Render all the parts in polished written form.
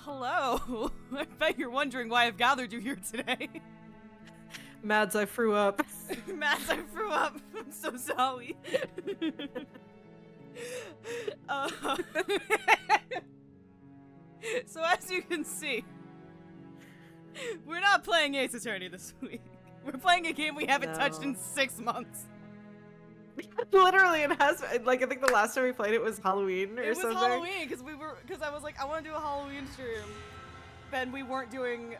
hello. I bet you're wondering why I've gathered you here today. Mads, I threw up. Mads, I threw up. I'm so sorry. So as you can see, we're not playing Ace Attorney this week. We're playing a game we haven't touched in 6 months. Literally, it has, like, I think the last time we played it was Halloween or something. It was Halloween, because I was like, I want to do a Halloween stream. Then we weren't doing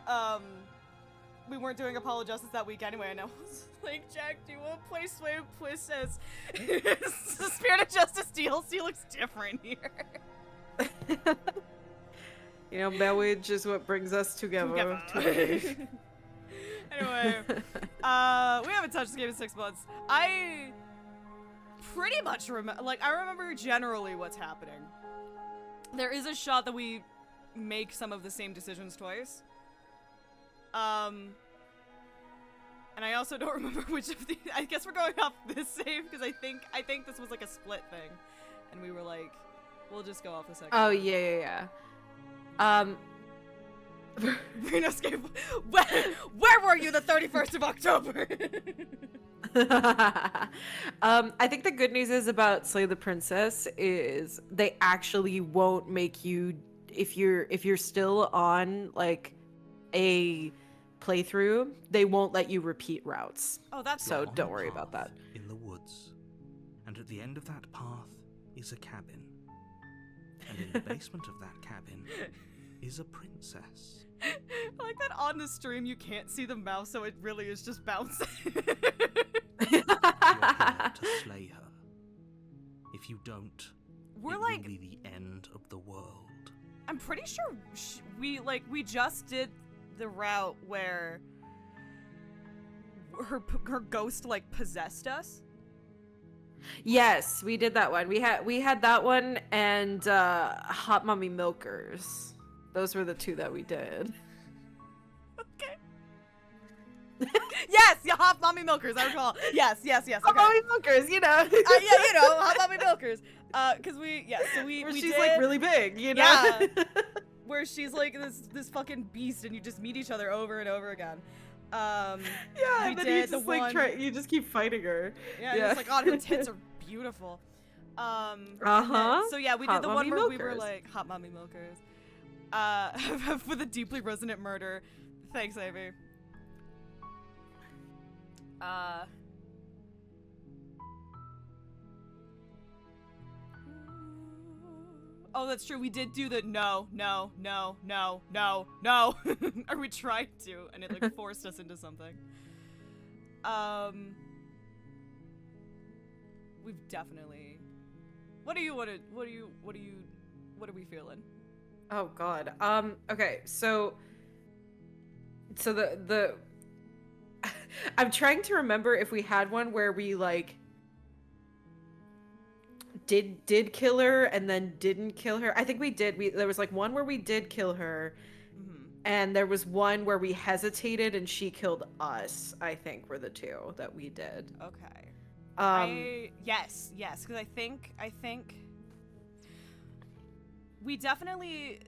Apollo Justice that week anyway, and I was like, Jack, do you want to play Sway Princess? Spirit of Justice DLC looks different here. You know, marriage is what brings us together. Anyway, we haven't touched this game in 6 months. I pretty much remember, like, I remember generally what's happening. There is a shot that we make some of the same decisions twice. And I also don't remember which of the, I guess we're going off this save, because I think this was like a split thing. And we were like, we'll just go off the second. Oh, yeah. Renoscape. Where were you the 31st of October? I think the good news is about Slay the Princess is they actually won't make you, if you're still on like a playthrough, they won't let you repeat routes. Oh, that's so don't worry about that. In the woods, and at the end of that path is a cabin, and in the basement of that cabin is a princess. I like that on the stream you can't see the mouse, so it really is just bouncing. You're here to slay her. If you don't, We're it like, will be the end of the world. I'm pretty sure we just did the route where her ghost like possessed us. Yes, we did that one. We had that one and Hot Mummy Milkers. Those were the two that we did. Okay. Yes, yeah, Hot Mommy Milkers, I recall. Yes. Okay. Hot Mummy Milkers, you know. Yeah, you know, Hot Mommy Milkers. Cause we Where we she's did, like really big, you know. Yeah. Where she's like this fucking beast, and you just meet each other over and over again. Yeah, we and then did you just the like one, you just keep fighting her. Yeah, it's like, God, her tits are beautiful. So yeah, we did Hot the Mommy one where we were Milkers. like Hot Mommy Milkers. For the deeply resonant murder. Thanks, Ivy. Oh, that's true. We did do the no. Or we tried to, and it like forced us into something. We've definitely. What are we feeling? Oh God. Okay, so the I'm trying to remember if we had one where we like did kill her and then didn't kill her. I think we did. There was like one where we did kill her, and there was one where we hesitated and she killed us. I think were the two that we did. Okay. Yes, because I think we definitely.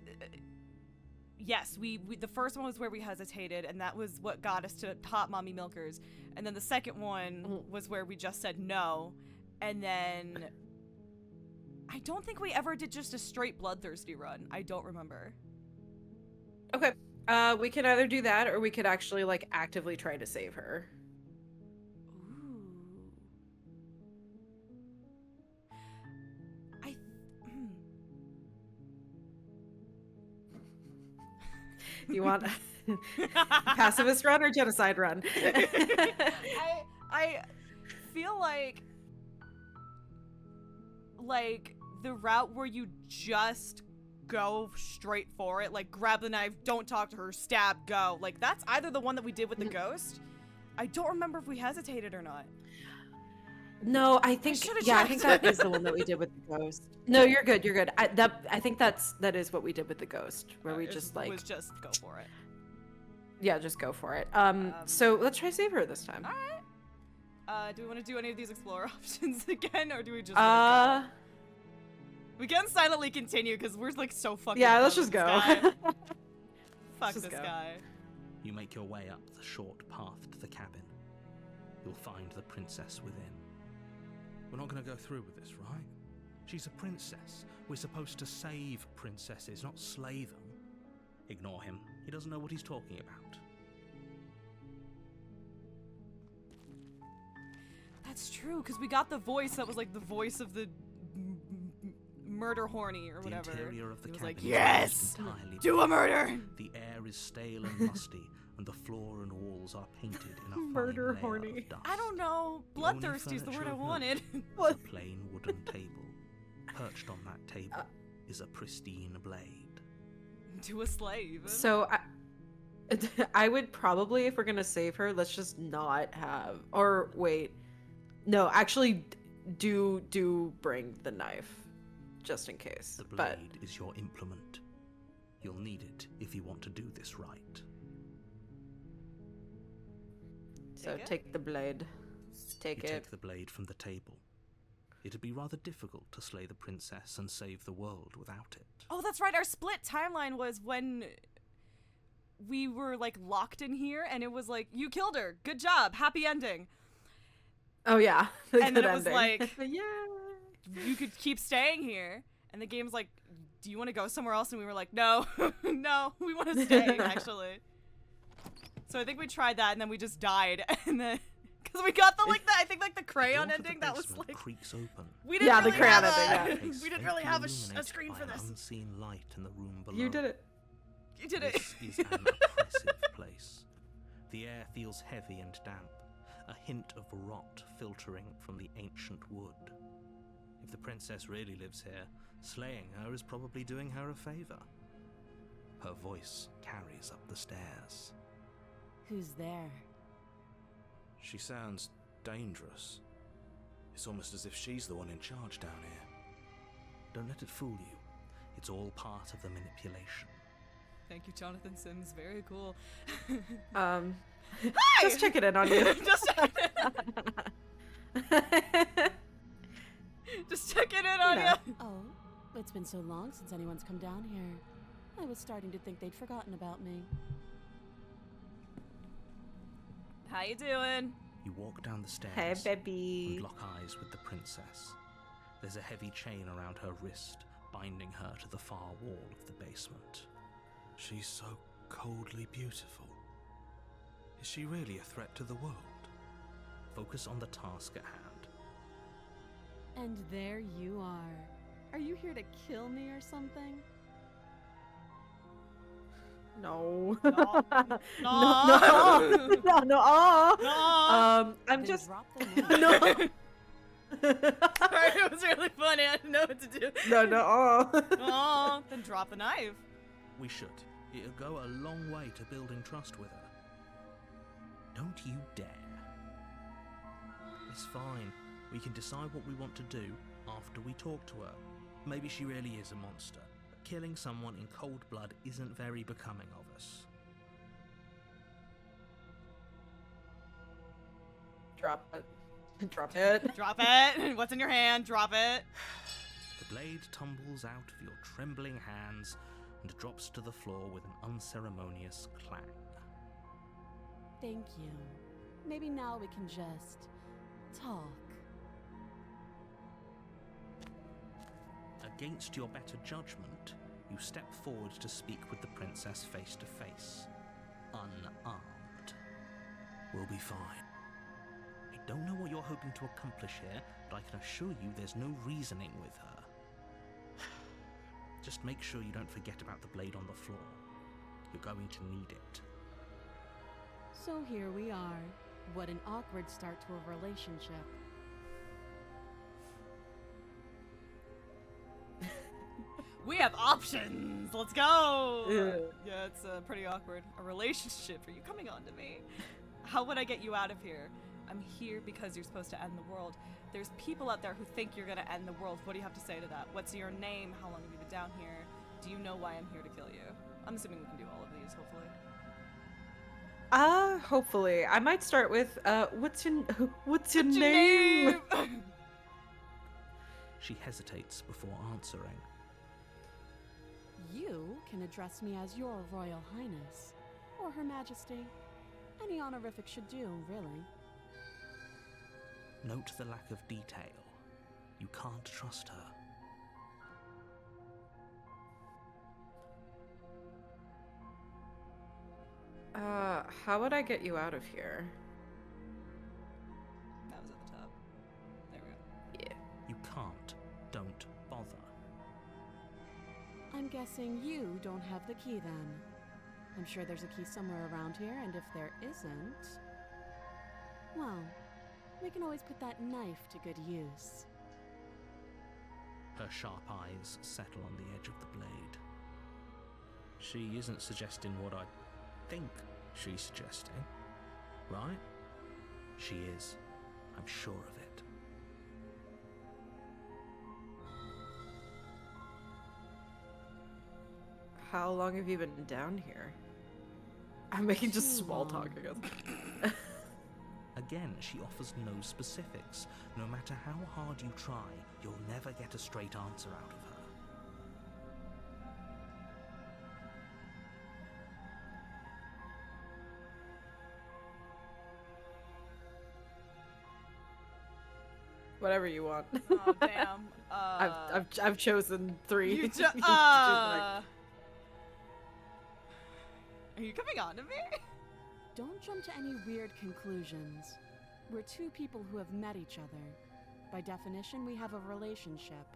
Yes, we the first one was where we hesitated, and that was what got us to Hot Mommy Milkers. And then the second one was where we just said no, and then I don't think we ever did just a straight bloodthirsty run. I don't remember. Okay. We could either do that, or we could actually like actively try to save her. You want pacifist run or genocide run? I feel like the route where you just go straight for it, like grab the knife, don't talk to her, stab, go. Like that's either the one that we did with the ghost. I don't remember if we hesitated or not. No, I think I think that is the one that we did with the ghost. No, you're good. You're good. I think that is what we did with the ghost, where we just like was just go for it. Yeah, just go for it. So let's try save her this time. All right. Do we want to do any of these explorer options again, or do we just? We can silently continue because we're like so fucking. Yeah, let's done just with go. this guy. Fuck just this go. guy. You make your way up the short path to the cabin. You'll find the princess within. We're not going to go through with this, right? She's a princess. We're supposed to save princesses, not slay them. Ignore him. He doesn't know what he's talking about. That's true, because we got the voice that was like the voice of the murder horny or whatever. The interior of the He was cabin like, is yes, almost entirely do a murder. The air is stale and musty, and the floor and walls are painted in a fine Murder layer horny. of dust. I don't know. The only Bloodthirsty is the word furniture I of note wanted. is a plain wooden table. Perched on that table is a pristine blade. To a slave. So I would probably, if we're gonna save her, let's just not have. Or wait, no, actually, do bring the knife, just in case. The But blade is your implement. You'll need it if you want to do this right. so Take it? take the blade. Take You it. take the blade from the table. It'd be rather difficult to slay the princess and save the world without it. Oh, that's right. Our split timeline was when we were like locked in here, and it was like, you killed her. Good job. Happy ending. Oh yeah. the And then good it was ending. like- yeah. You could keep staying here. And the game's like, do you want to go somewhere else? And we were like, no, no, we want to stay, actually. So I think we tried that, and then we just died. And then, because we got the, like, I think, like, the The crayon door to the ending, that was, basement like, creaks open. we didn't Yeah, the really crayon have ending, a, Face we didn't really faintly have a illuminated screen by for an this. unseen light in the room below. You did it. You did it. This is an oppressive place. The air feels heavy and damp, a hint of rot filtering from the ancient wood. If the princess really lives here, slaying her is probably doing her a favor. Her voice carries up the stairs. Who's there? She sounds dangerous. It's almost as if she's the one in charge down here. Don't let it fool you. It's all part of the manipulation. Thank you, Jonathan Sims. Very cool. Just checking in on you. Just checking in on Yeah. you. Oh, it's been so long since anyone's come down here. I was starting to think they'd forgotten about me. How you doing? You walk down the stairs Hey, and baby. lock eyes with the princess. There's a heavy chain around her wrist, binding her to the far wall of the basement. She's so coldly beautiful. Is she really a threat to the world? Focus on the task at hand. And there you are. Are you here to kill me or something? No. No. No. No. No. No. I'm Then just. drop the knife. No. Sorry, it was really funny. I didn't know what to do. No. Oh, then drop the knife. We should. It'll go a long way to building trust with her. Don't you dare. It's fine. We can decide what we want to do after we talk to her. Maybe she really is a monster, but killing someone in cold blood isn't very becoming of us. Drop it. Drop it. Drop it. What's in your hand? Drop it. The blade tumbles out of your trembling hands and drops to the floor with an unceremonious clang. Thank you. Maybe now we can just talk. Against your better judgment, you step forward to speak with the princess face to face, unarmed. We'll be fine. I don't know what you're hoping to accomplish here, but I can assure you there's no reasoning with her. Just make sure you don't forget about the blade on the floor. You're going to need it. So here we are. What an awkward start to a relationship. We have options. Let's go. Yeah. Yeah, it's pretty awkward. A relationship. Are you coming on to me? How would I get you out of here? I'm here because you're supposed to end the world. There's people out there who think you're gonna end the world. What do you have to say to that? What's your name? How long have you been down here? Do you know why I'm here to kill you? I'm assuming we can do all of these, hopefully. Hopefully. I might start with, what's your What's your name? name? She hesitates before answering. You can address me as Your Royal Highness, or Her Majesty. Any honorific should do, really. Note the lack of detail. You can't trust her. How would I get you out of here? That was at the top. There we go. Yeah. You can't. Don't bother. I'm guessing you don't have the key then. I'm sure there's a key somewhere around here, and if there isn't, well, we can always put that knife to good use. Her sharp eyes settle on the edge of the blade. She isn't suggesting what I think she's suggesting, right? She is. I'm sure of it. How long have you been down here? I'm making just Too small long. talk, I guess. Again, she offers no specifics. No matter how hard you try, you'll never get a straight answer out of her. Whatever you want. Oh damn. I've chosen 3. You You ju- choose like- Are you coming on to me? Don't jump to any weird conclusions. We're two people who have met each other. By definition, we have a relationship.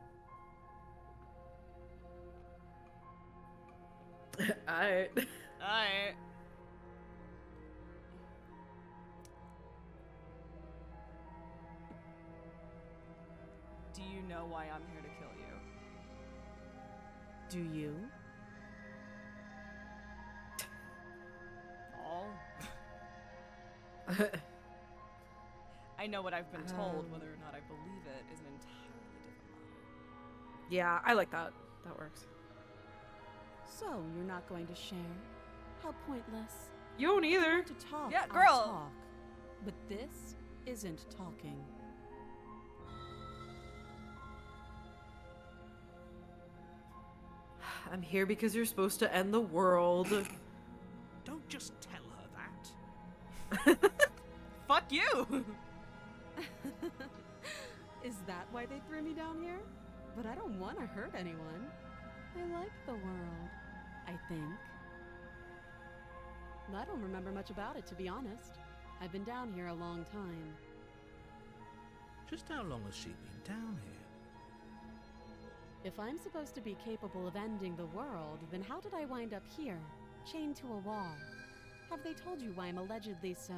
Alright. Alright. Do you know why I'm here to kill you? Do you? All? I know what I've been told. Whether or not I believe it is an entirely different matter. Yeah, I like that. That works. So, you're not going to share? How pointless. You don't either. To talk, Yeah, I'll girl. talk. But this isn't talking. I'm here because you're supposed to end the world. Don't just tell her that. Fuck you! Is that why they threw me down here? But I don't want to hurt anyone. I like the world, I think. I don't remember much about it, to be honest. I've been down here a long time. Just how long has she been down here? If I'm supposed to be capable of ending the world, then how did I wind up here, chained to a wall? Have they told you why I'm allegedly so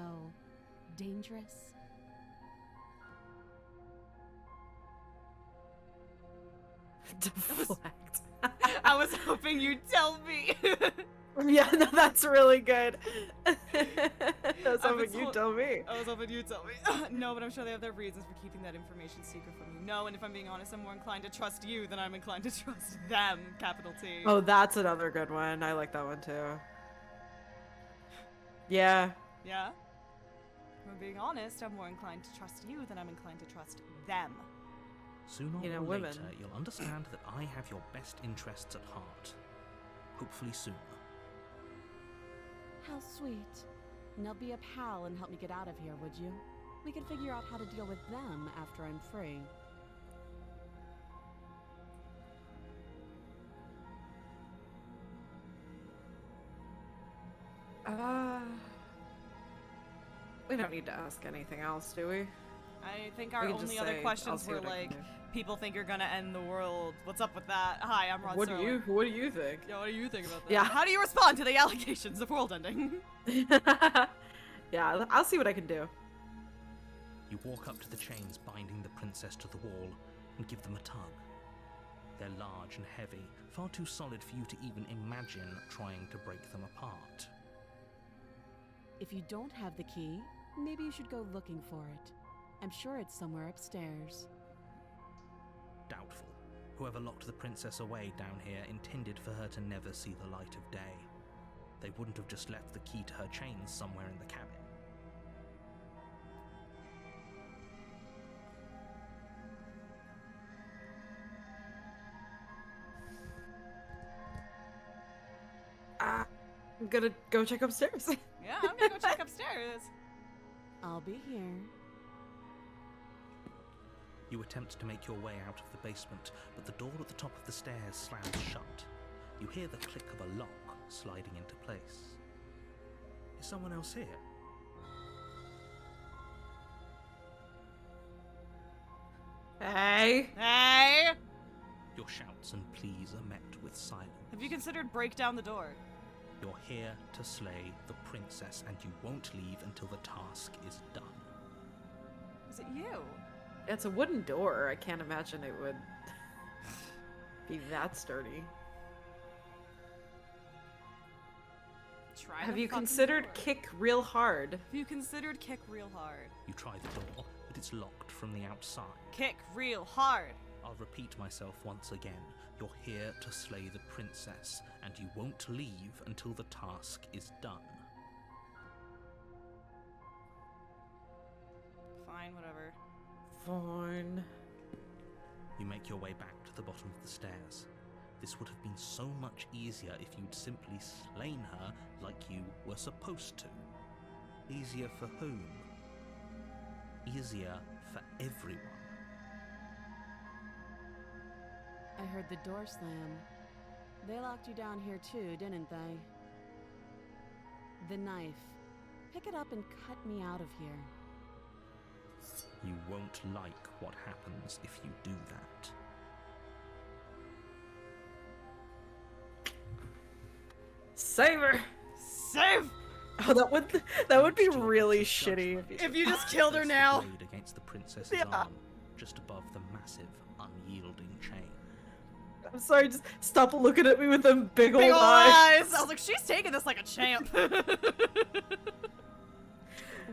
dangerous? Deflect. I was hoping you'd tell me. Yeah, no, that's really good. I was I've hoping been you told- tell me. I was hoping you'd tell me. No, but I'm sure they have their reasons for keeping that information secret from you. No, and if I'm being honest, I'm more inclined to trust you than I'm inclined to trust them, capital T. Oh, that's another good one. I like that one too. Yeah. Yeah? If I'm being honest, I'm more inclined to trust you than I'm inclined to trust them. Sooner You know, or women. later, you'll understand that I have your best interests at heart. Hopefully sooner. How sweet. Now be a pal and help me get out of here, would you? We could figure out how to deal with them after I'm free. We don't need to ask anything else, do we? I think We our can just only other say, "I'll questions see were what I can like, do." people think you're gonna end the world. What's up with that? Hi, I'm Rod What do Sterling. you think? Yeah, what do you think about that? Yeah. How do you respond to the allegations of world ending? Yeah, I'll see what I can do. You walk up to the chains binding the princess to the wall and give them a tug. They're large and heavy, far too solid for you to even imagine trying to break them apart. If you don't have the key, maybe you should go looking for it. I'm sure it's somewhere upstairs. Doubtful. Whoever locked the princess away down here intended for her to never see the light of day. They wouldn't have just left the key to her chains somewhere in the cabin. I'm gonna go check upstairs. Yeah, I'm gonna go check upstairs. I'll be here. You attempt to make your way out of the basement, but the door at the top of the stairs slams shut. You hear the click of a lock sliding into place. Is someone else here? Hey. Hey! Your shouts and pleas are met with silence. Have you considered break down the door? You're here to slay the princess, and you won't leave until the task is done. Is it you? It's a wooden door. I can't imagine it would be that sturdy. Try Have the you fucking considered door. kick real hard? Have you considered kick real hard? You try the door, but it's locked from the outside. Kick real hard. I'll repeat myself once again. You're here to slay the princess, and you won't leave until the task is done. Fine, whatever. Fine. You make your way back to the bottom of the stairs. This would have been so much easier if you'd simply slain her like you were supposed to. Easier for whom? Easier for everyone. I heard the door slam. They locked you down here too, didn't they? The knife. Pick it up and cut me out of here. You won't like what happens if you do that. Save her. Save! Oh, that would be Still really gets judged shitty. by If you just killed her There's now. the blade against the princess's Yeah. arm, just above the massive, unyielding chain. I'm sorry, just stop looking at me with them big, Big old ol' eyes. eyes! I was like, she's taking this like a champ.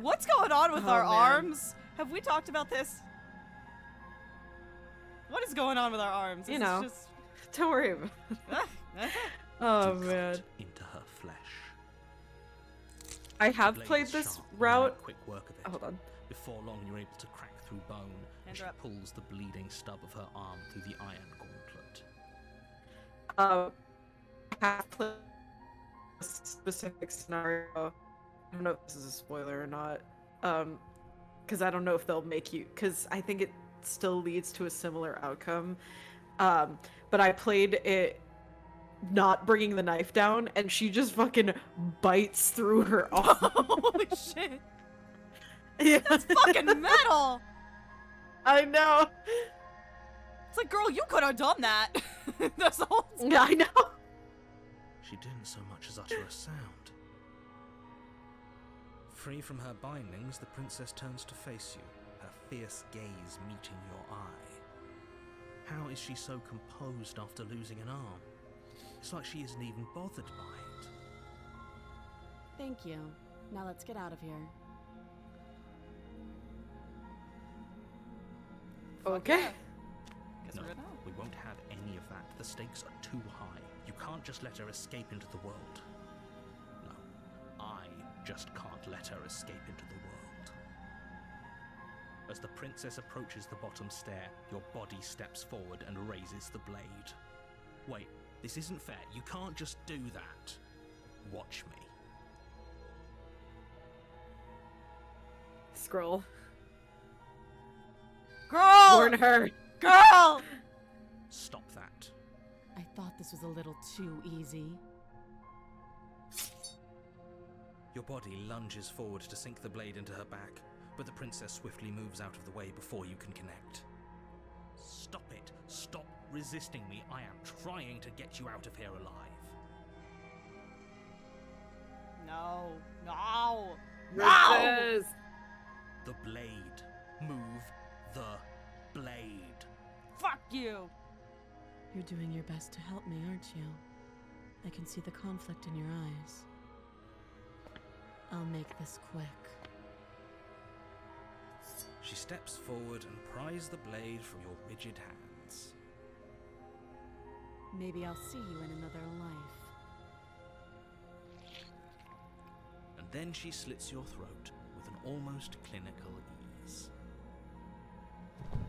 What's going on with Oh, our man. arms? Have we talked about this? What is going on with our arms? You Is know. this Don't worry about it. Oh, You man. cut into her flesh. I have Blade played is this sharp, and you route. make quick work of it. Hold on. Before long, you're able to crack through bone, and Hands she are up. pulls the bleeding stub of her arm through the iron gauntlet. I have played a specific scenario. I don't know if this is a spoiler or not. Because I don't know if they'll make you. Because I think it still leads to a similar outcome. But I played it not bringing the knife down, and she just fucking bites through her arm. Holy shit! Yeah, That's fucking metal! I know. It's like, girl, you could have done that. That's the whole time. Yeah, I know. She didn't so much as utter a sound. Free from her bindings, the princess turns to face you, her fierce gaze meeting your eye. How is she so composed after losing an arm? It's like she isn't even bothered by it. Thank you. Now let's get out of here. Okay. Yeah. Guess No, we're good now. we won't have any of that. The stakes are too high. You can't just let her escape into the world. No, I just can't let her escape into the world. As the princess approaches the bottom stair, your body steps forward and raises the blade. Wait, this isn't fair. You can't just do that. Watch me. Scroll. Girl! Warn her. Girl! Stop that. I thought this was a little too easy. Your body lunges forward to sink the blade into her back, but the princess swiftly moves out of the way before you can connect. Stop it. Stop resisting me. I am trying to get you out of here alive. No. No. Resist. The blade. Move the blade. Fuck you. You're doing your best to help me, aren't you? I can see the conflict in your eyes. I'll make this quick. She steps forward and pries the blade from your rigid hands. Maybe I'll see you in another life. And then she slits your throat with an almost clinical ease.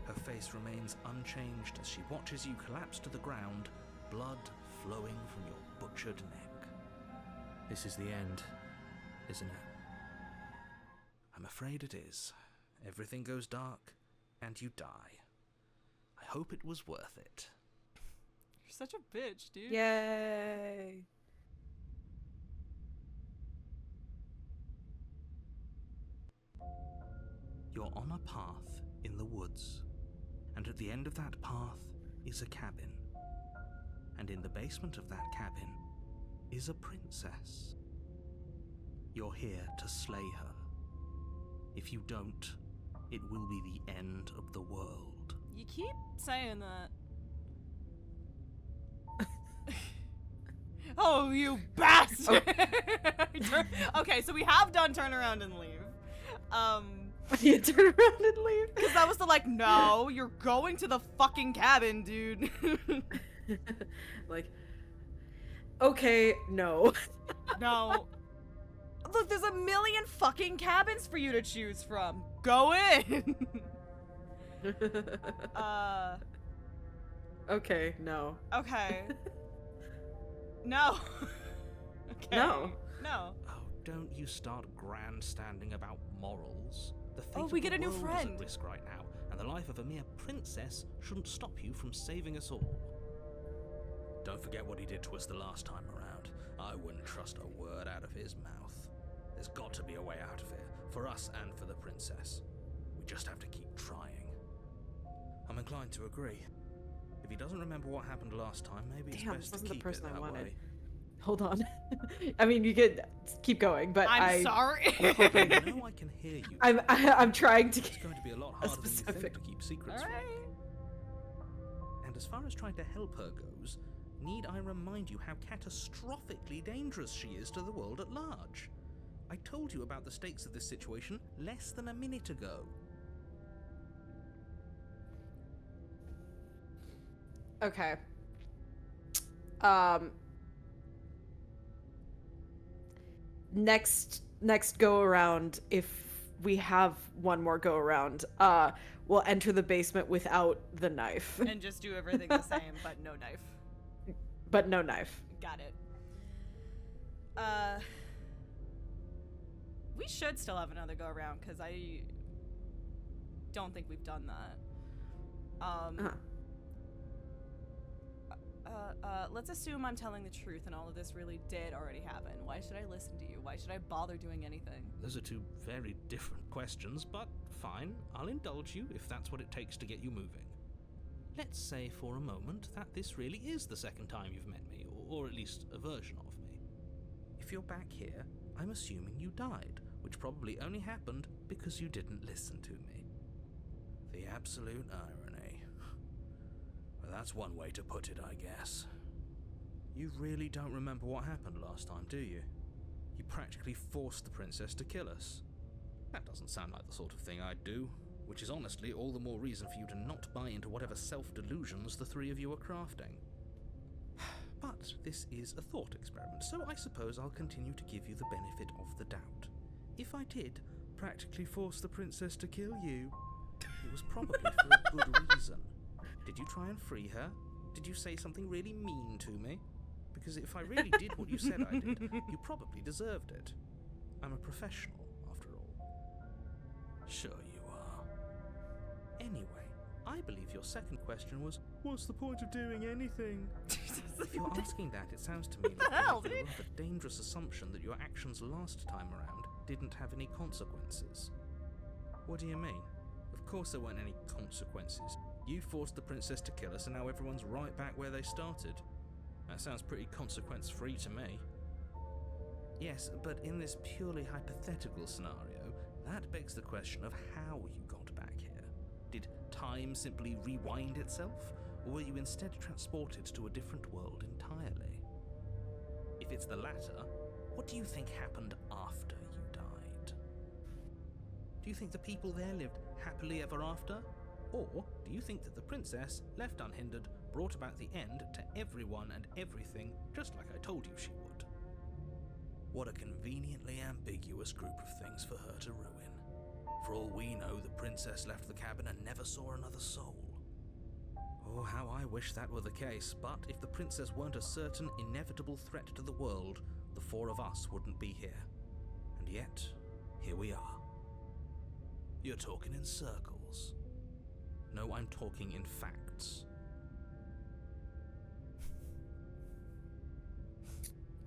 Her face remains unchanged as she watches you collapse to the ground, blood flowing from your butchered neck. This is the end, isn't it? I'm afraid it is. Everything goes dark, and you die. I hope it was worth it. You're such a bitch, dude. Yay. You're on a path in the woods, and at the end of that path is a cabin. And in the basement of that cabin is a princess. You're here to slay her. If you don't, it will be the end of the world. You keep saying that. Oh, you bastard! Okay, so we have done turn around and leave. You turn around and leave? Because that was the like, no, you're going to the fucking cabin, dude. Like, okay, no. No. Look, there's a million fucking cabins for you to choose from. Go in. Okay, no. Okay. No. Okay. No. No. Oh, don't you start grandstanding about morals. The fate we of get the a new world is friend. at risk right now, and the life of a mere princess shouldn't stop you from saving us all. Don't forget what he did to us the last time around. I wouldn't trust a word out of his mouth. There's got to be a way out of here, for us and for the princess. We just have to keep trying. I'm inclined to agree. If he doesn't remember what happened last time, maybe it's Damn, best this to wasn't the keep person it I that wanted. way. Hold on. I mean, you could keep going, but I'm sorry. I know I can hear you. I'm trying to It's get going to be a lot harder than you specific. think to keep secrets from. Alright. And as far as trying to help her goes, need I remind you how catastrophically dangerous she is to the world at large? I told you about the stakes of this situation less than a minute ago. Okay. Next go around, if we have one more go around, we'll enter the basement without the knife. And just do everything the same, but no knife. But no knife. Got it. We should still have another go around, because I don't think we've done that. Let's assume I'm telling the truth and all of this really did already happen. Why should I listen to you? Why should I bother doing anything? Those are two very different questions, but fine, I'll indulge you if that's what it takes to get you moving. Let's say for a moment that this really is the second time you've met me, or at least a version of me. If you're back here, I'm assuming you died, which probably only happened because you didn't listen to me. The absolute irony. Well, that's one way to put it, I guess. You really don't remember what happened last time, do you? You practically forced the princess to kill us. That doesn't sound like the sort of thing I'd do, which is honestly all the more reason for you to not buy into whatever self-delusions the three of you are crafting. But this is a thought experiment, so I suppose I'll continue to give you the benefit of the doubt. If I did practically force the princess to kill you, it was probably for a good reason. Did you try and free her? Did you say something really mean to me? Because if I really did what you said I did, you probably deserved it. I'm a professional, after all. Sure you are. Anyway, I believe your second question was, what's the point of doing anything? If you're asking that, it sounds to me like you hell, have the dude? rather dangerous assumption that your actions last time around didn't have any consequences. What do you mean? Of course there weren't any consequences. You forced the princess to kill us and now everyone's right back where they started. That sounds pretty consequence-free to me. Yes, but in this purely hypothetical scenario, that begs the question of how you got back here. Did time simply rewind itself, or were you instead transported to a different world entirely? If it's the latter, what do you think happened after you died? Do you think the people there lived happily ever after? Or do you think that the princess, left unhindered, brought about the end to everyone and everything, just like I told you she would? What a conveniently ambiguous group of things for her to ruin. For all we know, the princess left the cabin and never saw another soul. Oh, how I wish that were the case, but if the princess weren't a certain, inevitable threat to the world, the four of us wouldn't be here. And yet, here we are. You're talking in circles. No, I'm talking in facts.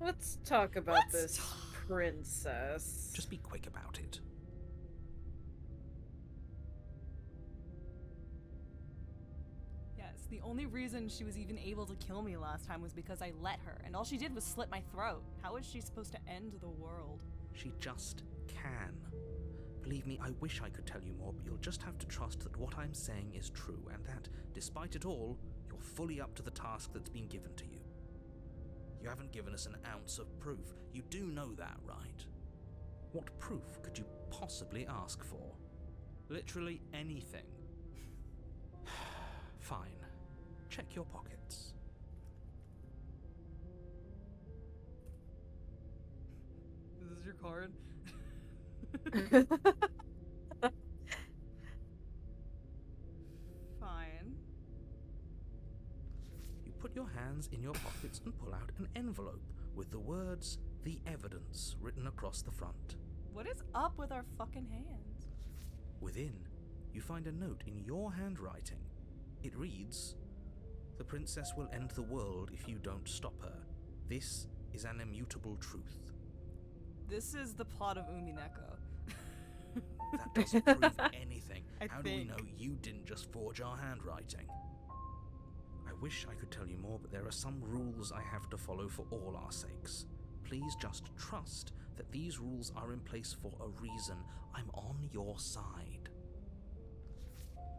Let's talk about this princess. Just be quick about it. Yes, the only reason she was even able to kill me last time was because I let her, and all she did was slit my throat. How is she supposed to end the world? She just can. Believe me, I wish I could tell you more, but you'll just have to trust that what I'm saying is true, and that, despite it all, you're fully up to the task that's been given to you. You haven't given us an ounce of proof. You do know that, right? What proof could you possibly ask for? Literally anything. Fine. Check your pockets. Is this your card? Fine. You put your hands in your pockets and pull out an envelope with the words, "The Evidence," written across the front. What is up with our fucking hands? Within, you find a note in your handwriting. It reads, "The princess will end the world if you don't stop her. This is an immutable truth." This is the plot of Umineko. That doesn't prove anything. I How do we think. know you didn't just forge our handwriting? I wish I could tell you more, but there are some rules I have to follow for all our sakes. Please just trust that these rules are in place for a reason. I'm on your side.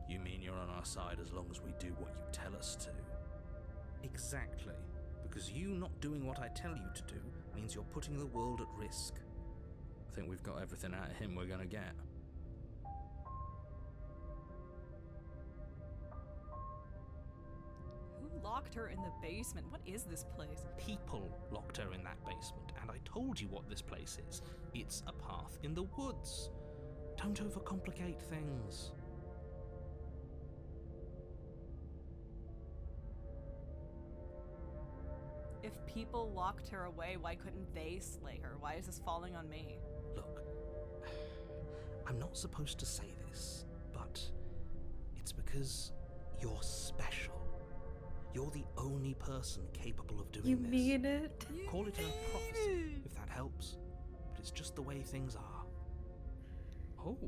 You mean you're on our side as long as we do what you tell us to? Exactly. Because you not doing what I tell you to do means you're putting the world at risk. I think we've got everything out of him we're gonna get. Who locked her in the basement? What is this place? People locked her in that basement, and I told you what this place is. It's a path in the woods. Don't overcomplicate things. If people locked her away, why couldn't they slay her? Why is this falling on me? Look, I'm not supposed to say this, but it's because you're special. You're the only person capable of doing You this. mean it? Call it a prophecy, if that helps. But it's just the way things are. Oh,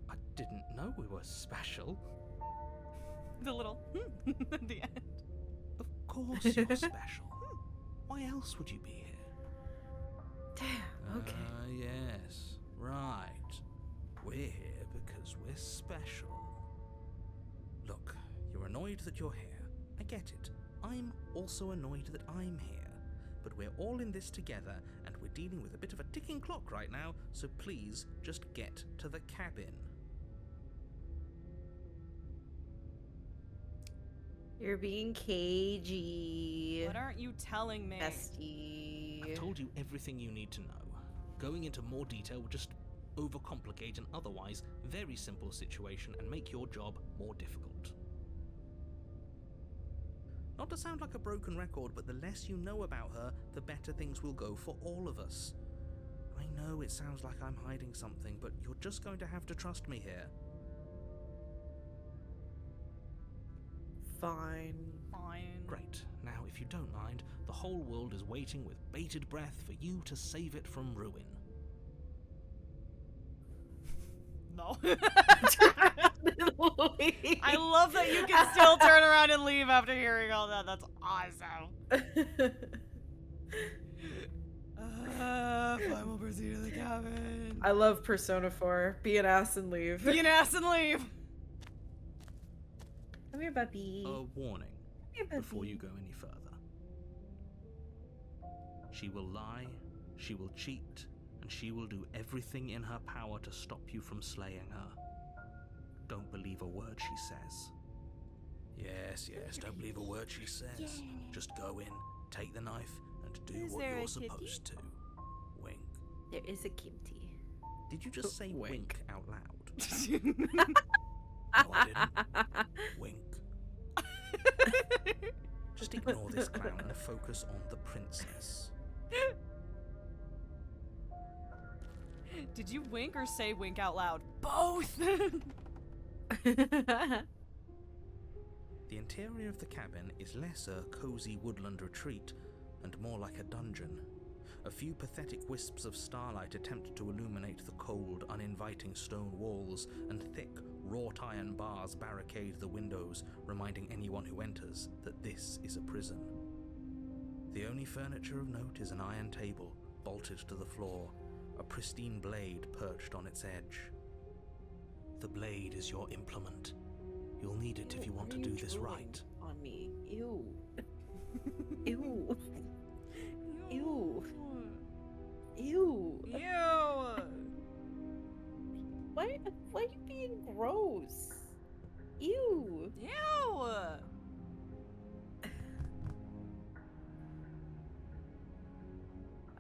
I didn't know we were special. The little at the end. Of course you're special. Why else would you be here? Damn, okay. Yes, right. We're here because we're special. Look, you're annoyed that you're here. I get it. I'm also annoyed that I'm here. But we're all in this together, and we're dealing with a bit of a ticking clock right now, so please just get to the cabin. You're being cagey. What aren't you telling me? Bestie. I've told you everything you need to know. Going into more detail would just overcomplicate an otherwise very simple situation and make your job more difficult. Not to sound like a broken record, but the less you know about her, the better things will go for all of us. I know it sounds like I'm hiding something, but you're just going to have to trust me here. Fine. Fine. Great. Now, if you don't mind, the whole world is waiting with bated breath for you to save it from ruin. No. I love that you can still turn around and leave after hearing all that. That's awesome. Fine, we'll proceed to the cabin. I love Persona 4. Be an ass and leave. Be an ass and leave. Come here, puppy. A warning Come here, puppy. before you go any further. She will lie, she will cheat, and she will do everything in her power to stop you from slaying her. Don't believe a word she says. Yes, don't believe a word she says. Just go in, take the knife, and do Is what there you're a kitty? supposed to. Wink. There is a Kimchi. Did you just say wink out loud? Wink. No, I didn't. Wink. Just ignore this clown and focus on the princess. Did you wink or say wink out loud? Both! The interior of the cabin is less a cozy woodland retreat and more like a dungeon. A few pathetic wisps of starlight attempt to illuminate the cold, uninviting stone walls, and thick, wrought iron bars barricade the windows, reminding anyone who enters that this is a prison. The only furniture of note is an iron table, bolted to the floor, a pristine blade perched on its edge. The blade is your implement. You'll need it if you want to do this right. On me. Ew. Ew. Ew. Ew. Ew! Why are you being gross? Ew. Ew!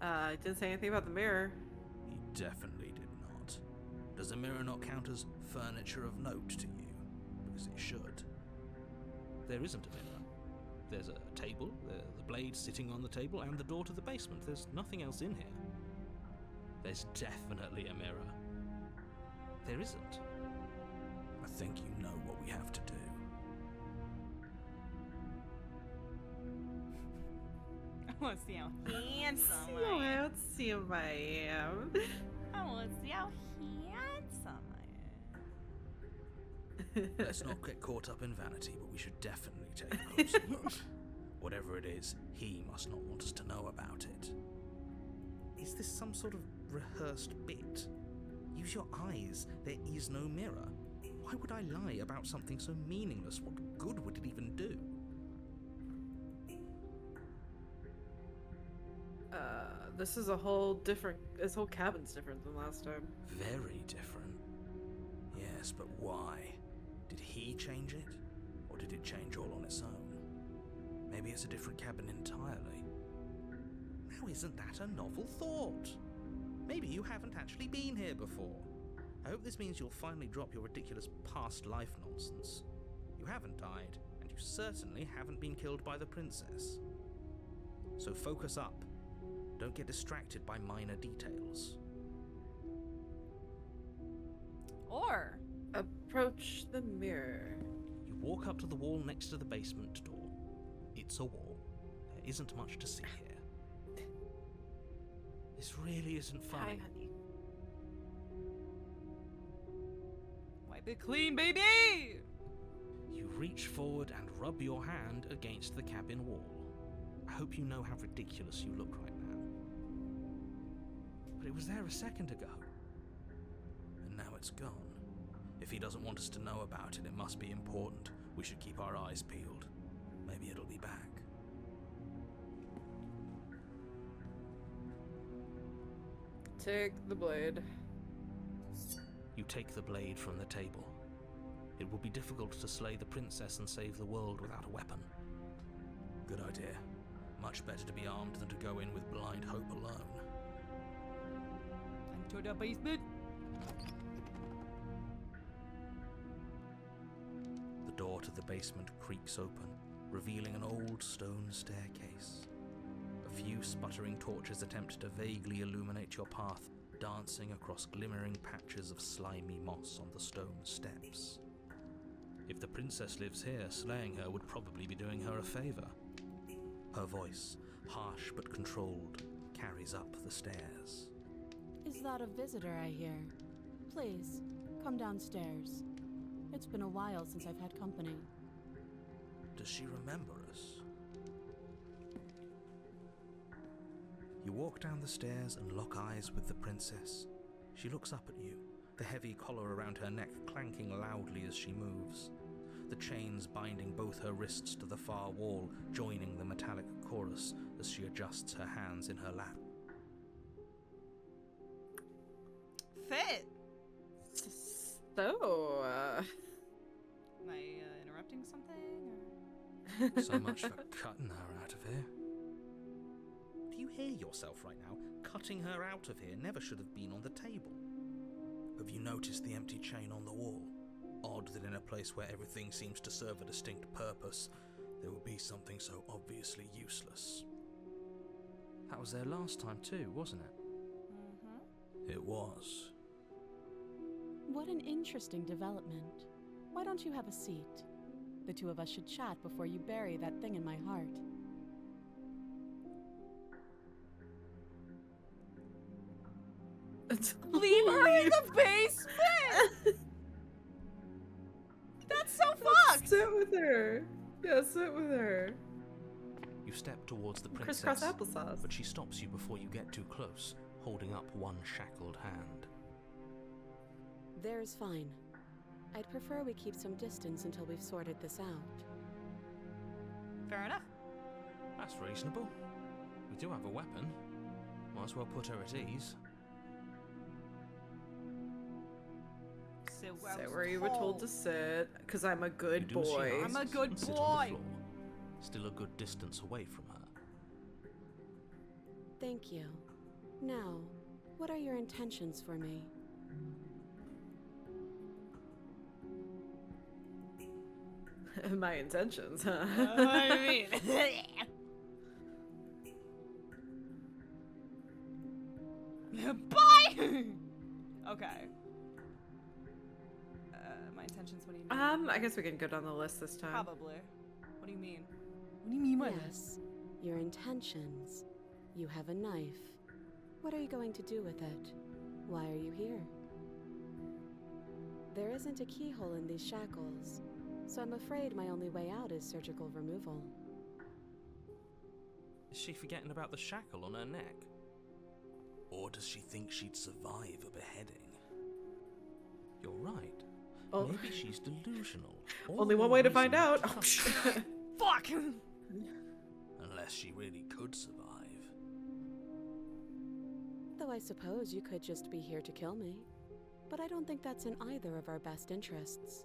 I didn't say anything about the mirror. He definitely did not. Does a mirror not count as furniture of note to you? Because it should. There isn't a mirror. There's a table, the blade sitting on the table, and the door to the basement. There's nothing else in here. There's definitely a mirror. There isn't. I think you know what we have to do. I want to see how handsome I am. Let's see if I am. I want to see how handsome I am. Let's not get caught up in vanity, but we should definitely take a closer look. Whatever it is, he must not want us to know about it. Is this some sort of rehearsed bit? Use your eyes. There is no mirror. Why would I lie about something so meaningless? What good would it even do? This whole cabin's different than last time. Very different. Yes, but why? Did he change it? Or did it change all on its own? Maybe it's a different cabin entirely. Now isn't that a novel thought? Maybe you haven't actually been here before. I hope this means you'll finally drop your ridiculous past life nonsense. You haven't died, and you certainly haven't been killed by the princess. So focus up. Don't get distracted by minor details. Or Approach the mirror. You walk up to the wall next to the basement door. It's a wall. There isn't much to see here. This really isn't Hi, funny. honey. wipe it clean, baby! You reach forward and rub your hand against the cabin wall. I hope you know how ridiculous you look right now. But it was there a second ago. And now it's gone. If he doesn't want us to know about it, it must be important. We should keep our eyes peeled. Maybe it'll be back. Take the blade. You take the blade from the table. It will be difficult to slay the princess and save the world without a weapon. Good idea. Much better to be armed than to go in with blind hope alone. Enter the basement. The door to the basement creaks open, revealing an old stone staircase. A few sputtering torches attempt to vaguely illuminate your path, dancing across glimmering patches of slimy moss on the stone steps. If the princess lives here, slaying her would probably be doing her a favor. Her voice, harsh but controlled, carries up the stairs. Is that a visitor I hear? Please, come downstairs. It's been a while since I've had company. Does she remember us? You walk down the stairs and lock eyes with the princess. She looks up at you, the heavy collar around her neck clanking loudly as she moves. The chains binding both her wrists to the far wall, joining the metallic chorus as she adjusts her hands in her lap. Fit! So, Am I interrupting something? Or? So much for cutting her out of here. Do you hear yourself right now? Cutting her out of here never should have been on the table. Have you noticed the empty chain on the wall? Odd that in a place where everything seems to serve a distinct purpose, there would be something so obviously useless. That was there last time too, wasn't it? Mm-hmm. It was. What an interesting development. Why don't you have a seat? The two of us should chat before you bury that thing in my heart. Leave her in the basement! That's so fucked! Sit with her. Yeah, sit with her. You step towards the princess, Crisscross applesauce. but she stops you before you get too close, holding up one shackled hand. There's fine. I'd prefer we keep some distance until we've sorted this out. Fair enough. That's reasonable. We do have a weapon. Might as well put her at ease. Sit Sit where you were told to sit, because I'm a good You do as she boy. asks I'm a good and sit on boy. the floor, still a good distance away from her. Thank you. Now, what are your intentions for me? My intentions, huh? I mean. Bye! Okay. My intentions, what do you mean? I guess we can go down the list this time. Probably. What do you mean? What do you mean by this? Yes, your intentions. You have a knife. What are you going to do with it? Why are you here? There isn't a keyhole in these shackles, so I'm afraid my only way out is surgical removal. Is she forgetting about the shackle on her neck? Or does she think she'd survive a beheading? You're right. Oh. Maybe she's delusional. Only one Or way to reason find out. to Oh, come- shit. Fuck! Unless she really could survive. Though I suppose you could just be here to kill me. But I don't think that's in either of our best interests.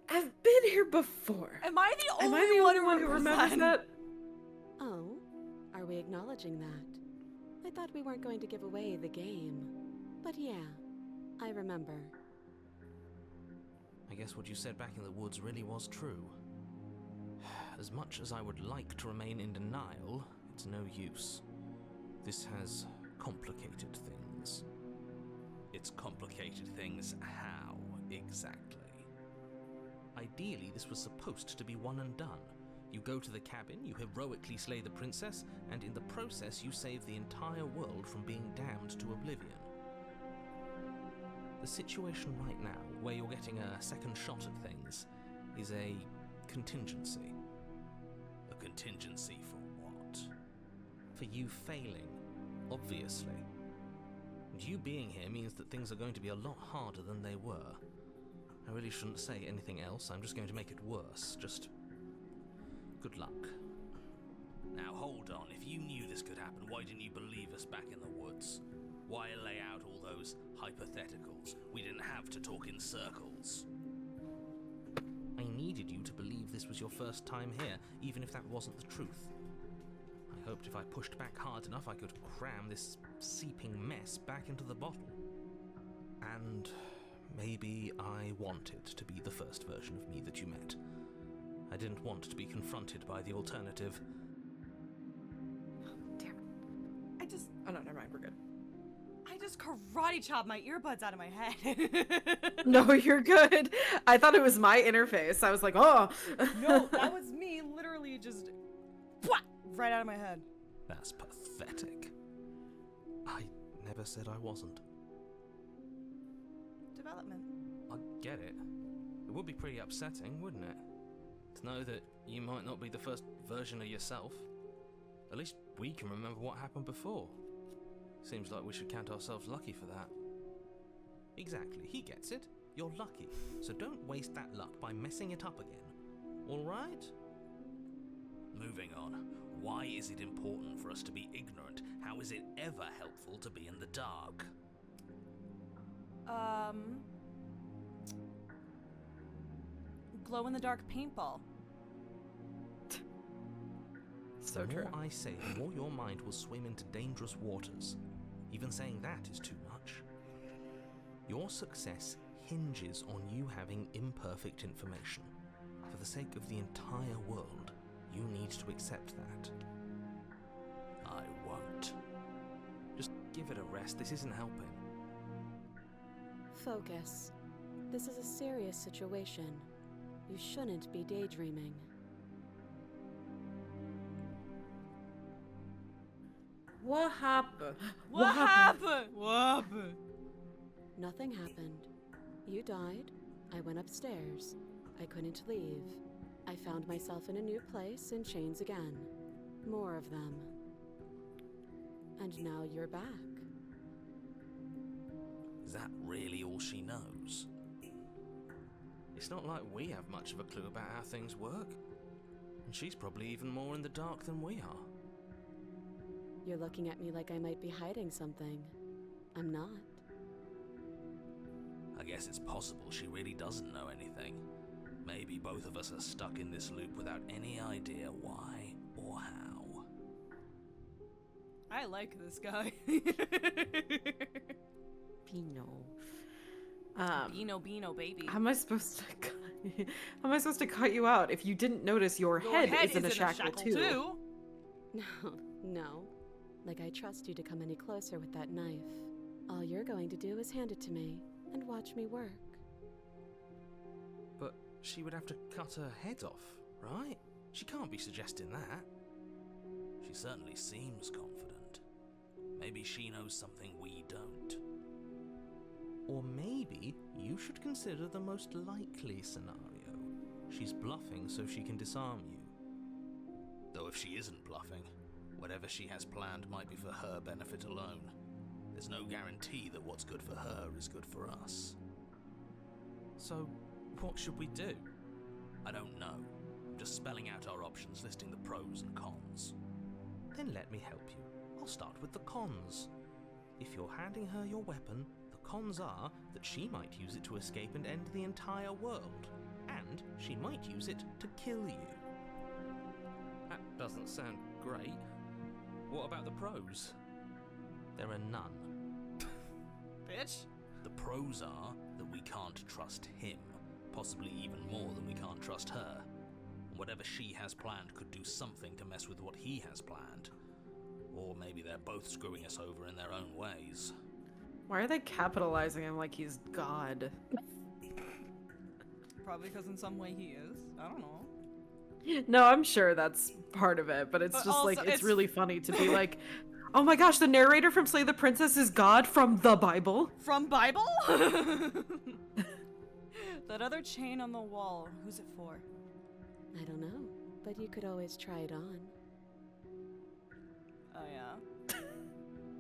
I've been here before. Am I the Am only I the one only one who remembers that? that? Oh, are we acknowledging that? I thought we weren't going to give away the game. But yeah, I remember. I guess what you said back in the woods really was true. As much as I would like to remain in denial, it's no use. This has complicated things. It's complicated things how, exactly? Ideally, this was supposed to be one and done. You go to the cabin, you heroically slay the princess, and in the process you save the entire world from being damned to oblivion. The situation right now, where you're getting a second shot at things, is a contingency. A contingency for what? For you failing, obviously. And you being here means that things are going to be a lot harder than they were. I really shouldn't say anything else, I'm just going to make it worse. Just good luck. Now hold on, if you knew this could happen, why didn't you believe us back in the woods? Why lay out all those hypotheticals? We didn't have to talk in circles. I needed you to believe this was your first time here, even if that wasn't the truth. I hoped if I pushed back hard enough I could cram this seeping mess back into the bottle. And maybe I wanted to be the first version of me that you met. I didn't want to be confronted by the alternative. Damn it. Oh, no, never mind. We're good. I just karate chopped my earbuds out of my head. No, you're good. I thought it was my interface. I was like, oh. No, that was me literally just right out of my head. That's pathetic. I never said I wasn't. Development. I get it. It would be pretty upsetting, wouldn't it? To know that you might not be the first version of yourself. At least we can remember what happened before. Seems like we should count ourselves lucky for that. Exactly, he gets it. You're lucky. So don't waste that luck by messing it up again. Alright? Moving on. Why is it important for us to be ignorant? How is it ever helpful to be in the dark? Glow-in-the-dark paintball. So the true. more I say, the more your mind will swim into dangerous waters. Even saying that is too much. Your success hinges on you having imperfect information. For the sake of the entire world, You need to accept that. I won't. Just give it a rest. This isn't helping. Focus. This is a serious situation. You shouldn't be daydreaming. What happened? What happened? What happened? Nothing happened. You died. I went upstairs. I couldn't leave. I found myself in a new place in chains again. More of them. And now you're back. Is that really all she knows? It's not like we have much of a clue about how things work. And she's probably even more in the dark than we are. You're looking at me like I might be hiding something. I'm not. I guess it's possible she really doesn't know anything. Maybe both of us are stuck in this loop without any idea why or how. I like this guy. Pino. Beano, baby. How am I supposed to cut you out if you didn't notice your head is in a shackle too? No. Like I trust you to come any closer with that knife. All you're going to do is hand it to me and watch me work. But she would have to cut her head off, right? She can't be suggesting that. She certainly seems confident. Maybe she knows something we don't. Or maybe you should consider the most likely scenario. She's bluffing so she can disarm you. Though if she isn't bluffing, whatever she has planned might be for her benefit alone. There's no guarantee that what's good for her is good for us. So, what should we do? I don't know. I'm just spelling out our options, listing the pros and cons. Then let me help you. I'll start with the cons. If you're handing her your weapon, the cons are that she might use it to escape and end the entire world. And she might use it to kill you. That doesn't sound great. What about the pros? There are none. Bitch. The pros are that we can't trust him, possibly even more than we can't trust her. And whatever she has planned could do something to mess with what he has planned. Or maybe they're both screwing us over in their own ways. Why are they capitalizing him like he's God? Probably because in some way he is. I don't know. No, I'm sure that's part of it, but it's But just also, like it's it's- really funny to be like, oh my gosh, the narrator from Slay the Princess is God from the Bible. From Bible? That other chain on the wall, who's it for? I don't know, but you could always try it on. Oh yeah?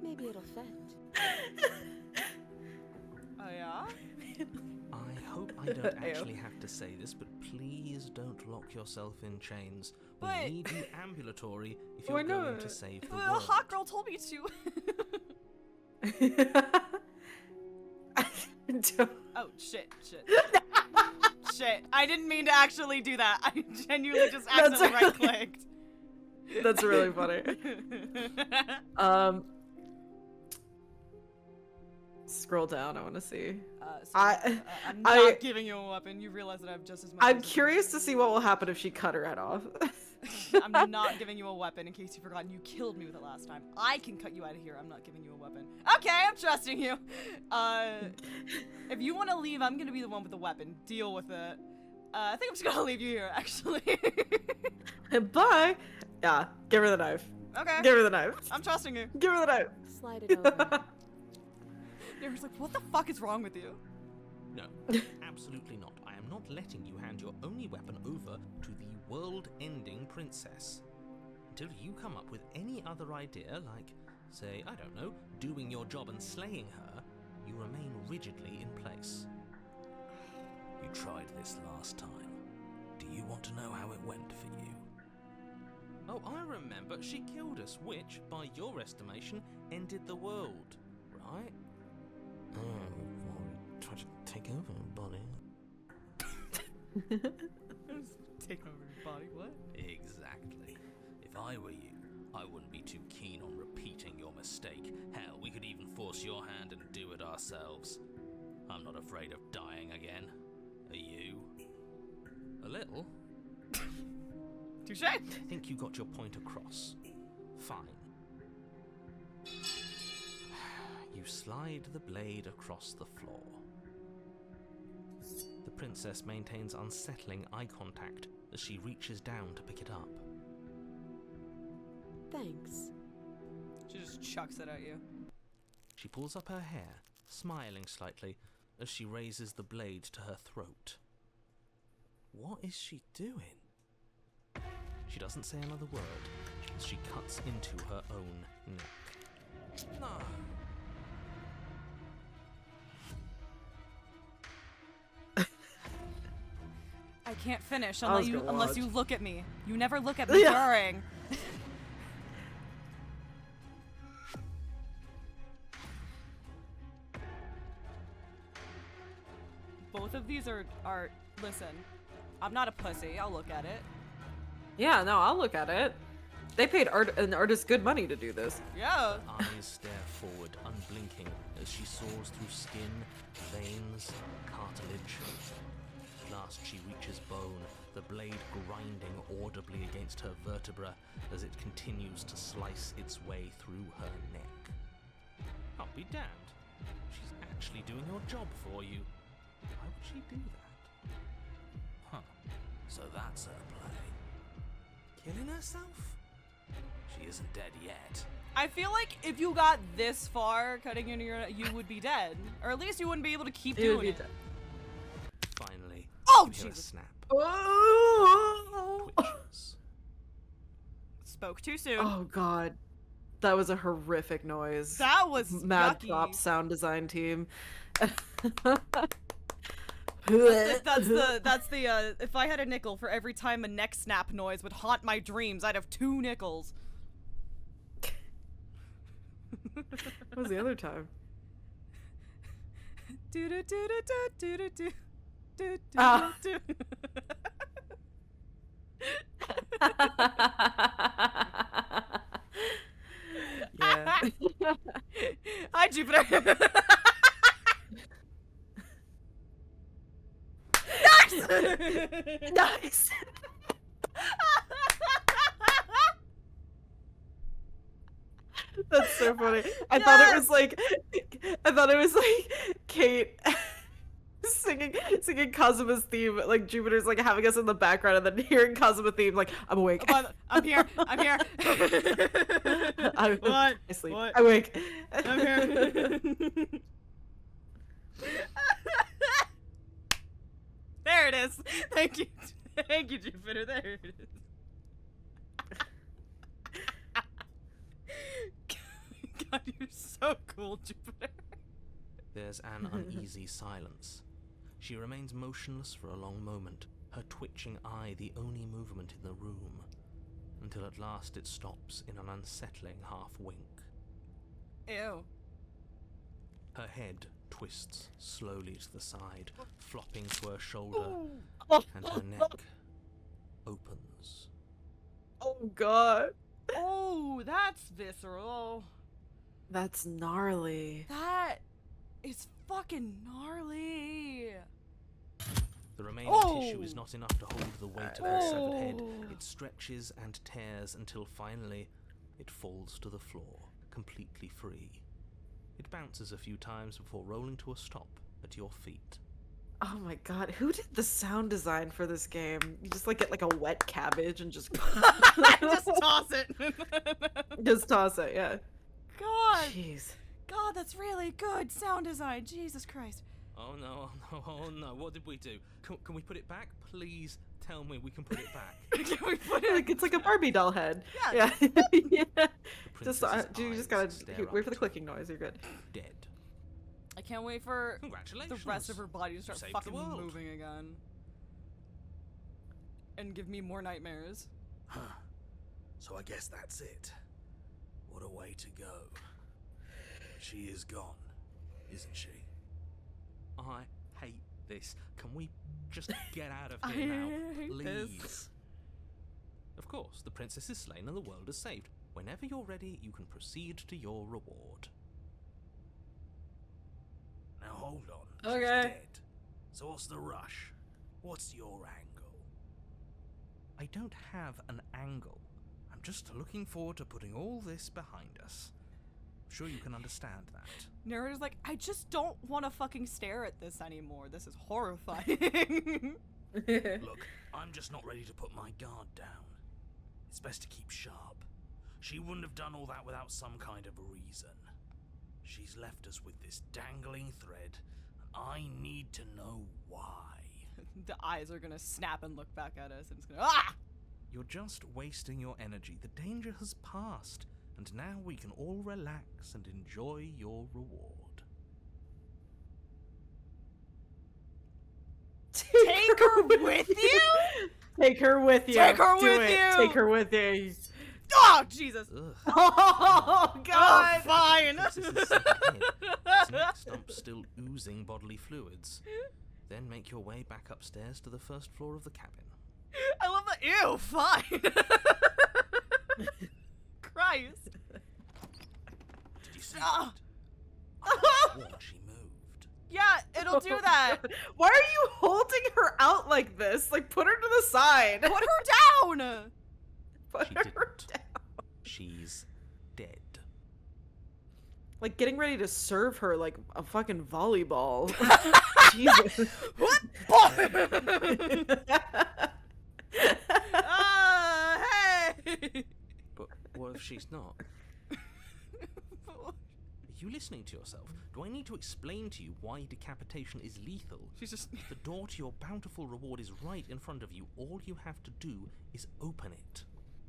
Maybe it'll fit. Oh yeah? I hope I don't actually have to say this, but please don't lock yourself in chains. We But- need you ambulatory if Why you're going not? to save the The world. hot girl told me to. Oh shit. Shit. I didn't mean to actually do that. I genuinely just That's accidentally really- right-clicked. That's really funny. Scroll down. I want to see. I'm not I- giving you a weapon. You realize that I have just as much. I'm reason curious to see what will happen if she cut her head off. I'm not giving you a weapon in case you've forgotten. You killed me with it last time. I can cut you out of here. I'm not giving you a weapon. Okay, I'm trusting you. If you want to leave, I'm gonna be the one with the weapon. Deal with it. I think I'm just gonna leave you here, actually. Bye. Yeah, give her the knife. Okay. Give her the knife. I'm trusting you. Give her the knife. Slide it over. Darren's like, what the fuck is wrong with you? No, absolutely not. I am not letting you hand your only weapon over to the world-ending princess. Until you come up with any other idea, like, say, I don't know, doing your job and slaying her, you remain rigidly in place. You tried this last time. Do you want to know how it went for you? Oh, I remember. She killed us, which, by your estimation, ended the world, right? Try to take over, buddy. Taking over your body, what? Exactly. If I were you, I wouldn't be too keen on repeating your mistake. Hell, we could even force your hand and do it ourselves. I'm not afraid of dying again. Are you? A little. Touche. I think you got your point across. Fine. You slide the blade across the floor. The princess maintains unsettling eye contact as she reaches down to pick it up. Thanks. She just chucks it at you. She pulls up her hair, smiling slightly, as she raises the blade to her throat. What is she doing? She doesn't say another word as she cuts into her own neck. No. I can't finish I was unless gonna watch. you look at me. You never look at me during. Both of these are listen. I'm not a pussy. I'll look at it. Yeah, no, I'll look at it. They paid an artist good money to do this. Yeah. Eyes stare forward, unblinking, as she soars through skin, veins, cartilage. At last she reaches bone, the blade grinding audibly against her vertebra as it continues to slice its way through her neck. I'll be damned. She's actually doing your job for you. Why would she do that? Huh. So that's her play. Killing herself? She isn't dead yet. I feel like if you got this far cutting into your, you would be dead, or at least you wouldn't be able to keep doing it. Finally, Oh, you hear a Jesus. snap. Oh! Twitches. Spoke too soon. Oh god. That was a horrific noise. That was Mad yucky. prop sound design team. That's the if I had a nickel for every time a neck snap noise would haunt my dreams, I'd have 2 nickels. What was the other time? Do do do do do do do do Ah. do. Yeah. Hi, Jupiter. Nice. That's so funny. I thought it was like Kate singing Kazuma's theme, like Jupiter's like having us in the background and then hearing Kazuma theme, like, I'm awake. I'm here. I'm here. What? I sleep. What? I'm awake. I'm here. There it is. Thank you. Thank you, Jupiter. There it is. God, you're so cool, Jupiter. There's an uneasy silence. She remains motionless for a long moment, her twitching eye the only movement in the room, until at last it stops in an unsettling half-wink. Ew. Her head twists slowly to the side, flopping to her shoulder, and her neck opens. Oh god. Oh, that's visceral. That's gnarly. That is fucking gnarly. The remaining tissue is not enough to hold the weight of her severed head. It stretches and tears until finally it falls to the floor, completely free. It bounces a few times before rolling to a stop at your feet. Oh my god, who did the sound design for this game? You just like get like a wet cabbage and just Just toss it. just toss it, yeah. God. Jeez. God, that's really good sound design. Jesus Christ. Oh no, oh no, what did we do? Can we put it back? Please tell me we can put it back. Can we put it? Like it's like a Barbie doll head. Yeah. Yeah. The Just princess's you just eyes gotta stare wait up for the at clicking noise, you're good. Dead. I can't wait for the Congratulations. rest of her body to start Saved the fucking world. moving again. And give me more nightmares. Huh. So I guess that's it. What a way to go. She is gone, isn't she? I hate this. Can we just get out of I here now, hate please? this. Of course, the princess is slain and the world is saved. Whenever you're ready, you can proceed to your reward. Now hold on. Okay. She's dead. So what's the rush? What's your angle? I don't have an angle. I'm just looking forward to putting all this behind us. I'm sure you can understand that. Narrator's like, I just don't want to fucking stare at this anymore. This is horrifying. Look, I'm just not ready to put my guard down. It's best to keep sharp. She wouldn't have done all that without some kind of reason. She's left us with this dangling thread, and I need to know why. The eyes are gonna snap and look back at us, and it's gonna You're just wasting your energy. The danger has passed, and now we can all relax and enjoy your reward. Take her with you? Take her with you. Take her Do with it. you. Take her with you. Oh, Jesus. Ugh. Oh, God. Oh, fine. This is the second hit. His neck stump still oozing bodily fluids. Then make your way back upstairs to the first floor of the cabin. I love that. Ew, fine. Christ. Did you see Ah. that? I swore she moved. Yeah, it'll do that. Why are you holding her out like this? Like, put her to the side. Put her down. Put She her didn't. down. She's dead. Like, getting ready to serve her like a fucking volleyball. Jesus. What? Hey. But what if she's not? Are you listening to yourself? Do I need to explain to you why decapitation is lethal? She's just. The door to your bountiful reward is right in front of you. All you have to do is open it.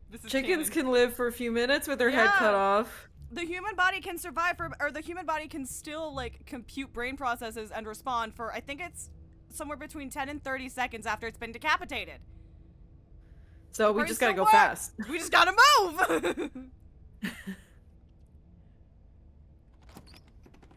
This is Chickens canon. can live for a few minutes with their head Yeah. cut off. The human body can survive for, or the human body can still like compute brain processes and respond for, I think it's somewhere between 10 and 30 seconds after it's been decapitated. So we Brains just gotta still go work. fast. We just gotta move.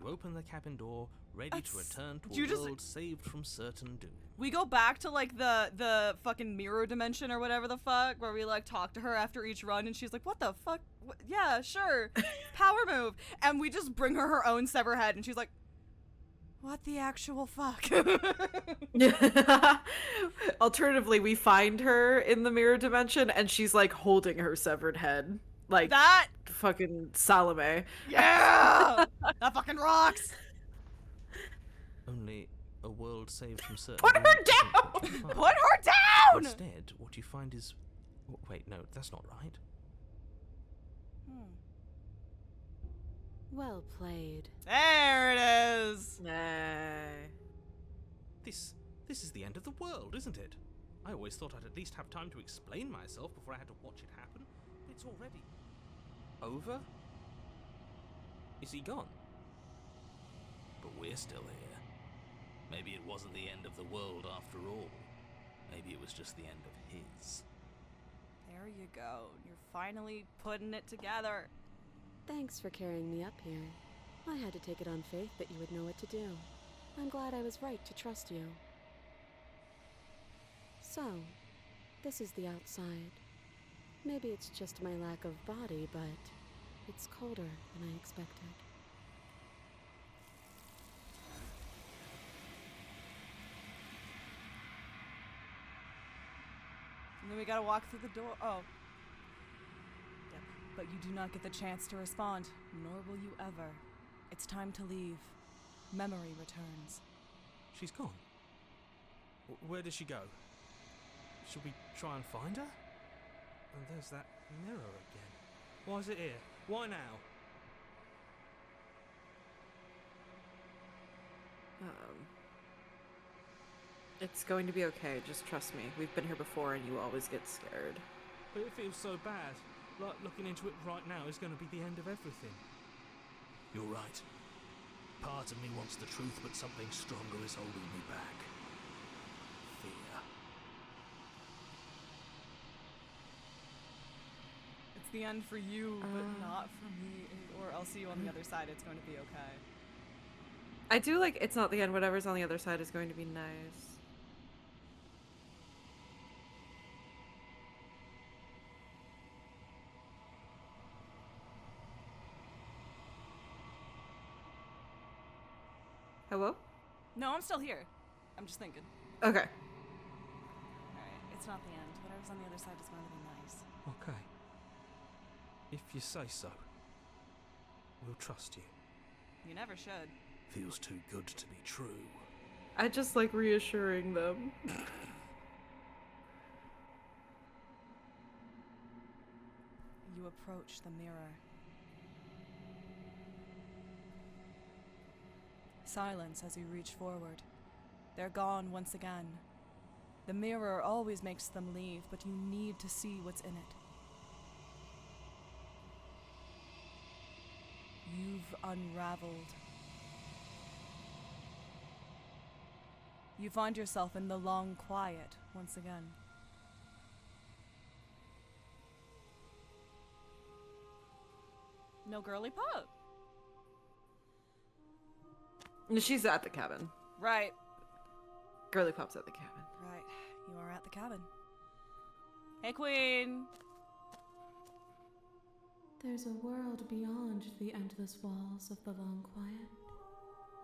You open the cabin door, ready to That's- return to you a just- world saved from certain doom. We go back to like the fucking mirror dimension or whatever the fuck, where we like talk to her after each run, and she's like, "What the fuck? Yeah, sure, power move," and we just bring her her own sever head, and she's like, "What the actual fuck?" Alternatively, we find her in the mirror dimension and she's like holding her severed head. Like That, fucking Salome. yeah, that fucking rocks. Only a world saved from certain Put her doom isn't down! what you find. Put her down. Instead, what you find is... Wait, no, that's not right. Well played. There it is. Nah. This is the end of the world, isn't it? I always thought I'd at least have time to explain myself before I had to watch it happen. It's already... over? Is he gone? But we're still here. Maybe it wasn't the end of the world after all. Maybe it was just the end of his. There you go. You're finally putting it together. Thanks for carrying me up here. I had to take it on faith that you would know what to do. I'm glad I was right to trust you. So, this is the outside. Maybe it's just my lack of body, but it's colder than I expected. And then we gotta walk through the door. Oh. Yep. But you do not get the chance to respond, nor will you ever. It's time to leave. Memory returns. She's gone. Where does she go? Should we try and find her? And there's that mirror again. Why is it here? Why now? It's going to be okay, just trust me. We've been here before and you always get scared. But it feels so bad. Like looking into it right now is going to be the end of everything. You're right. Part of me wants the truth, but something stronger is holding me back. Fear. It's the end for you, but not for me. Or I'll see you on the other side. It's going to be okay. I do like it's not the end, whatever's on the other side is going to be nice. Hello? No, I'm still here. I'm just thinking. Okay. Alright, it's it's not the end. Whatever's on the other side is going to be nice. Okay. If you say so. We'll trust you. You never should. Feels too good to be true. I just like reassuring them. You approach the mirror. Silence as you reach forward. They're gone once again. The mirror always makes them leave, but you need to see what's in it. You've unraveled. You find yourself in the long quiet once again. No girly pop. She's at the cabin. Right. Girly Pop's at the cabin. Right. You are at the cabin. Hey, Queen. There's a world beyond the endless walls of the long quiet.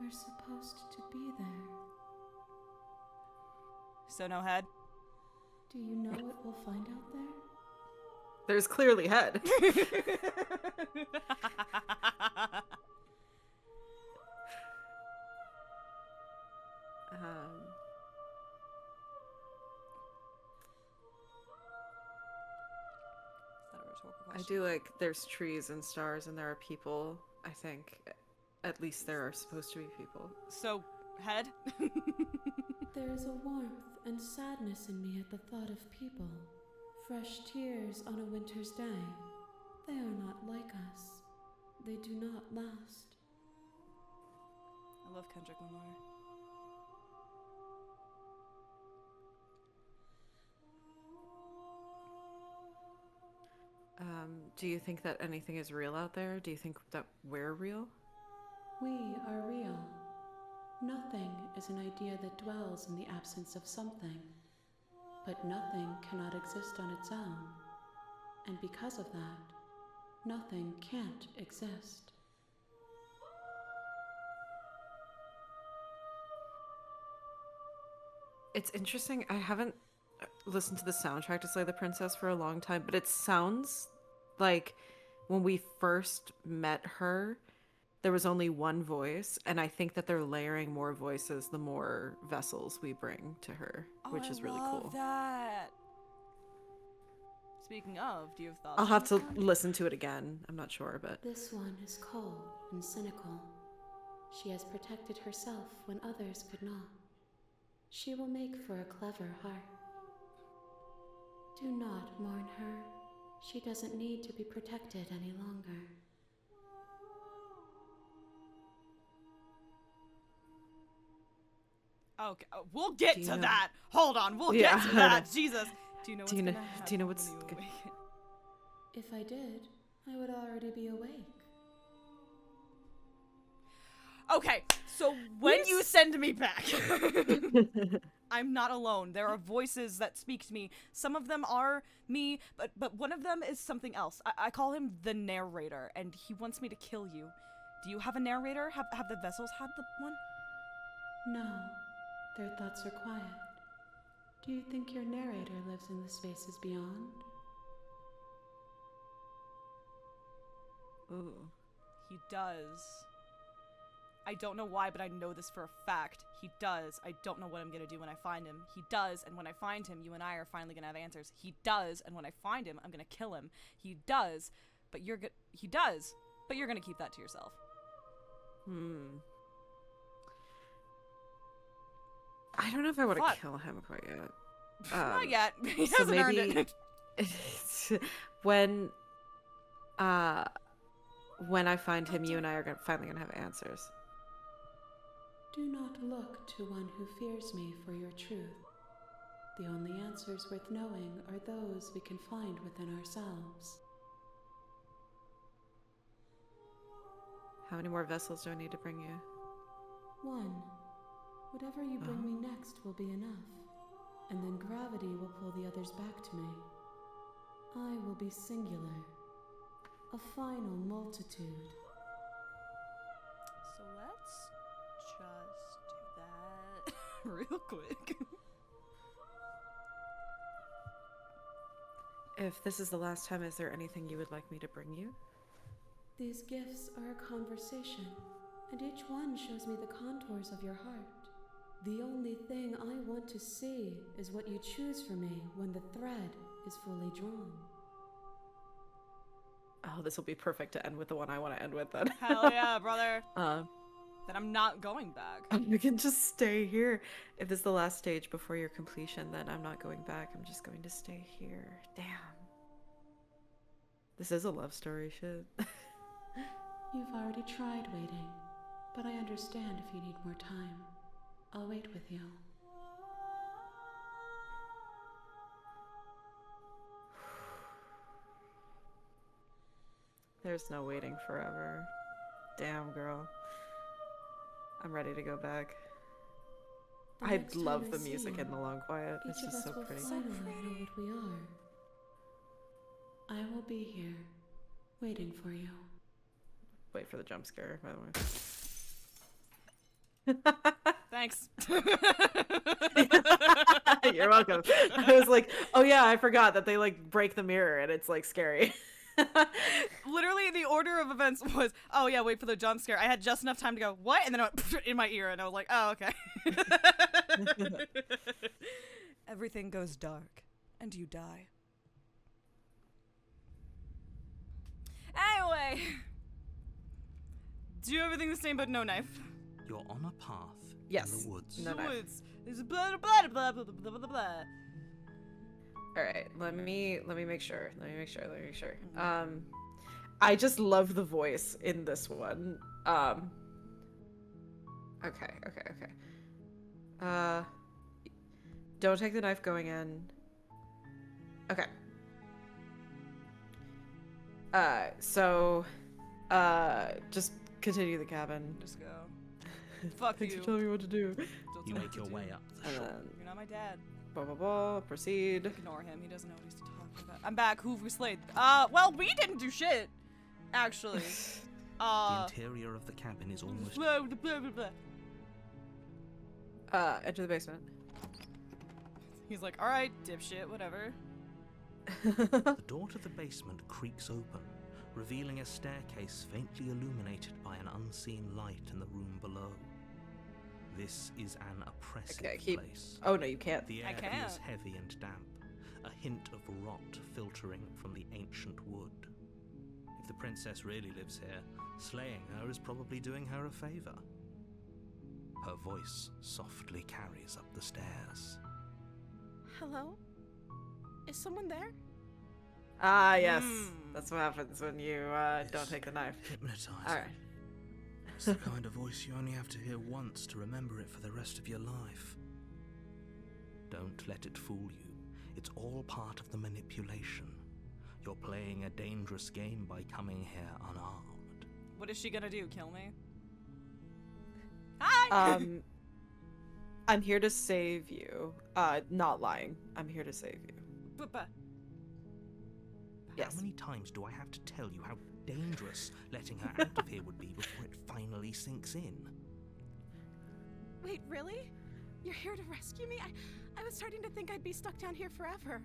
We're supposed to be there. So no head? Do you know what we'll find out there? There's clearly head. Is that a rhetorical I question? do like there's trees and stars and there are people. I think at least there are supposed to be people. So, head? There is a warmth and sadness in me at the thought of people. Fresh tears on a winter's day. They are not like us. They do not last. I love Kendrick Lamar. Do you think that anything is real out there? Do you think that we're real? We are real. Nothing is an idea that dwells in the absence of something. But nothing cannot exist on its own. And because of that, nothing can't exist. It's interesting. I haven't listened to the soundtrack to Slay the Princess for a long time, but it sounds like when we first met her, there was only one voice, and I think that they're layering more voices the more vessels we bring to her, which is really cool. That. Speaking of, do you have thoughts? I'll on have this to one? listen to it again. I'm not sure, but This one is cold and cynical. She has protected herself when others could not. She will make for a clever heart. Do not mourn her. She doesn't need to be protected any longer. Okay, we'll get Do you to know- that. Hold on, we'll Yeah, get to I that. know. Jesus. Do you know what's Do you know- gonna happen do you know what's when you go- awaken? If I did, I would already be awake. Okay, so when you send me back, I'm not alone. There are voices that speak to me. Some of them are me, but one of them is something else. I call him the narrator, and he wants me to kill you. Do you have a narrator? Have the vessels had the one? No, their thoughts are quiet. Do you think your narrator lives in the spaces beyond? ooh. He does. I don't know why, but I know this for a fact. He does. I don't know what I'm gonna do when I find him. He does, and when I find him, you and I are finally gonna have answers. He does, and when I find him, I'm gonna kill him. He does, but you're he does, but you're gonna keep that to yourself. I don't know if I want Fuck. to kill him quite yet. Not yet. He so hasn't earned maybe- it. when I find him, you and I are finally gonna have answers. Do not look to one who fears me for your truth. The only answers worth knowing are those we can find within ourselves. How many more vessels do I need to bring you? One. Whatever you bring me next will be enough, and then gravity will pull the others back to me. I will be singular, a final multitude. So let's just do that real quick. If this is the last time, is there anything you would like me to bring you? These gifts are a conversation, and each one shows me the contours of your heart. The only thing I want to see is what you choose for me when the thread is fully drawn. Oh, this will be perfect to end with the one I want to end with then. Hell yeah, brother. Uh, Then I'm not going back. you can just stay here. If this is the last stage before your completion, then I'm not going back. I'm just going to stay here. Damn. This is a love story, shit. You've already tried waiting, but I understand if you need more time. I'll wait with you. There's no waiting forever. Damn, girl. I'm ready to go back. The I next time love I the see music you, in the long quiet. It's Each of just us so will pretty. finally know what we are. I will be here, waiting for you. Wait for the jump scare, by the way. Thanks. You're welcome. I was like, oh yeah, I forgot that they like break the mirror and it's like scary. Literally, the order of events was, oh yeah, wait for the jump scare. I had just enough time to go, what? And then it went in my ear, and I was like, oh, okay. Everything goes dark, and you die. Anyway. Do everything the same, but no knife. You're on a path Yes. in the woods. No knife. Woods. There's blah, blah, blah, blah, blah, blah, blah, blah. All right, let me make sure. I just love the voice in this one. Okay. Don't take the knife going in. Okay. Just continue the cabin. Just go. Fuck Thanks you. for telling me what to do. Don't You tell me make what your to way do. up the And shore. then You're not my dad. blah blah blah. Proceed. Ignore him. He doesn't know what he's talking about. I'm back. Who've we slayed? Well, we didn't do shit. Actually. The interior of the cabin is almost Blah, blah, blah, blah, blah. Enter the basement. He's like, alright, dipshit, whatever. The door to the basement creaks open, revealing a staircase faintly illuminated by an unseen light in the room below. This is an oppressive Okay, place. Oh no, you can't. The I air can't. feels heavy and damp, a hint of rot filtering from the ancient wood. If the princess really lives here, slaying her is probably doing her a favor. Her voice softly carries up the stairs. Hello? Is someone there? Ah yes, Mm. that's what happens when you don't take the knife. Hypnotizing. All right. It's the kind of voice you only have to hear once to remember it for the rest of your life. Don't let it fool you. It's all part of the manipulation. You're playing a dangerous game by coming here unarmed. What is she gonna do? Kill me? Hi! I'm here to save you. Not lying. I'm here to save you. Buh-buh. Yes. How many times do I have to tell you how dangerous letting her out of here would be before it finally sinks in? Wait, really? You're here to rescue me? I was starting to think I'd be stuck down here forever.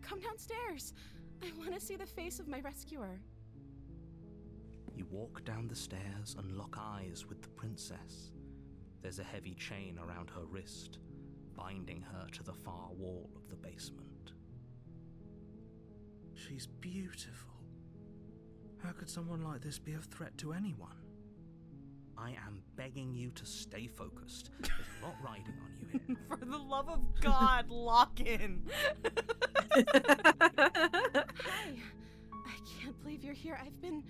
Come downstairs. I want to see the face of my rescuer. You walk down the stairs and lock eyes with the princess. There's a heavy chain around her wrist, binding her to the far wall of the basement. She's beautiful. How could someone like this be of threat to anyone? I am begging you to stay focused. There's a lot riding on you here. For the love of God, lock in. Hi. I can't believe you're here. I've been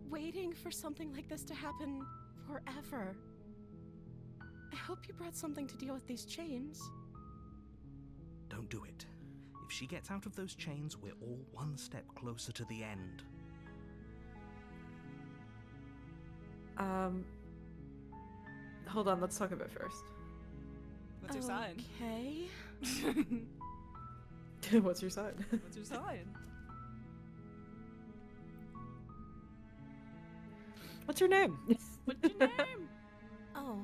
waiting for something like this to happen forever. I hope you brought something to deal with these chains. Don't do it. If she gets out of those chains, we're all one step closer to the end. Hold on, let's talk a bit first. What's your sign? Okay. What's your sign? What's your sign? What's your name? What's your name? Oh.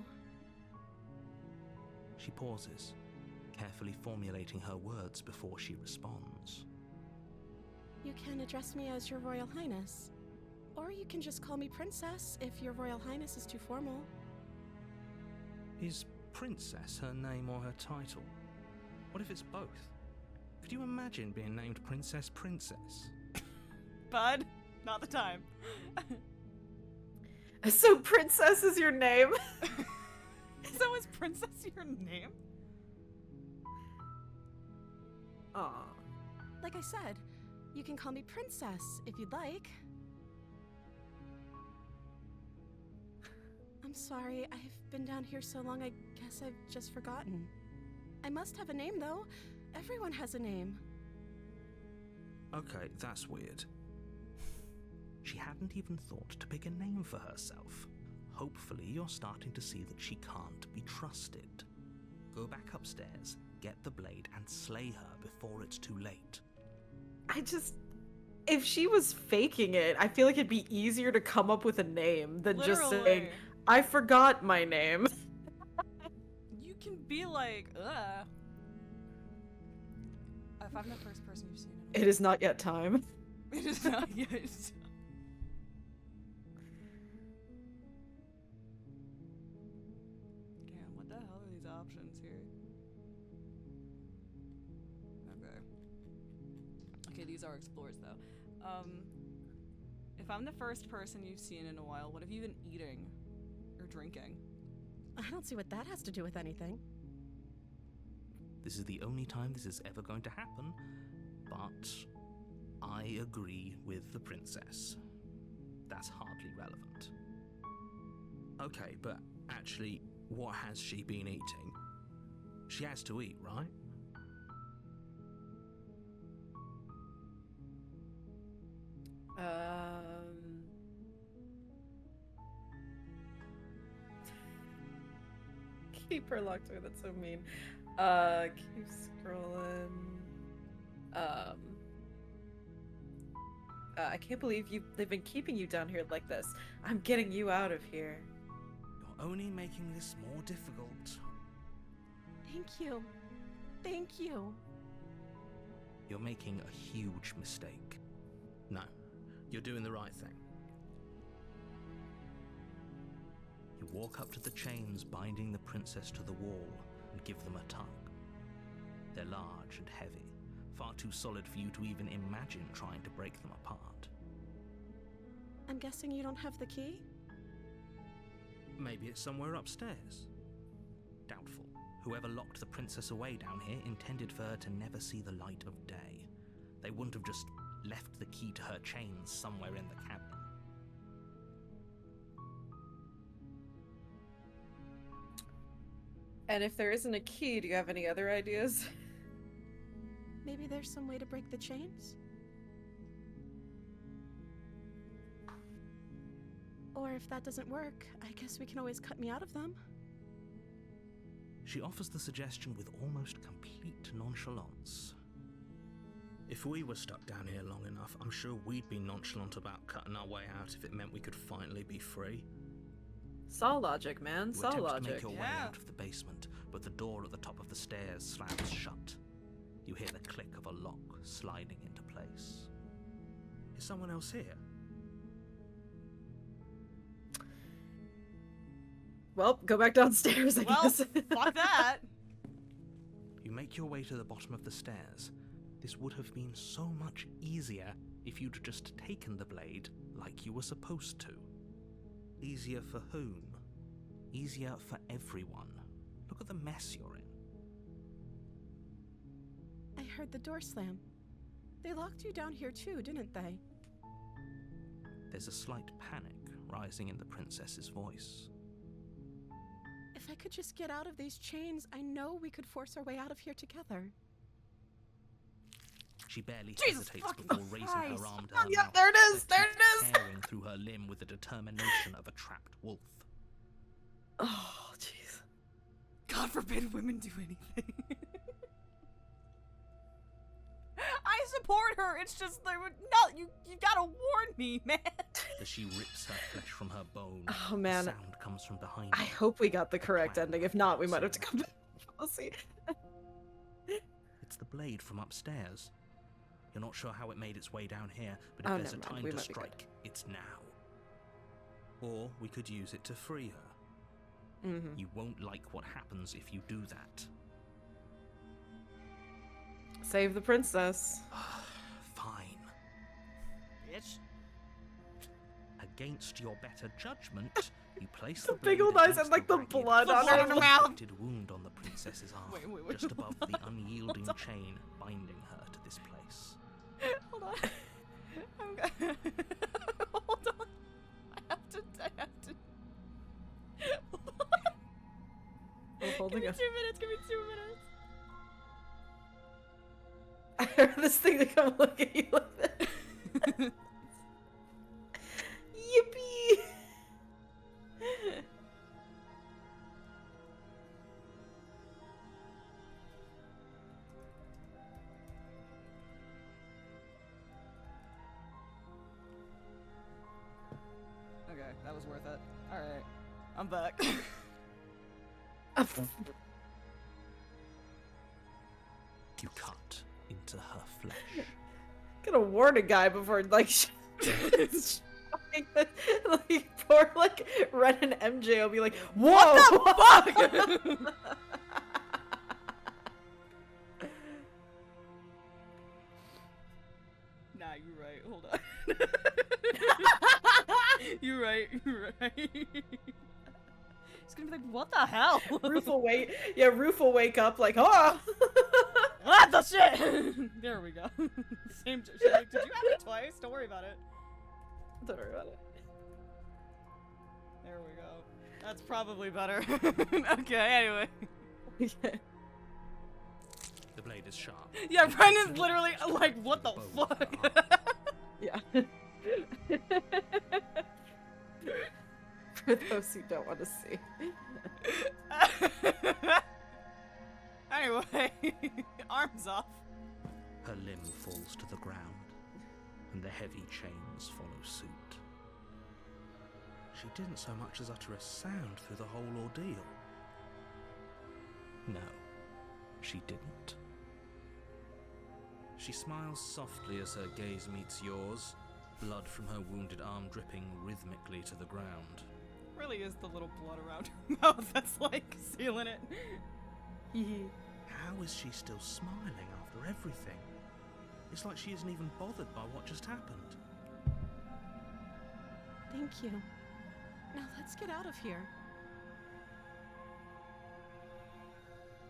She pauses, carefully formulating her words before she responds. You can address me as Your Royal Highness. Or you can just call me Princess if Your Royal Highness is too formal. Is Princess her name or her title? What if it's both? Could you imagine being named Princess Princess? Bud, not the time. So Princess is your name? So is Princess your name? Aw. Like I said, you can call me Princess if you'd like. I'm sorry, I've been down here so long I guess I've just forgotten. I must have a name though. Everyone has a name. Okay, that's weird. She hadn't even thought to pick a name for herself. Hopefully you're starting to see that she can't be trusted. Go back upstairs, get the blade, and slay her before it's too late. If she was faking it, I feel like it'd be easier to come up with a name than just saying, Literally. I forgot my name. You can be like, ugh. If I'm the first person you've seen in a It is not yet time. It is not yet. Damn, what the hell are these options here? Okay. Okay, these are explores though. If I'm the first person you've seen in a while, what have you been eating or drinking? I don't see what that has to do with anything. This is the only time this is ever going to happen, but I agree with the princess. That's hardly relevant. Okay, but actually, what has she been eating? She has to eat, right? Keep her locked away, that's so mean. Keep scrolling. I can't believe they've been keeping you down here like this. I'm getting you out of here. You're only making this more difficult. Thank you. Thank you. You're making a huge mistake. No, you're doing the right thing. You walk up to the chains binding the princess to the wall and give them a tug. They're large and heavy, far too solid for you to even imagine trying to break them apart. I'm guessing you don't have the key? Maybe it's somewhere upstairs. Doubtful. Whoever locked the princess away down here intended for her to never see the light of day. They wouldn't have just left the key to her chains somewhere in the cabin. And if there isn't a key, do you have any other ideas? Maybe there's some way to break the chains? Or if that doesn't work, I guess we can always cut me out of them. She offers the suggestion with almost complete nonchalance. If we were stuck down here long enough, I'm sure we'd be nonchalant about cutting our way out if it meant we could finally be free. Saw logic, man. You Saw attempt to logic. make your way Yeah. out of the basement, but the door at the top of the stairs slams shut. You hear the click of a lock sliding into place. Is someone else here? Well, go back downstairs, I Well, guess. fuck that. You make your way to the bottom of the stairs. This would have been so much easier if you'd just taken the blade like you were supposed to. Easier for whom? Easier for everyone. Look at the mess you're in. I heard the door slam. They locked you down here too, didn't they? There's a slight panic rising in the princess's voice. If I could just get out of these chains, I know we could force our way out of here together. She barely Jesus hesitates fucking before raising Christ. her arm to Oh, her yeah, mouth, there it is, her there teeth it is. tearing through her limb with the determination of a trapped wolf. Oh, jeez. God forbid women do anything. I support her. It's just like no, you gotta warn me, man. As she rips her flesh from her bone, Oh, man. sound comes from behind I her. hope we got the correct ending. If not, we might have to come back. We'll see. It's the blade from upstairs. You're not sure how it made its way down here, but if Oh, there's a never mind. time We to might be good. strike, it's now. Or we could use it to free her. Mm-hmm. You won't like what happens if you do that. Save the princess. Fine. Bitch. Against your better judgment, you place the big blade old eyes against and, like, the ragged, blood on her mouth. inflicted wound on the princess's arm, Wait, just above the unyielding Hold on. chain binding her to this place. Hold on. Hold on. I have to. I'm Give holding me a... 2 minutes. Give me 2 minutes. I heard this thing to come look at you like that. Yippee! Okay, that was worth it. All right, I'm back. You cut into her flesh. Gonna warn a guy before, like, like, poor, like, Ren and MJ will be like, whoa! What the fuck? Nah, you're right. Hold on. You're right. You're right. He's gonna be like, what the hell? Roof will wake, yeah, Roof will wake up like, oh! What the shit? There we go. Same. She's like, did you have it twice? Don't worry about it. Don't worry about it. There we go. That's probably better. Okay. Anyway. The blade is sharp. Yeah, Brendan's literally like, what the Bow to fuck? her arm. Yeah. For those who don't want to see. Anyway, arms off. Her limb falls to the ground, and the heavy chains follow suit. She didn't so much as utter a sound through the whole ordeal. No, she didn't. She smiles softly as her gaze meets yours, blood from her wounded arm dripping rhythmically to the ground. Really is the little blood around her mouth that's like sealing it. How is she still smiling after everything? It's like she isn't even bothered by what just happened. Thank you. Now let's get out of here.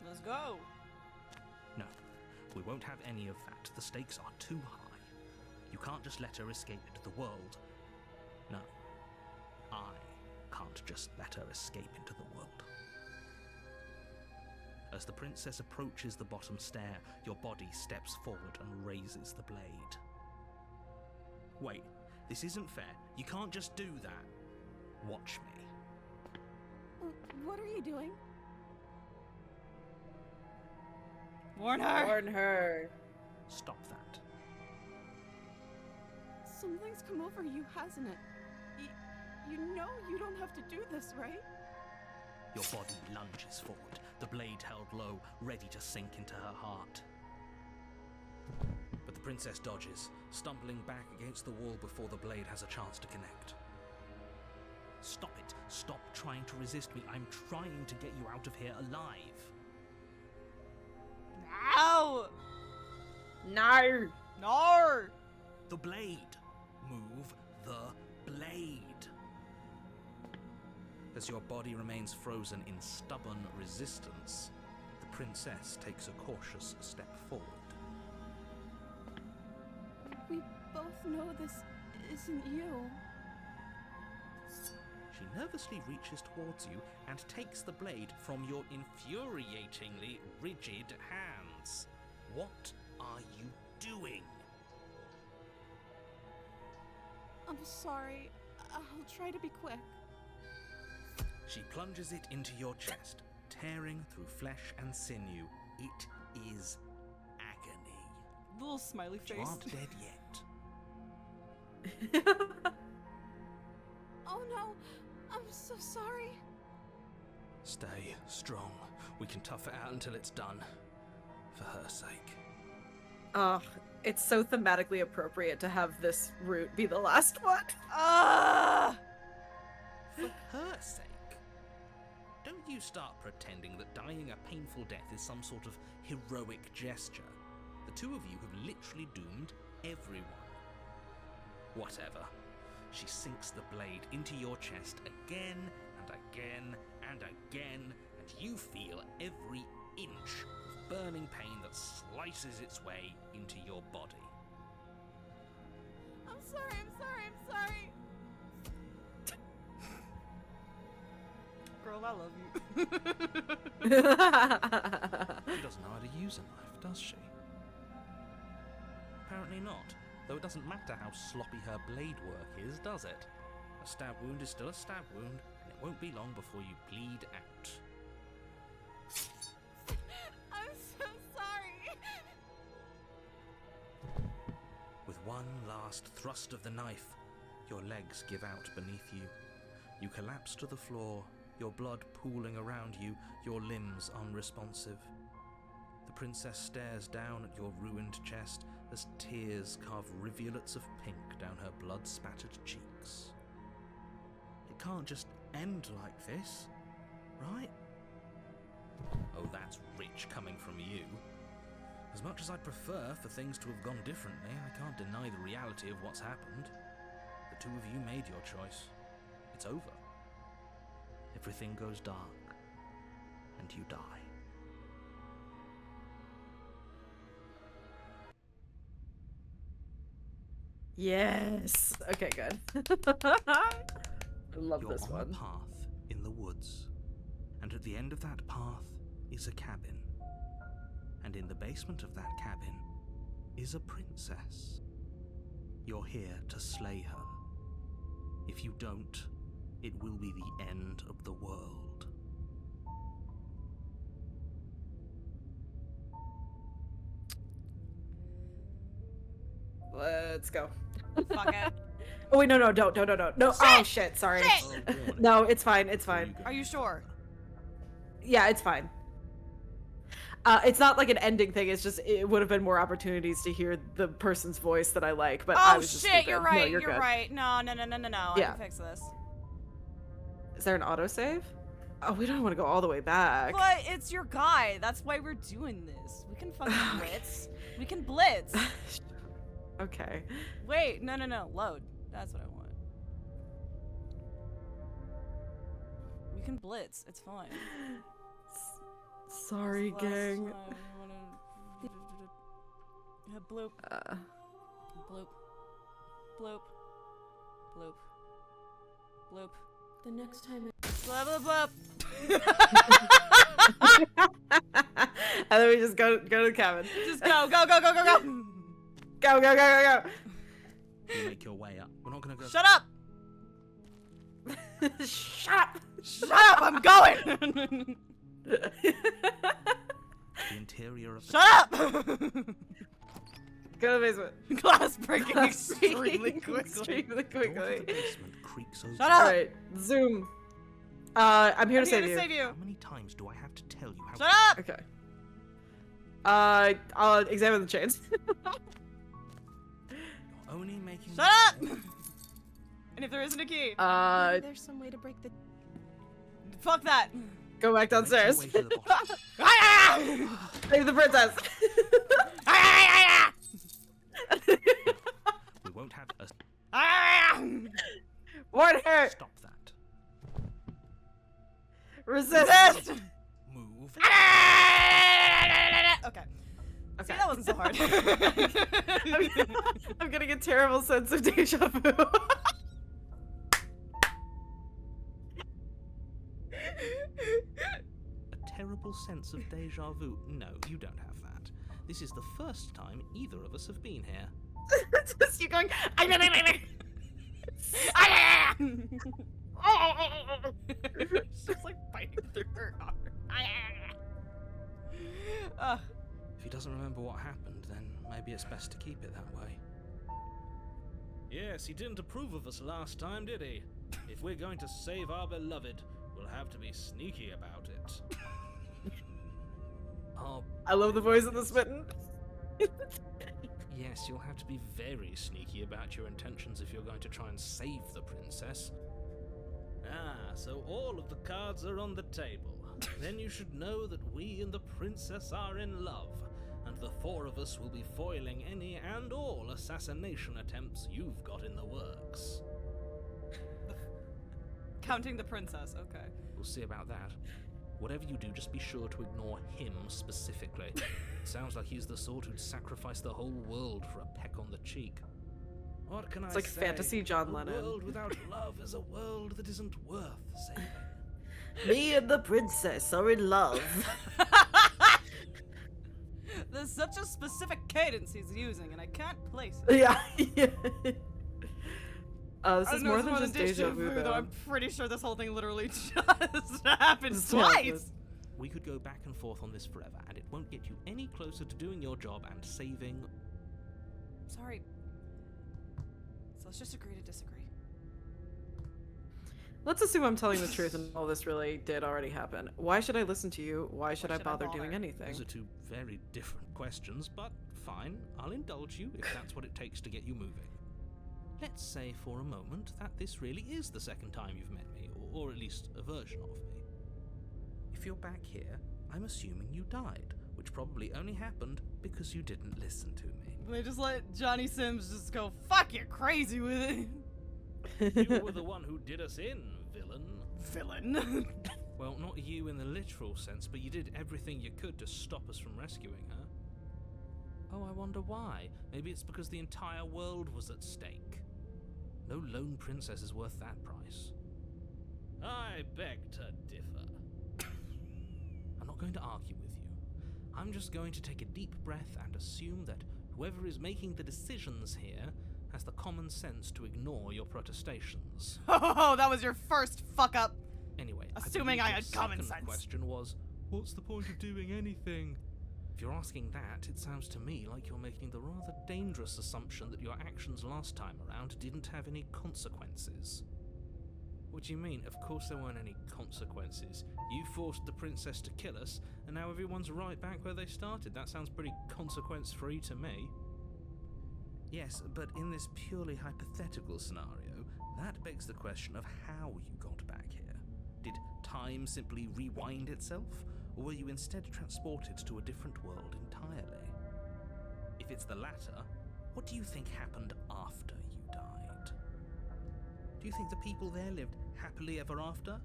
Let's go. No, we won't have any of that. The stakes are too high. You can't just let her escape into the world. No, I can't just let her escape into the world. As the princess approaches the bottom stair, your body steps forward and raises the blade. Wait, this isn't fair. You can't just do that. Watch me. What are you doing? Warn her. Warn her. Stop that. Something's come over you, hasn't it? You know you don't have to do this, right? Your body lunges forward, the blade held low, ready to sink into her heart. But the princess dodges, stumbling back against the wall before the blade has a chance to connect. Stop it. Stop trying to resist me. I'm trying to get you out of here alive. Ow! No! No! The blade. Move the blade. As your body remains frozen in stubborn resistance, the princess takes a cautious step forward. We both know this isn't you. She nervously reaches towards you and takes the blade from your infuriatingly rigid hands. What are you doing? I'm sorry. I'll try to be quick. She plunges it into your chest, tearing through flesh and sinew. It is agony. Little smiley You face. aren't dead yet. Oh no! I'm so sorry. Stay strong. We can tough it out until it's done. For her sake. It's so thematically appropriate to have this route be the last one. Ah! For her sake. Don't you start pretending that dying a painful death is some sort of heroic gesture. The two of you have literally doomed everyone. Whatever. She sinks the blade into your chest again and again and again, and you feel every inch of burning pain that slices its way into your body. I'm sorry, I'm sorry, I'm sorry. Girl, I love you. She doesn't know how to use a knife, does she? Apparently not, though it doesn't matter how sloppy her blade work is, does it? A stab wound is still a stab wound, and it won't be long before you bleed out. I'm so sorry. With one last thrust of the knife, your legs give out beneath you. You collapse to the floor, your blood pooling around you, your limbs unresponsive. The princess stares down at your ruined chest as tears carve rivulets of pink down her blood-spattered cheeks. It can't just end like this, right? Oh, that's rich coming from you. As much as I'd prefer for things to have gone differently, I can't deny the reality of what's happened. The two of you made your choice. It's over. Everything goes dark, and you die. Yes. Okay, good. I love You're this on one. a path in the woods, and at the end of that path is a cabin. And in the basement of that cabin is a princess. You're here to slay her. If you don't, it will be the end of the world. Let's go. Fuck it. Oh wait, no, don't. No. Oh shit, sorry. Shit! Oh, boy. No, it's fine. It's Before fine. go- Are you sure? Yeah, it's fine. It's not like an ending thing. It's just it would have been more opportunities to hear the person's voice that I like. But I Oh was just shit, stupid. you're No, right, you're you're good. right. No. I Yeah. can fix this. Is there an autosave? Oh, we don't want to go all the way back. But it's your guy. That's why we're doing this. We can fucking blitz. We can blitz. Okay. Wait, no. Load. That's what I want. We can blitz. It's fine. Sorry, It's the last gang. time. Yeah, bloop. Bloop. Bloop. Bloop. Bloop. The next time Bloop, bloop, And then we just go to the cabin. Just go. Go. You make your way up. We're not gonna go. Shut up! Shut up. Shut up! I'm going! The interior of the Shut up! Go to the basement. Glass breaking Glass extremely breaking quickly. extremely door to quickly. the basement creaks open. Shut up! Alright, zoom. I'm here I'm to here save to you. save you. How many times do I have to tell you how? Shut up! Okay. I'll examine the chains. You're only making. Shut up! And if there isn't a key, maybe there's some way to break the. fuck that. Go back Make your downstairs. way to the bottom. Ah! Save the princess. Ah! We won't have a. Ah! Warn her. Stop that. Resist. Resist! Move. Okay. See, Okay. that wasn't so hard. I'm getting a terrible sense of deja vu. A terrible sense of deja vu. No, you don't have that. This is the first time either of us have been here. Just you going. She's just like biting through her arm. Ugh. If he doesn't remember what happened, then maybe it's best to keep it that way. Yes, he didn't approve of us last time, did he? If we're going to save our beloved, we'll have to be sneaky about it. Oh, I love the voice of the smitten. Yes, you'll have to be very sneaky about your intentions if you're going to try and save the princess. Ah, so all of the cards are on the table. Then you should know that we and the princess are in love, and the four of us will be foiling any and all assassination attempts you've got in the works. Counting the princess, okay. We'll see about that. Whatever you do, just be sure to ignore him specifically. Sounds like he's the sort who'd sacrifice the whole world for a peck on the cheek. What can It's I like say? fantasy John Lennon. A world without love is a world that isn't worth saving. Me and the princess are in love. There's such a specific cadence he's using, and I can't place it. Yeah. This I is don't know, more it's than just deja vu, though. though. I'm pretty sure this whole thing literally just happened It's twice. We could go back and forth on this forever, and it won't get you any closer to doing your job and saving. Sorry. So let's just agree to disagree. Let's assume I'm telling the truth and all this really did already happen. Why should I listen to you? Why should I bother doing anything? Those are two very different questions, but fine, I'll indulge you if that's what it takes to get you moving. Let's say for a moment that this really is the second time you've met me, or at least a version of me. If you're back here, I'm assuming you died, which probably only happened because you didn't listen to me. They just let Johnny Sims just go, fuck, you're crazy with it. You were the one who did us in, villain. Villain. Well, not you in the literal sense, but you did everything you could to stop us from rescuing her. Oh, I wonder why. Maybe it's because the entire world was at stake. No lone princess is worth that price. I beg to differ. I'm not going to argue with you. I'm just going to take a deep breath and assume that whoever is making the decisions here has the common sense to ignore your protestations. Oh, that was your first fuck up. Anyway, Assuming I had common The sense. question was, what's the point of doing anything? If you're asking that, it sounds to me like you're making the rather dangerous assumption that your actions last time around didn't have any consequences. What do you mean? Of course there weren't any consequences. You forced the princess to kill us, and now everyone's right back where they started. That sounds pretty consequence-free to me. Yes, but in this purely hypothetical scenario, that begs the question of how you got back here. Did time simply rewind itself, or were you instead transported to a different world entirely? If it's the latter, what do you think happened after you died? Do you think the people there lived happily ever after?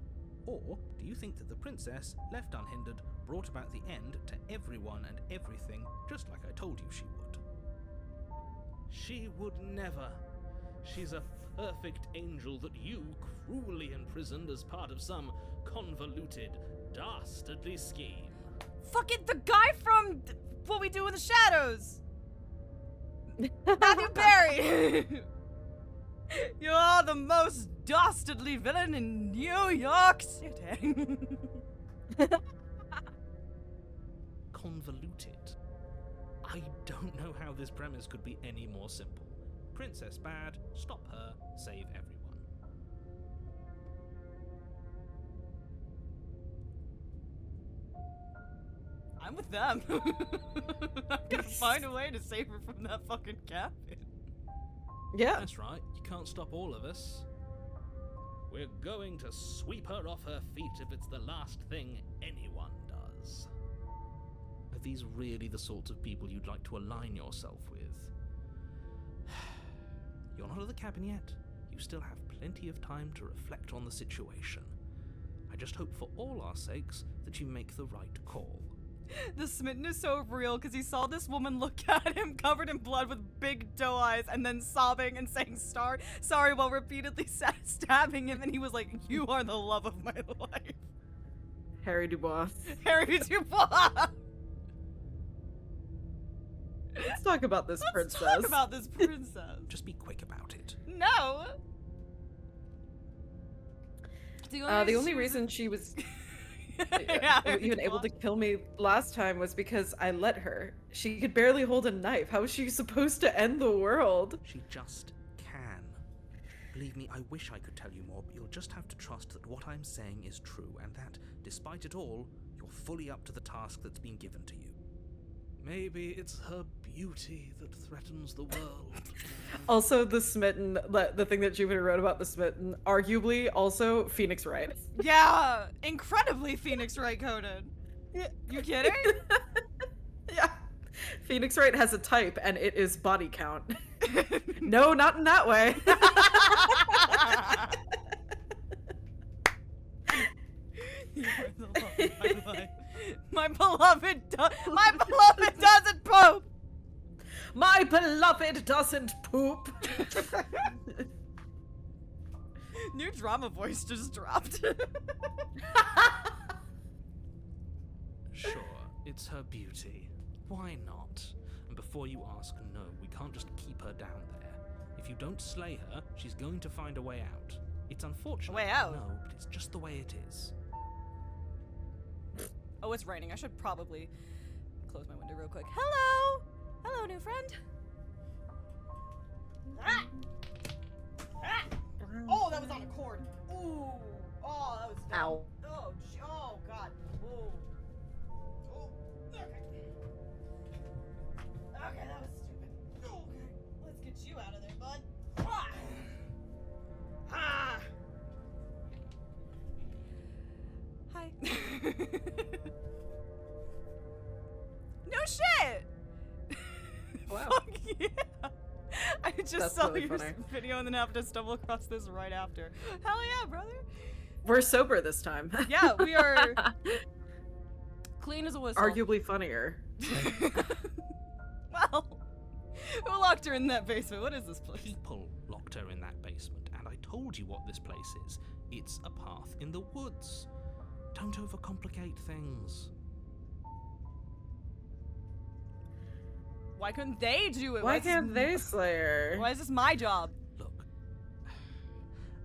Or do you think that the princess, left unhindered, brought about the end to everyone and everything, just like I told you she would? She would never. She's a perfect angel that you cruelly imprisoned as part of some convoluted, dastardly scheme. Fucking the guy from What We Do in the Shadows. Matthew Perry. You are the most dastardly villain in New York City. Convoluted. I don't know how this premise could be any more simple. Princess bad, stop her, save everyone. I'm with them. I'm gonna find a way to save her from that fucking cabin. Yeah. That's right, you can't stop all of us. We're going to sweep her off her feet if it's the last thing anyone does. Are these really the sorts of people you'd like to align yourself with? You're not at the cabin yet. You still have plenty of time to reflect on the situation. I just hope for all our sakes that you make the right call. The smitten is so real because he saw this woman look at him covered in blood with big doe eyes and then sobbing and saying sorry while repeatedly stabbing him, and he was like, you are the love of my life. Harry Dubois. Harry Dubois. Let's talk about this princess. Let's talk about this princess. Just be quick about it. No. The only reason she was even able to kill me last time was because I let her. She could barely hold a knife. How is she supposed to end the world? She just can. Believe me, I wish I could tell you more, but you'll just have to trust that what I'm saying is true, and that, despite it all, you're fully up to the task that's been given to you. Maybe it's her beauty that threatens the world. Also, the smitten, the thing that Jupiter wrote about the smitten, arguably also Phoenix Wright. Yeah, incredibly Phoenix Wright coded. You kidding? Yeah. Phoenix Wright has a type, and it is body count. No, not in that way. You are the love of my life. My beloved doesn't poop. My beloved doesn't poop. New drama voice just dropped. Sure, it's her beauty. Why not? And before you ask, no, we can't just keep her down there. If you don't slay her, she's going to find a way out. It's unfortunate. A way out? No, but it's just the way it is. Oh, it's raining. I should probably close my window real quick. Hello! Hello, new friend. Ah! Ah! Oh, that was on a cord. Ooh. Oh, that was dumb. Ow. Oh, God. Ooh. Oh, okay. Okay, that was stupid. Okay, let's get you out of there, bud. Ah! Ah! Hi. No shit! Wow. Fuck yeah! I just That's saw really your funny. video and then happened to stumble across this right after. Hell yeah, brother! We're sober this time. Yeah, we are clean as a whistle. Arguably funnier. Well, who locked her in that basement? What is this place? People locked her in that basement, and I told you what this place is. It's a path in the woods. Don't overcomplicate things. Why couldn't they do it? Why is can't this- they slay her? Why is this my job? Look,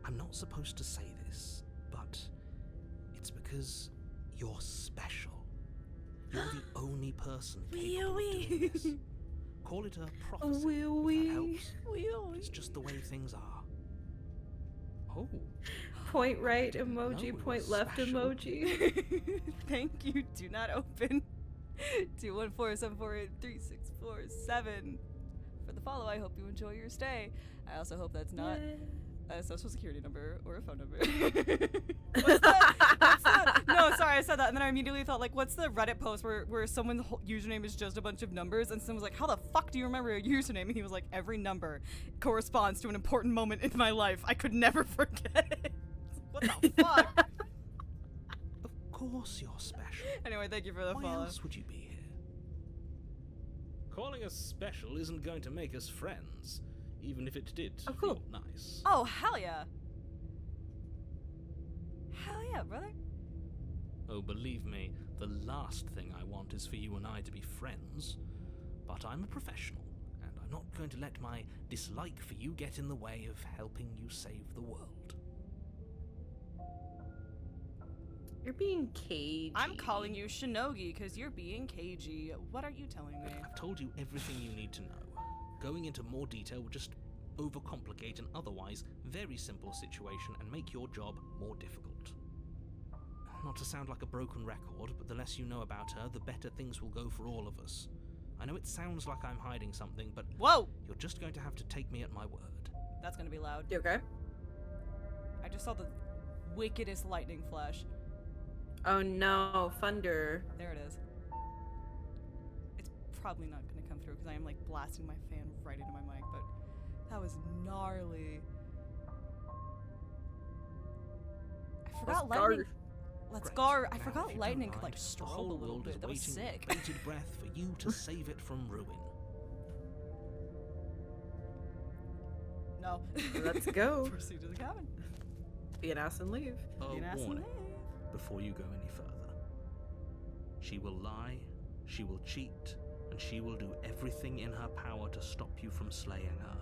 I'm not supposed to say this, but it's because you're special. You're the only person capable of doing this. Call it a prophecy. Will if that helps. Will It's just the way things are. Oh, Point right emoji, No, it point was left special. emoji. Thank you. Do not open. 214-748-3647 for the follow. I hope you enjoy your stay. I also hope that's not a social security number or a phone number. No, sorry, I said that, and then I immediately thought, like, what's the Reddit post where someone's whole username is just a bunch of numbers, and someone was like, how the fuck do you remember your username? And he was like, every number corresponds to an important moment in my life. I could never forget it. What the fuck? of course you're special. Anyway, thank you for the Why follow. else would you be here? Calling us special isn't going to make us friends, even if it did Oh, cool. feel nice. Oh, hell yeah. Hell yeah, brother. Oh, believe me, the last thing I want is for you and I to be friends. But I'm a professional, and I'm not going to let my dislike for you get in the way of helping you save the world. You're being cagey. I'm calling you Shinogi because you're being cagey. What are you telling me? I've told you everything you need to know. Going into more detail would just overcomplicate an otherwise very simple situation and make your job more difficult. Not to sound like a broken record, but the less you know about her, the better things will go for all of us. I know it sounds like I'm hiding something, but Whoa! you're just going to have to take me at my word. That's gonna be loud. You okay? I just saw the wickedest lightning flash. Oh no, thunder. There it is. It's probably not gonna come through because I am like blasting my fan right into my mic, but that was gnarly. I forgot lightning. Let's Great. go. I Now, if forgot you lightning don't could like mind, the strobe whole a little world is bit. That was waiting with sick. bated breath for you to save it from ruin. No. Let's go. Proceed to the cabin. Be an ass and leave. A Be an ass and warning leave. before you go any further. She will lie, she will cheat, and she will do everything in her power to stop you from slaying her.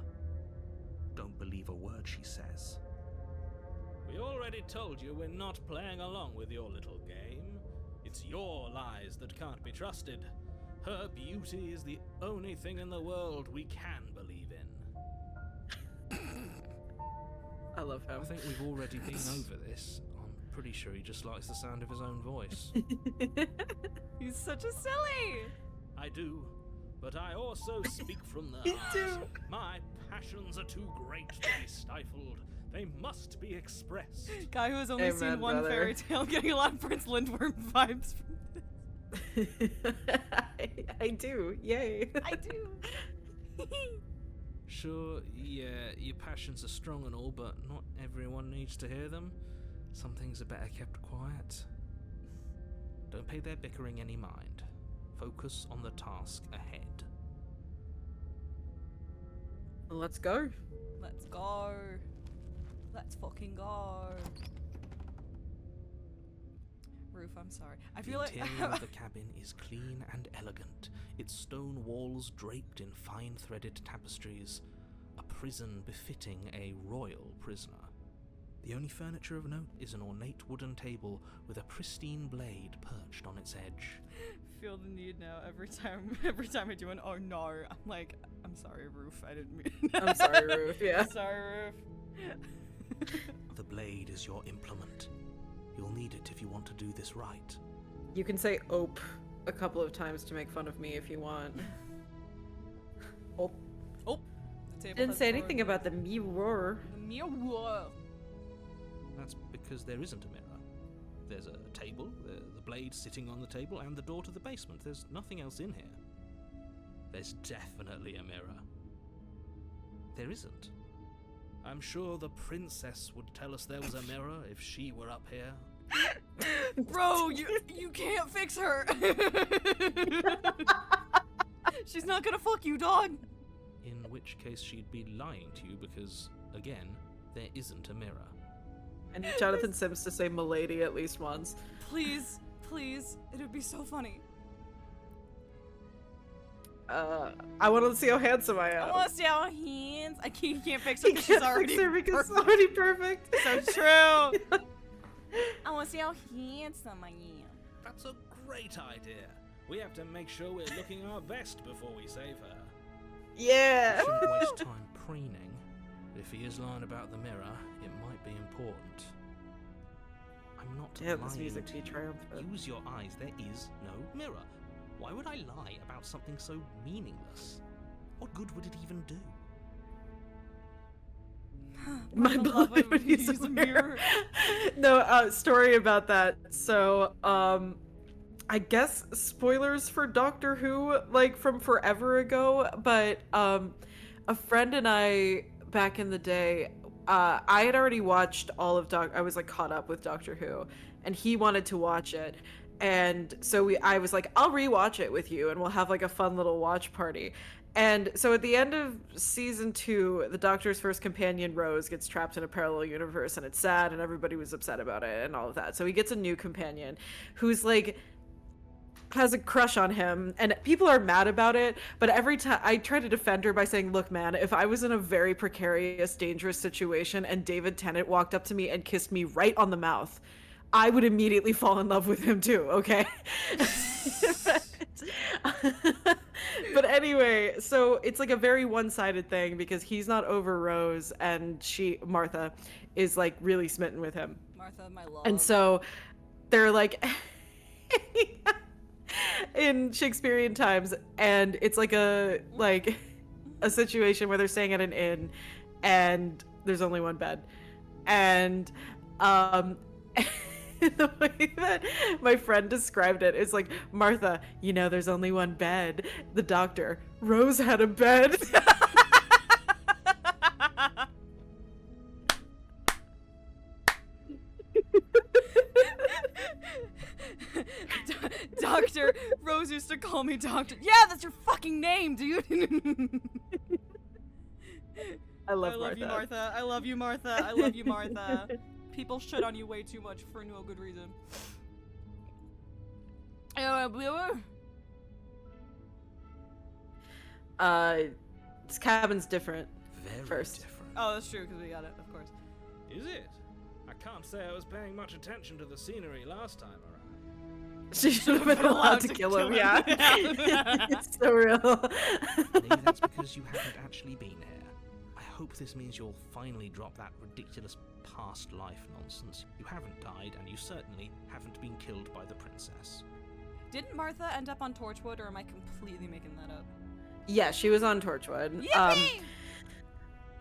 Don't believe a word she says. We already told you we're not playing along with your little game. It's your lies that can't be trusted. Her beauty is the only thing in the world we can believe in. I love him. I think we've already been over this. I'm pretty sure he just likes the sound of his own voice. He's such a silly. I do. But I also speak from the Me heart. too. My passions are too great to be stifled. They must be expressed. Guy who has only Amen, seen one brother. fairy tale getting a lot of Prince Lindworm vibes from this. I do. Yay. I do. Sure, yeah, your passions are strong and all, but not everyone needs to hear them. Some things are better kept quiet. Don't pay their bickering any mind. Focus on the task ahead. Let's go. Let's go. Let's fucking go. Roof, I'm sorry. I The feel like interior of the cabin is clean and elegant, its stone walls draped in fine-threaded tapestries, a prison befitting a royal prisoner. The only furniture of note is an ornate wooden table with a pristine blade perched on its edge. feel the need now every time I do an oh no, I'm like, I'm sorry, Roof. I didn't mean. I'm sorry, Ruth. Yeah. Sorry, Roof. The blade is your implement. You'll need it if you want to do this right. You can say "ope" a couple of times to make fun of me if you want. Ope. Oh, the table Didn't has say roared. anything about the mirror. The mirror. That's because there isn't a mirror. There's a table, the blade sitting on the table, and the door to the basement. There's nothing else in here. There's definitely a mirror. There isn't. I'm sure the princess would tell us there was a mirror if she were up here. Bro, you can't fix her. She's not gonna fuck you, dog. In which case she'd be lying to you because, again, there isn't a mirror. I need Jonathan Sims to say "milady" at least once. Please, please, it would be so funny. I want to see how handsome I am. I want to see our hands. He can't fix her because she's already because perfect. already perfect. So true. I want to see how handsome I am. That's a great idea. We have to make sure we're looking our best before we save her. Yeah. Shouldn't waste time preening. If he is lying about the mirror, it might be important. I'm not Damn, lying this music to be you. triumphant. Use your eyes. There is no mirror. Why would I lie about something so meaningless? What good would it even do? My I love beloved it when would you use use a a mirror. No, story about that. So, I guess spoilers for Doctor Who, like from forever ago, but a friend and I back in the day, I had already watched all of I was like caught up with Doctor Who, and he wanted to watch it. And so I was like, I'll rewatch it with you and we'll have like a fun little watch party. And so at the end of season 2, the Doctor's first companion, Rose, gets trapped in a parallel universe and it's sad and everybody was upset about it and all of that. So he gets a new companion who's like, has a crush on him and people are mad about it, but every time I try to defend her by saying, look man, if I was in a very precarious, dangerous situation and David Tennant walked up to me and kissed me right on the mouth, I would immediately fall in love with him too, okay? But anyway, so it's like a very one-sided thing because he's not over Rose and Martha, is like really smitten with him. Martha, my love. And so they're like in Shakespearean times, and it's like a situation where they're staying at an inn and there's only one bed. And the way that my friend described it is like, Martha, you know there's only one bed. The Doctor, Rose had a bed. Doctor, Rose used to call me Doctor. Yeah, that's your fucking name, dude. I love you, Martha. I love you, Martha. I love you, Martha. People shit on you way too much for no good reason. This cabin's different. Very First. different. Oh, that's true, because we got it, of course. Is it? I can't say I was paying much attention to the scenery last time around. She should have been allowed to kill him, yeah. It's so real. Maybe that's because you haven't actually been here. I hope this means you'll finally drop that ridiculous past life nonsense. You haven't died, and you certainly haven't been killed by the princess. Didn't Martha end up on Torchwood, or am I completely making that up? Yeah, she was on Torchwood. Yippee!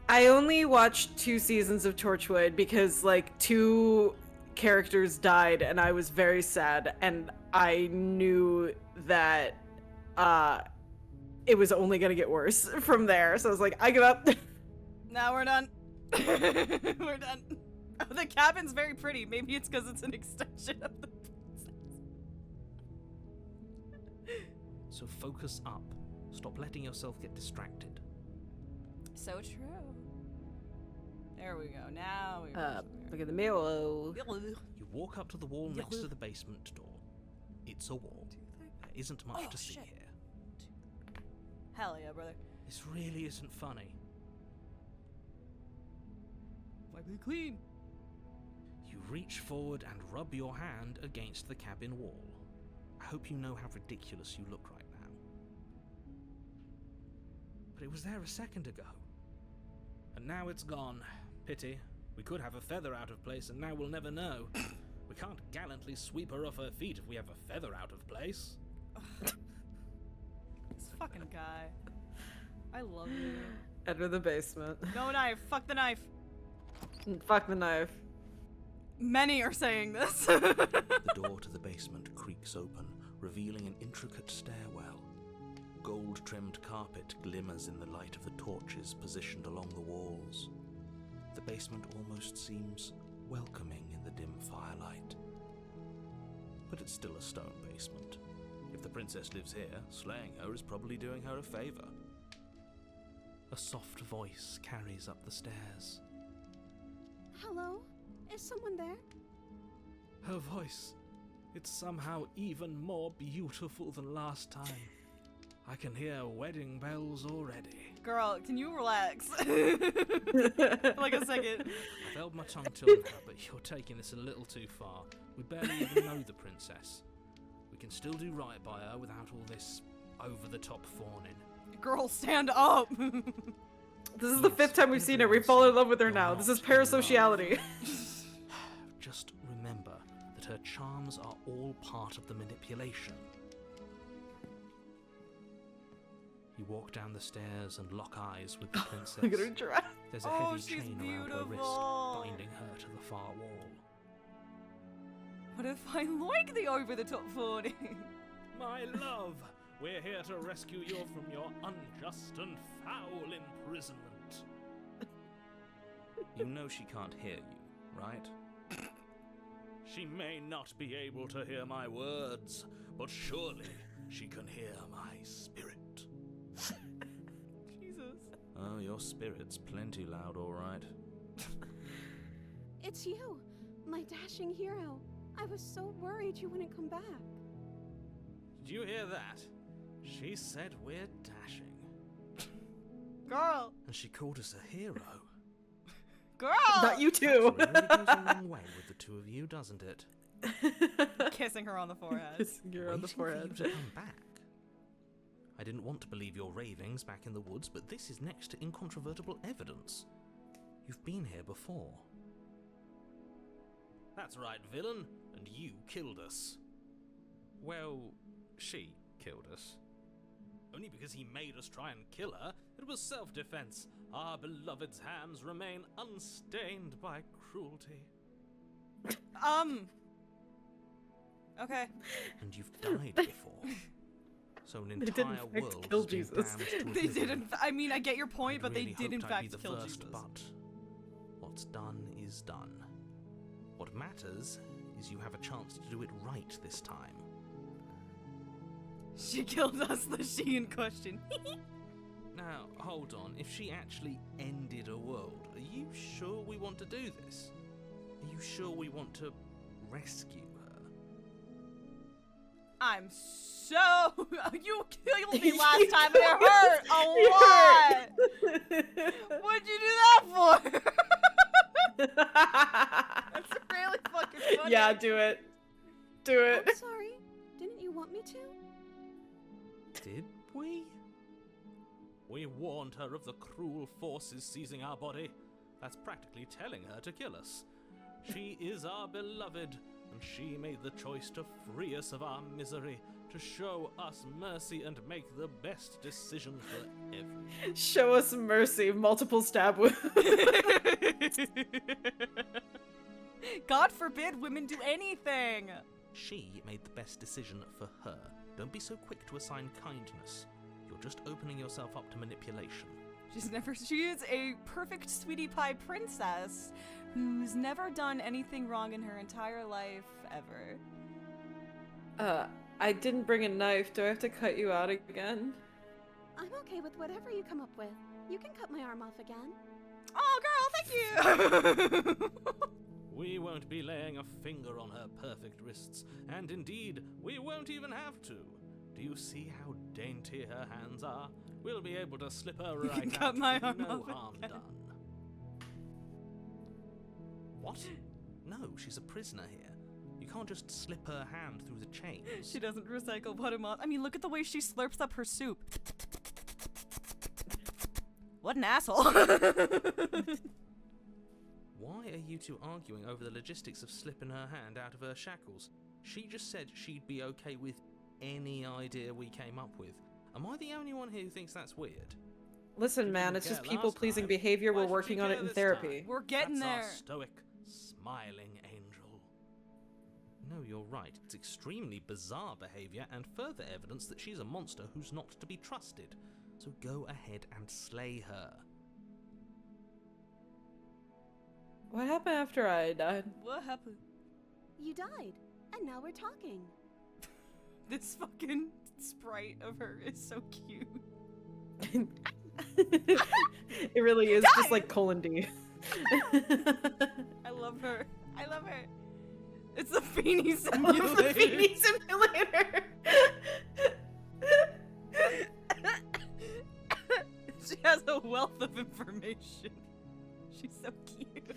I only watched 2 seasons of Torchwood because like 2 characters died and I was very sad, and I knew that it was only gonna get worse from there. So I was like, I give up. Now we're done. We're done. Oh, the cabin's very pretty. Maybe it's because it's an extension of the princess. So focus up. Stop letting yourself get distracted. So true. There we go. Now we Look at the mirror. You walk up to the wall next to the basement door. It's a wall. There isn't much to see shit. here. Hell yeah, brother. This really isn't funny. Wipe it clean. You reach forward and rub your hand against the cabin wall. I hope you know how ridiculous you look right now. But it was there a second ago. And now it's gone. Pity. We could have a feather out of place and now we'll never know. We can't gallantly sweep her off her feet if we have a feather out of place. This fucking guy. I love you. Enter the basement. No knife. Fuck the knife. Fuck the knife. Many are saying this. The door to the basement creaks open, revealing an intricate stairwell. Gold-trimmed carpet glimmers in the light of the torches positioned along the walls. The basement almost seems welcoming in the dim firelight. But it's still a stone basement. If the princess lives here, slaying her is probably doing her a favor. A soft voice carries up the stairs. Hello? Is someone there? Her voice, it's somehow even more beautiful than last time. I can hear wedding bells already. Girl, can you relax? For like a second. I've held my tongue till now, but you're taking this a little too far. We barely even know the princess. We can still do right by her without all this over-the-top fawning. Girl, stand up. This is the 5th time we've seen her. We fall in love with her now. This is parasociality. Just remember that her charms are all part of the manipulation. You walk down the stairs and lock eyes with the princess. Look at her dress. There's a Oh, heavy she's chain around her wrist, beautiful. binding her to the far wall. What if I like the over-the-top fawning? My love, we're here to rescue you from your unjust and foul imprisonment. You know she can't hear you, right? She may not be able to hear my words, but surely she can hear my spirit. Jesus. Oh, your spirit's plenty loud, all right. It's you, my dashing hero. I was so worried you wouldn't come back. Did you hear that? She said we're dashing. Girl. And she called us a hero. Girl. Not you too. That really goes a long way with the two of you, doesn't it? Kissing her on the forehead. Kissing her on the Waiting forehead. for you to come back. I didn't want to believe your ravings back in the woods, but this is next to incontrovertible evidence. You've been here before. That's right, villain, and you killed us. Well, she killed us. Only because he made us try and kill her. It was self-defense. Our beloved's hands remain unstained by cruelty. Okay. And you've died before. So an They did, in entire fact, world kill has been Jesus. damned to They did. oblivion. I mean, I get your point, I'd but really they did in hoped I'd be fact the kill first, Jesus. But what's done is done. What matters is you have a chance to do it right this time. She killed us. The she in question. Now, hold on. If she actually ended a world, are you sure we want to do this? Are you sure we want to rescue her? I'm so. You killed me last time, and it hurt a lot. What'd you do that for? That's really fucking funny. Yeah, do it. Do it. I'm sorry. Didn't you want me to? Did we? We warned her of the cruel forces seizing our body. That's practically telling her to kill us. She is our beloved, and she made the choice to free us of our misery, to show us mercy and make the best decision for everyone. Show us mercy. Multiple stab wounds. God forbid women do anything. She made the best decision for her. Don't be so quick to assign kindness. You're just opening yourself up to manipulation. She is a perfect sweetie pie princess who's never done anything wrong in her entire life, ever. I didn't bring a knife. Do I have to cut you out again? I'm okay with whatever you come up with. You can cut my arm off again. Oh, girl, thank you! We won't be laying a finger on her perfect wrists, and indeed, we won't even have to. Do you see how dainty her hands are? We'll be able to slip her right can out cut my with arm no off harm again. done. What? No, she's a prisoner here. You can't just slip her hand through the chains. She doesn't recycle bottom up. I mean, look at the way she slurps up her soup. What an asshole. Why are you two arguing over the logistics of slipping her hand out of her shackles? She just said she'd be okay with any idea we came up with. Am I the only one here who thinks that's weird? Listen, She man, didn't it's just care people-pleasing last time. behavior. Why We're should she working on it care in this therapy. time? We're getting That's there. Our stoic, smiling angel. No, you're right. It's extremely bizarre behavior and further evidence that she's a monster who's not to be trusted. So go ahead and slay her. What happened after I died? What happened? You died, and now we're talking. This fucking sprite of her is so cute. It really is Die! just like colon D. I love her. I love her. It's the Feeny The Simulator. Feeny Simulator. She has a wealth of information. She's so cute.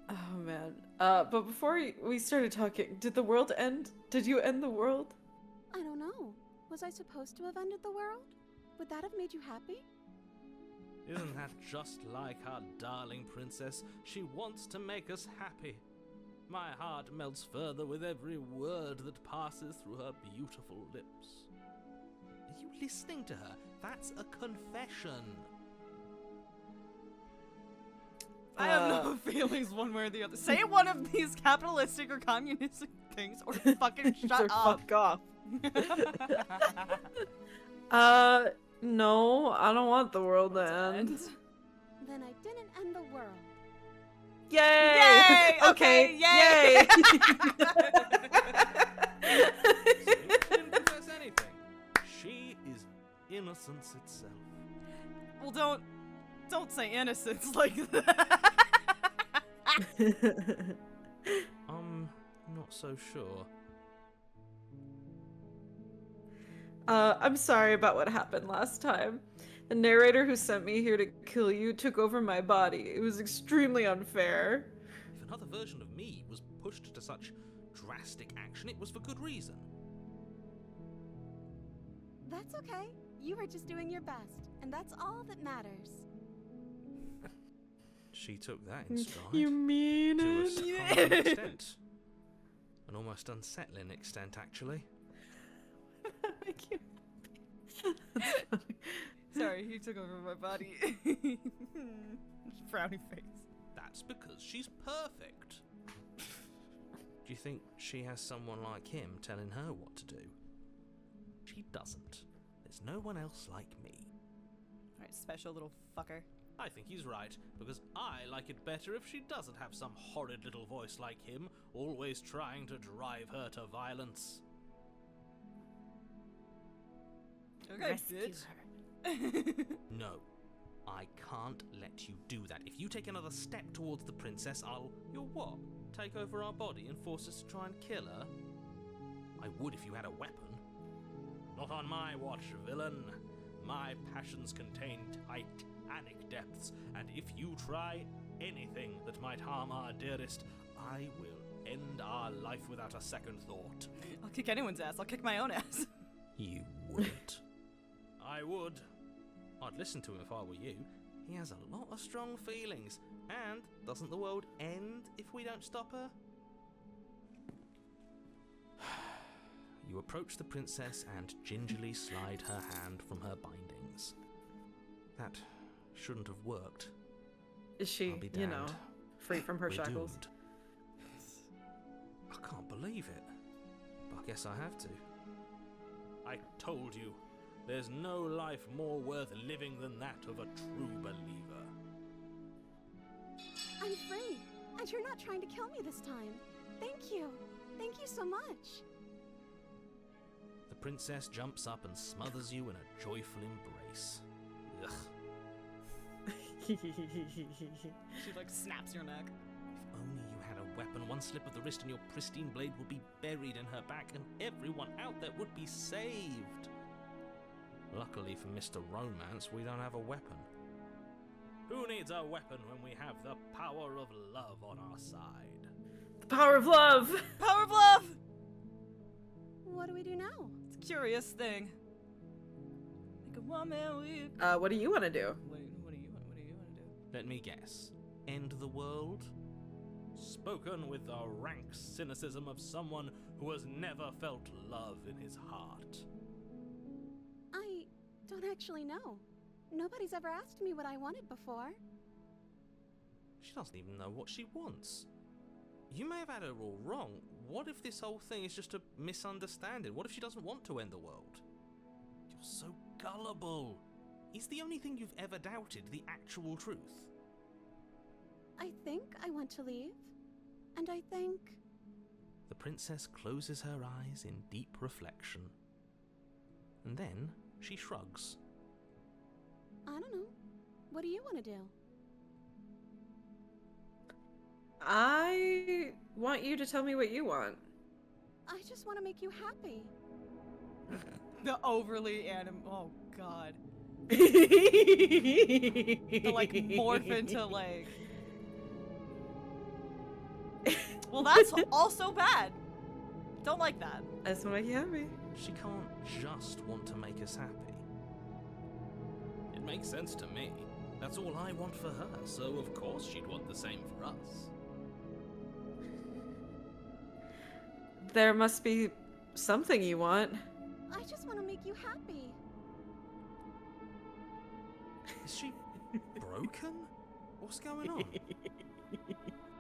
Oh man. But before we started talking, did the world end? Did you end the world? I don't know. Was I supposed to have ended the world? Would that have made you happy? Isn't that just like our darling princess? She wants to make us happy. My heart melts further with every word that passes through her beautiful lips. Are you listening to her? That's a confession. I have no feelings one way or the other. Say one of these capitalistic or communistic things or fucking shut Or up. fuck off. No, I don't want the world to end. Then I didn't end the world. Yay! Yay! Okay, yay! So you didn't confess anything. She is innocence itself. Well, don't say innocence like that. I'm not so sure. I'm sorry about what happened last time. The narrator who sent me here to kill you took over my body. It was extremely unfair. If another version of me was pushed to such drastic action, it was for good reason. That's okay. You were just doing your best, and that's all that matters. She took that in stride. You mean To a it? surprising extent. An almost unsettling extent, actually. I can't. That's funny. Sorry, he took over my body. Frowny face. That's because she's perfect. Do you think she has someone like him telling her what to do? She doesn't. There's no one else like me. Alright, special little fucker. I think he's right, because I like it better if she doesn't have some horrid little voice like him, always trying to drive her to violence. Okay, Rescue bitch. No, I can't let you do that. If you take another step towards the princess, you'll what? Take over our body and force us to try and kill her? I would if you had a weapon. Not on my watch, villain. My passions contain titanic depths, and if you try anything that might harm our dearest, I will end our life without a second thought. I'll kick anyone's ass. I'll kick my own ass. You wouldn't. I would. I'd listen to him if I were you. He has a lot of strong feelings. And doesn't the world end if we don't stop her? You approach the princess and gingerly slide her hand from her bindings. That shouldn't have worked. Is she, I'll be you know, damned. free from her We're shackles? doomed. I can't believe it. But I guess I have to. I told you, there's no life more worth living than that of a true believer. I'm free, and you're not trying to kill me this time. Thank you. Thank you so much. The princess jumps up and smothers you in a joyful embrace. Ugh. She like snaps your neck. If only you had a weapon, one slip of the wrist and your pristine blade would be buried in her back and everyone out there would be saved. Luckily for Mr. Romance, we don't have a weapon. Who needs a weapon when we have the power of love on our side? The power of love! Power of love! What do we do now? It's a curious thing. Like a woman with... What do you want to do? What do you want to do? Let me guess. End the world? Spoken with the rank cynicism of someone who has never felt love in his heart. I don't actually know. Nobody's ever asked me what I wanted before. She doesn't even know what she wants. You may have had her all wrong. What if this whole thing is just a misunderstanding? What if she doesn't want to end the world? You're so gullible. Is the only thing you've ever doubted the actual truth? I think I want to leave. And I think... The princess closes her eyes in deep reflection. And then she shrugs. I don't know. What do you want to do? I want you to tell me what you want. I just want to make you happy. The overly oh god. The The like morph into like... Well, that's also bad. Don't like that. I just want to make you happy. She can't just want to make us happy. It makes sense to me. That's all I want for her, so of course she'd want the same for us. There must be something you want. I just want to make you happy. Is she broken? What's going on?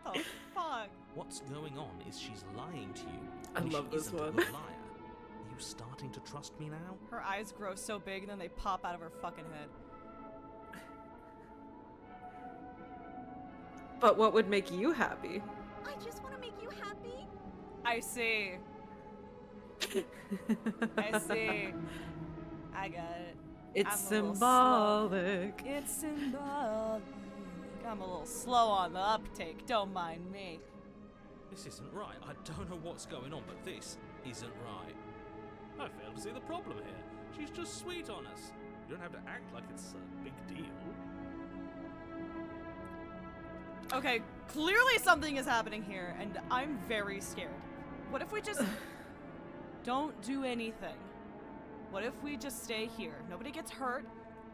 Oh, fuck. What's going on is she's lying to you. I and love she this isn't a one. good liar. Are you starting to trust me now? Her eyes grow so big and then they pop out of her fucking head. But what would make you happy? I just want to make you happy. I see. I see. I got it. It's I'm a little slow. symbolic. It's symbolic. I'm a little slow on the uptake, don't mind me. This isn't right. I don't know what's going on, but this isn't right. I fail to see the problem here. She's just sweet on us. You don't have to act like it's a big deal. Okay, clearly something is happening here, and I'm very scared. What if we just don't do anything? What if we just stay here? Nobody gets hurt,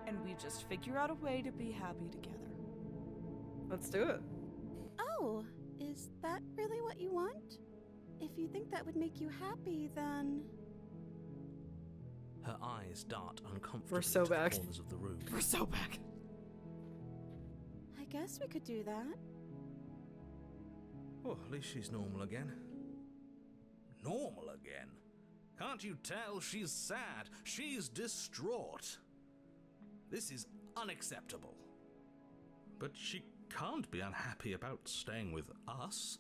and we just figure out a way to be happy together. Let's do it. Oh, is that really what you want? If you think that would make you happy, then... Her eyes dart uncomfortably We're so to the back. corners of the room. We're so back. I guess we could do that. Oh, at least she's normal again. Normal again? Can't you tell she's sad? She's distraught. This is unacceptable. But she can't be unhappy about staying with us.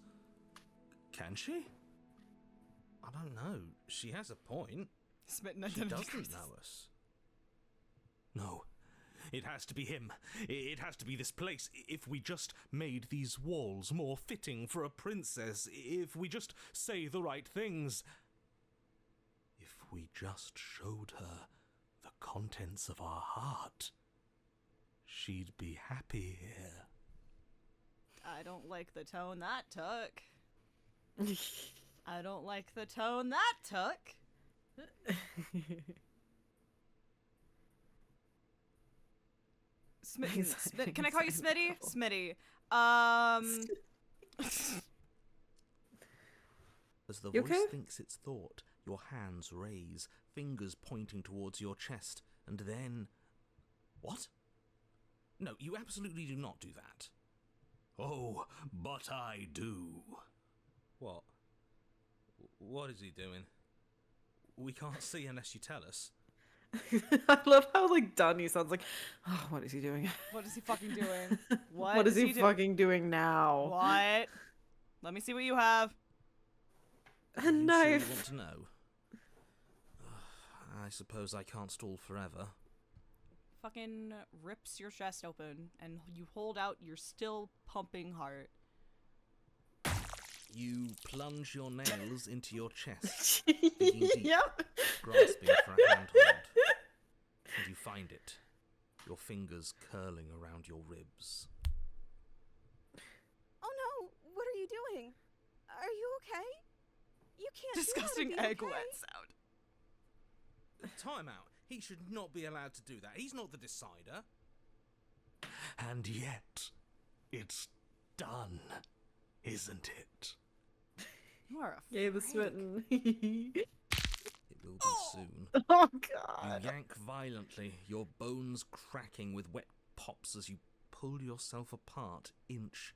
Can she? I don't know. She has a point. Smitten She identity doesn't crisis. know us. No. It has to be him. It has to be this place. If we just made these walls more fitting for a princess, if we just say the right things, if we just showed her the contents of our heart, she'd be happy here. I don't like the tone that took. I don't like the tone that took. Smitten. Can I call you Smitty? Smitty. As the You voice okay? thinks its thought, Your hands raise, fingers pointing towards your chest, and then... What? No, you absolutely do not do that. Oh, but I do. What? What is he doing? We can't see unless you tell us. I love how like Donnie sounds like, oh, what is he doing? What is he fucking doing? What is he fucking doing now? What? Let me see what you have. A You knife. sure you want to know? I suppose I can't stall forever. Fucking rips your chest open, and you hold out your still pumping heart. You plunge your nails into your chest, digging deep, Yep. grasping for a handhold. And you find it, your fingers curling around your ribs. Oh no, what are you doing? Are you okay? You can't Disgusting do that and egg be okay. wet sound. Time out. He should not be allowed to do that. He's not the decider. And yet, it's done, isn't it? You are a Yay, the freak. smitten. It will be soon. Oh You god. yank violently, your bones cracking with wet pops as you pull yourself apart inch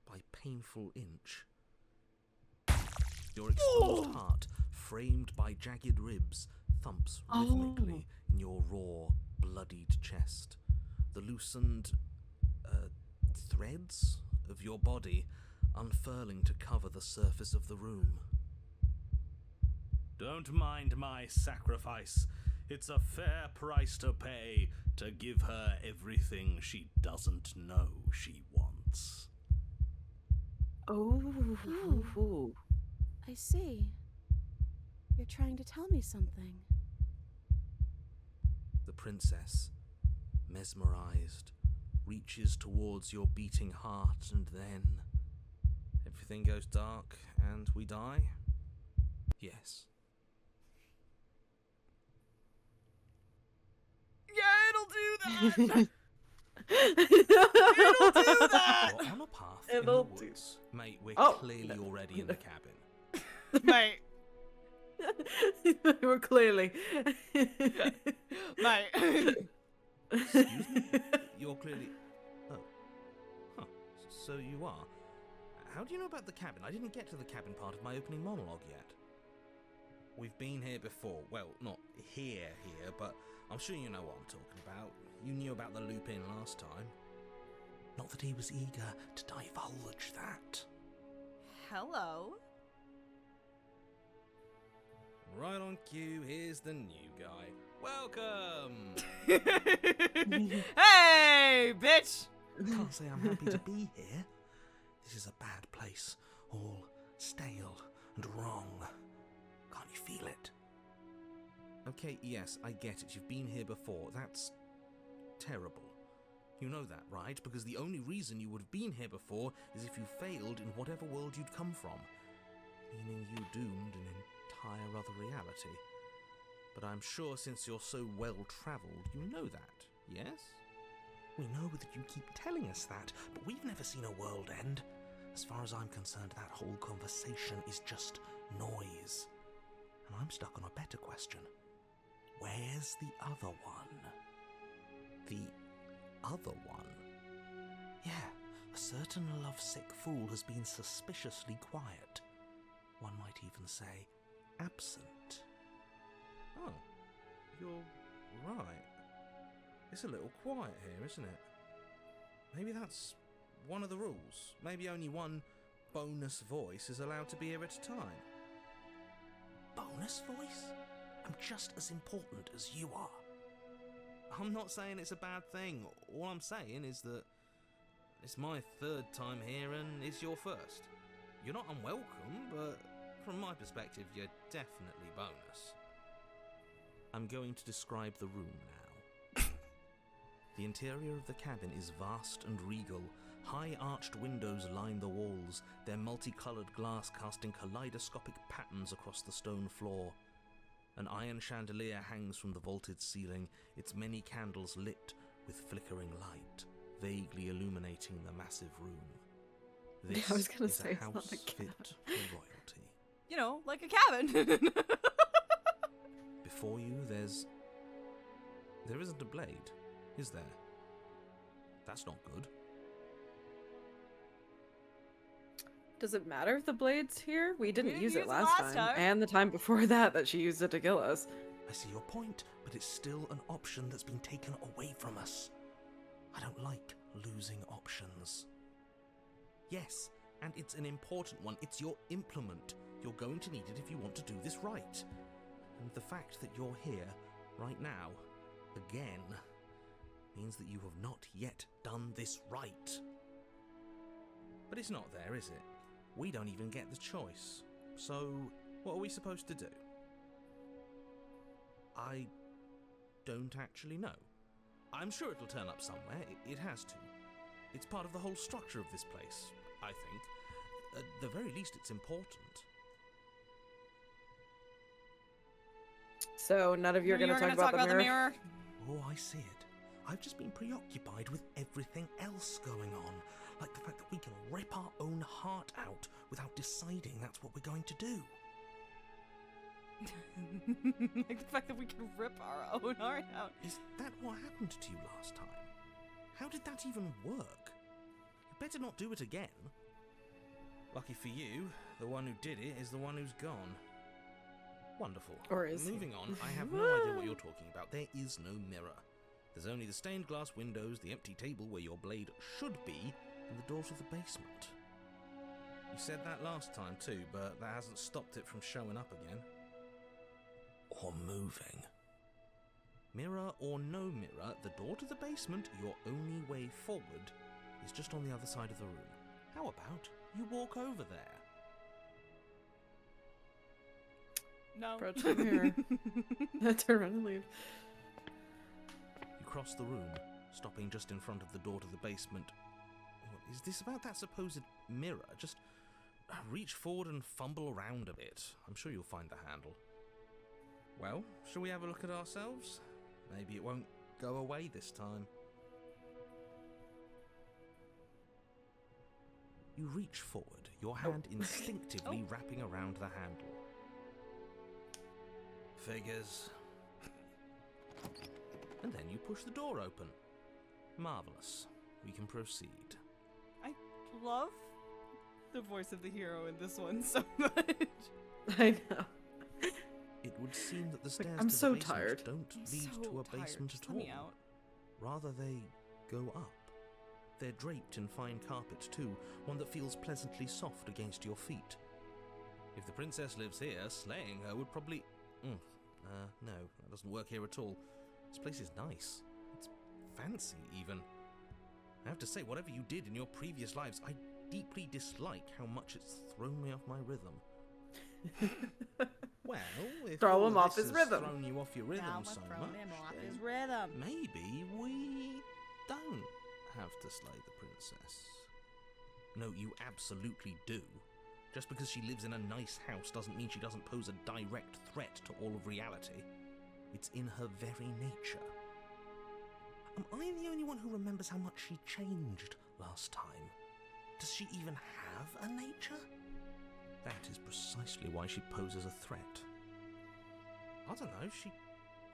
by painful inch. Your exposed heart, framed by jagged ribs, thumps rhythmically in your raw, bloodied chest. The loosened threads of your body unfurling to cover the surface of the room. Don't mind my sacrifice. It's a fair price to pay to give her everything she doesn't know she wants. Oh. I see. You're trying to tell me something. The princess, mesmerized, reaches towards your beating heart, and then everything goes dark and we die? Yes. Yeah, it'll do that. It'll do that! You're on a path in the It'll do- woods. Mate, we're Oh, clearly already in the cabin. Mate, We're clearly. mate. Excuse me? You're clearly... Oh. Huh. So you are. How do you know about the cabin? I didn't get to the cabin part of my opening monologue yet. We've been here before. Well, not here, but I'm sure you know what I'm talking about. You knew about the loop-in last time. Not that he was eager to divulge that. Hello. Right on cue, here's the new guy. Welcome! Hey, bitch. Can't say I'm happy to be here. This is a bad place. All stale and wrong. Can't you feel it? Okay, yes, I get it. You've been here before. That's terrible. You know that, right? Because the only reason you would have been here before is if you failed in whatever world you'd come from. Meaning you doomed an entire other reality. But I'm sure since you're so well-travelled, you know that, yes? We know that you keep telling us that, but we've never seen a world end. As far as I'm concerned, that whole conversation is just noise. And I'm stuck on a better question. Where's the other one? The other one? Yeah, a certain lovesick fool has been suspiciously quiet. One might even say, absent. Oh, you're right. It's a little quiet here, isn't it? Maybe that's one of the rules. Maybe only one bonus voice is allowed to be here at a time. Bonus voice? I'm just as important as you are. I'm not saying it's a bad thing. All I'm saying is that it's my third time here and it's your first. You're not unwelcome, but from my perspective, you're definitely bonus. I'm going to describe the room now. The interior of the cabin is vast and regal. High arched windows line the walls, their multicoloured glass casting kaleidoscopic patterns across the stone floor. An iron chandelier hangs from the vaulted ceiling, its many candles lit with flickering light, vaguely illuminating the massive room. This I was gonna is say, a it's not house a cabin. fit for royalty. You know, like a cabin. before you, there isn't a blade, is there? That's not good. Does it matter if the blade's here? We didn't didn't use use it it last last time. time. And the time before that she used it to kill us. I see your point, but it's still an option that's been taken away from us. I don't like losing options. Yes, and it's an important one. It's your implement. You're going to need it if you want to do this right. And the fact that you're here, right now, again, means that you have not yet done this right. But it's not there, is it? We don't even get the choice. So, what are we supposed to do? I don't actually know. I'm sure it'll turn up somewhere. It has to. It's part of the whole structure of this place, I think. At the very least, it's important. So none of you are going to You're talk about the mirror? Oh, I see it. I've just been preoccupied with everything else going on. Like the fact that we can rip our own heart out without deciding that's what we're going to do. Like the fact that we can rip our own heart out. Is that what happened to you last time? How did that even work? You better not do it again. Lucky for you, the one who did it is the one who's gone. Wonderful. Or is he? Moving on, I have no idea what you're talking about. There is no mirror. There's only the stained glass windows, the empty table where your blade should be, and the door to the basement. You said that last time too, but that hasn't stopped it from showing up again. Or moving. Mirror or no mirror, the door to the basement, your only way forward, is just on the other side of the room. How about you walk over there? No. Approach the mirror. Turn around and leave. You cross the room, stopping just in front of the door to the basement. What is this about that supposed mirror? Just reach forward and fumble around a bit. I'm sure you'll find the handle. Well, shall we have a look at ourselves? Maybe it won't go away this time. You reach forward, your hand instinctively wrapping around the handle. Figures. And then you push the door open. Marvellous. We can proceed. I love the voice of the hero in this one so much. I know. It would seem that the stairs I'm to so the basement tired. don't lead So to a tired. basement Just at let all. me out. Rather, they go up. They're draped in fine carpet too, one that feels pleasantly soft against your feet. If the princess lives here, slaying her would probably... no, that doesn't work here at all. This place is nice. It's fancy, even. I have to say, whatever you did in your previous lives, I deeply dislike how much it's thrown me off my rhythm. Well, if Throw all him of off this his has rhythm. thrown you off your rhythm so much, then rhythm. maybe we don't have to slay the princess. No, you absolutely do. Just because she lives in a nice house doesn't mean she doesn't pose a direct threat to all of reality. It's in her very nature. Am I the only one who remembers how much she changed last time? Does she even have a nature? That is precisely why she poses a threat. I don't know, she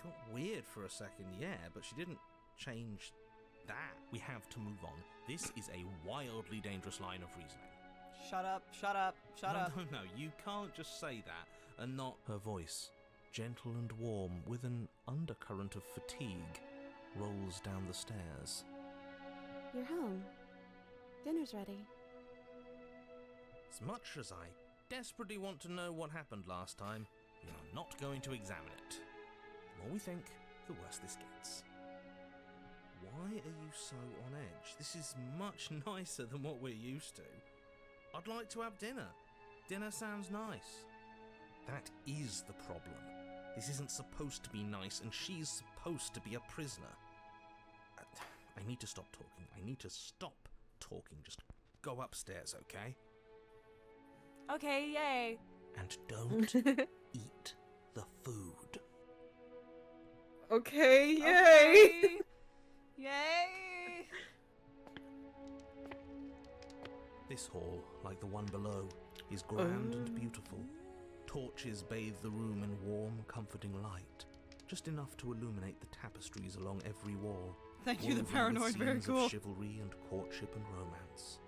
got weird for a second, yeah, but she didn't change that. We have to move on. This is a wildly dangerous line of reasoning. Shut up, shut up, shut up. No, you can't just say that and not... Her voice, gentle and warm, with an undercurrent of fatigue, rolls down the stairs. You're home. Dinner's ready. As much as I desperately want to know what happened last time, we are not going to examine it. The more we think, the worse this gets. Why are you so on edge? This is much nicer than what we're used to. I'd like to have dinner. Dinner sounds nice. That is the problem. This isn't supposed to be nice, and she's supposed to be a prisoner. I need to stop talking. I need to stop talking. Just go upstairs, okay? Okay, yay. And don't eat the food. Okay, yay! Okay. Yay! This hall, like the one below, is grand and beautiful. Torches bathe the room in warm, comforting light. just enough to illuminate the tapestries along every wall. Thank you, the woven with paranoid. Very scenes cool. of chivalry and courtship and romance.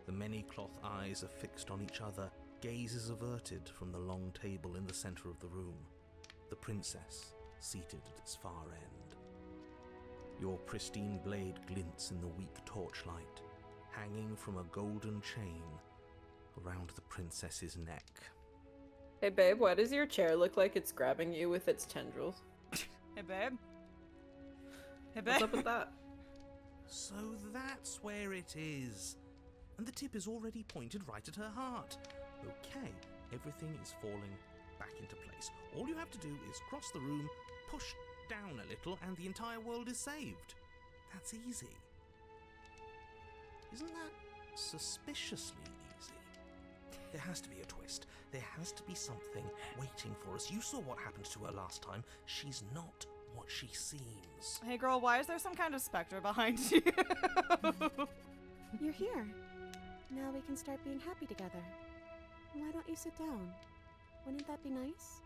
The many cloth eyes are fixed on each other, gazes averted from the long table in the center of the room, the princess seated at its far end. Your pristine blade glints in the weak torchlight, hanging from a golden chain around the princess's neck. Hey babe, why does your chair look like it's grabbing you with its tendrils? Hey, babe. Hey, babe. What's up with that? So that's where it is. And the tip is already pointed right at her heart. Okay, everything is falling back into place. All you have to do is cross the room, push down a little, and the entire world is saved. That's easy. Isn't that suspiciously easy? There has to be a twist. There has to be something waiting for us. You saw what happened to her last time. She's not what she seems. Hey, girl, why is there some kind of specter behind you? You're here. Now we can start being happy together. Why don't you sit down? Wouldn't that be nice?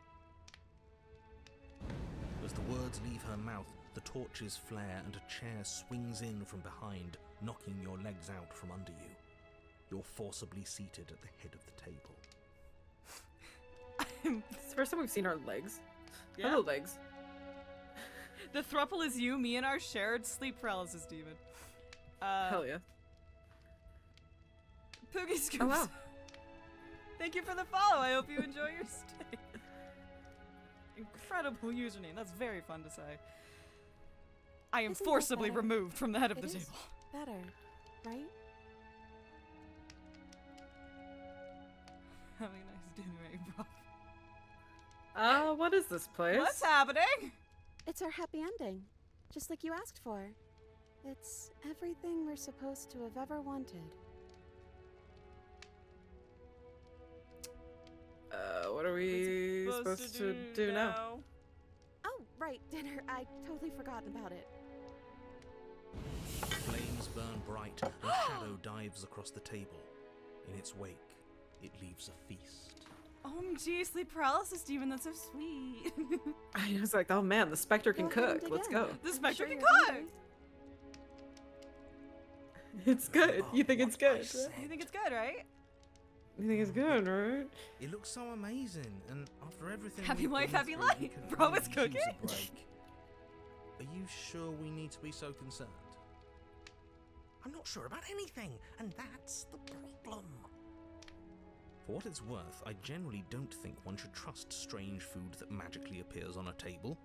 As the words leave her mouth, the torches flare and a chair swings in from behind, knocking your legs out from under you. You're forcibly seated at the head of the table. It's the first time we've seen our legs. Yeah. Hello, legs. The thruple is you, me, and our shared sleep paralysis demon. Hell yeah. Poogie Scoops. Oh, wow. Thank you for the follow. I hope you enjoy your stay. Incredible username. That's very fun to say. I am Isn't that forcibly better? removed from the head of It the is table. better, right? Having a nice dinner, bro. What is this place? What's happening? It's our happy ending, just like you asked for. It's everything we're supposed to have ever wanted. What are we supposed to do now? Oh, right, dinner. I totally forgot about it. Flames burn bright, and a shadow dives across the table. In its wake, it leaves a feast. OMG, sleep paralysis demon. That's so sweet. I was like, oh man, the Spectre can Go ahead and cook. dig Let's in. go. The I'm spectre sure can you're cook. hungry. It's good. You think What it's I good? said. You think it's good, right? You think it's good, right? It looks so amazing, and after everything Happy we've wife, been happy through, life. we could Bro, really it's use cooking. a break. Are you sure we need to be so concerned? I'm not sure about anything, and that's the problem. For what it's worth, I generally don't think one should trust strange food that magically appears on a table.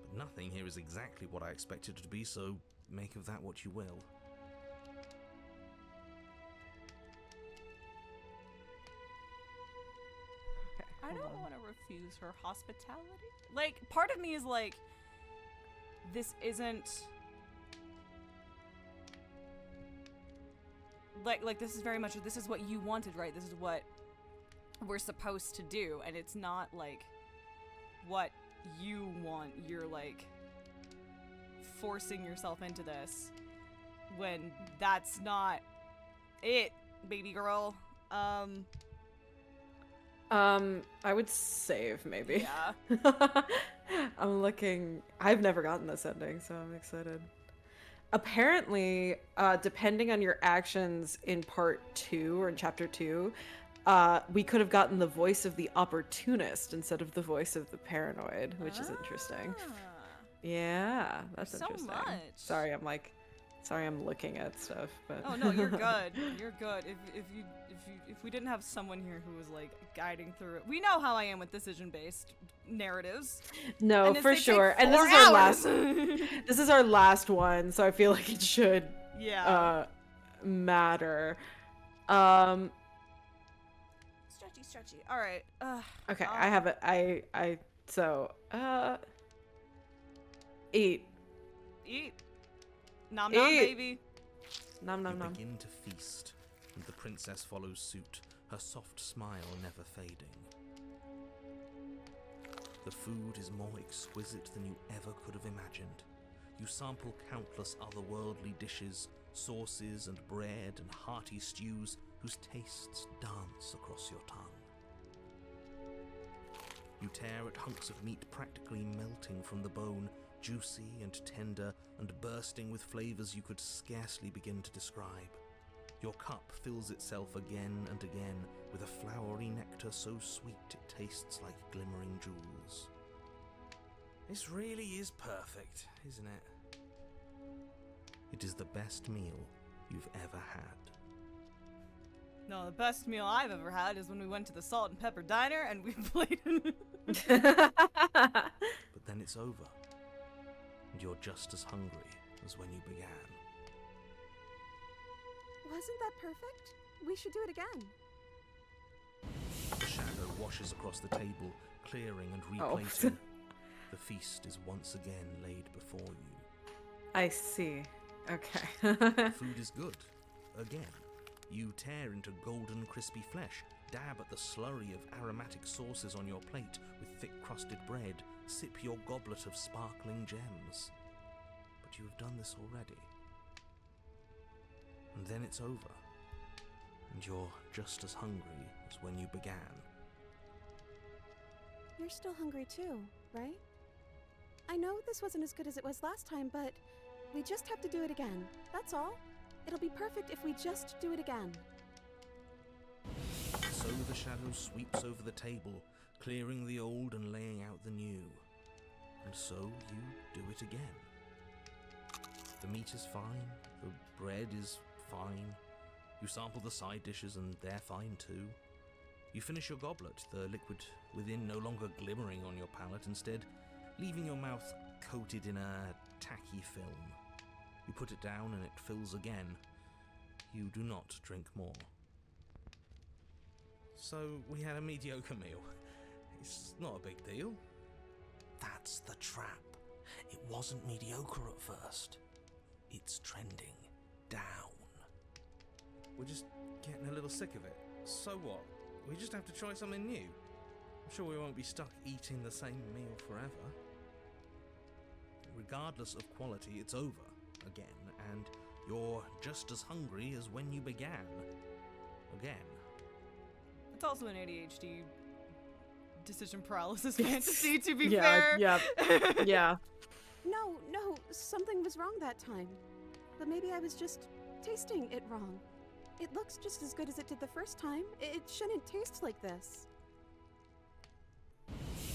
But nothing here is exactly what I expected it to be, so make of that what you will. I don't want to refuse her hospitality. Like, part of me is like, this isn't... Like this is very much, this is what you wanted, right? This is what we're supposed to do, and it's not, like, what you want. You're, like, forcing yourself into this when that's not it, baby girl. I would save, maybe. Yeah. I'm looking... I've never gotten this ending, so I'm excited. Apparently, depending on your actions in part 2 or in chapter 2, we could have gotten the voice of the opportunist instead of the voice of the paranoid, which is interesting. Ah. Yeah, that's So interesting. much. Sorry, I'm looking at stuff, but Oh no, you're good. You're good. If we didn't have someone here who was like guiding through it, we know how I am with decision-based narratives. No, And this for they take sure. And this 4 is our hours. last. This is our last one, so I feel like it should Yeah. matter. Stretchy. All right. Okay, I have it. So eat. Eat. Nom nom, Eat. baby. Nom nom You nom. begin to feast, and the princess follows suit, her soft smile never fading. The food is more exquisite than you ever could have imagined. You sample countless otherworldly dishes, sauces and bread and hearty stews whose tastes dance across your tongue. You tear at hunks of meat practically melting from the bone, juicy and tender and bursting with flavors you could scarcely begin to describe. Your cup fills itself again and again with a flowery nectar so sweet it tastes like glimmering jewels. This really is perfect, isn't it? It is the best meal you've ever had. No, the best meal I've ever had is when we went to the Salt and Pepper Diner and we played. But then it's over, and you're just as hungry as when you began. Wasn't that perfect? We should do it again. The shadow washes across the table, clearing and replacing. The feast is once again laid before you. I see. Okay. The food is good. Again. You tear into golden crispy flesh, dab at the slurry of aromatic sauces on your plate with thick-crusted bread, sip your goblet of sparkling gems. But you have done this already. And then it's over, and you're just as hungry as when you began. You're still hungry too, right? I know this wasn't as good as it was last time, but we just have to do it again. That's all. It'll be perfect if we just do it again. So the shadow sweeps over the table, clearing the old and laying out the new. And so you do it again. The meat is fine, the bread is fine. You sample the side dishes and they're fine too. You finish your goblet, the liquid within no longer glimmering on your palate, instead leaving your mouth coated in a tacky film. You put it down and it fills again. You do not drink more. So we had a mediocre meal. It's not a big deal. That's the trap. It wasn't mediocre at first. It's trending down. We're just getting a little sick of it. So what? We just have to try something new. I'm sure we won't be stuck eating the same meal forever. Regardless of quality, it's over again, and you're just as hungry as when you began. Again. It's also an ADHD decision paralysis fantasy, to be fair. Yeah. No, something was wrong that time. But maybe I was just tasting it wrong. It looks just as good as it did the first time. It shouldn't taste like this.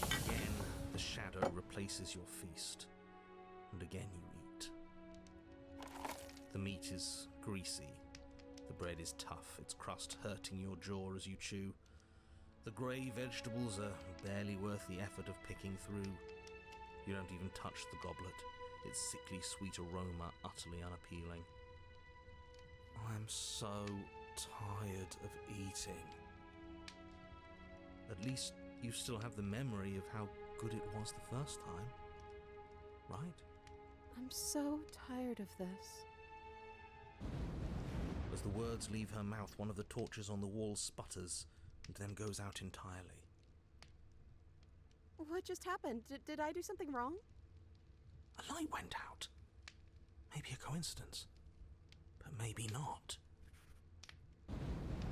Again, the shadow replaces your feast, and again you eat. The meat is greasy. The bread is tough, its crust hurting your jaw as you chew. The grey vegetables are barely worth the effort of picking through. You don't even touch the goblet, its sickly sweet aroma utterly unappealing. I am so tired of eating. At least you still have the memory of how good it was the first time, right? I'm so tired of this. As the words leave her mouth, one of the torches on the wall sputters and then goes out entirely. What just happened? Did I do something wrong? A light went out. Maybe a coincidence, but maybe not.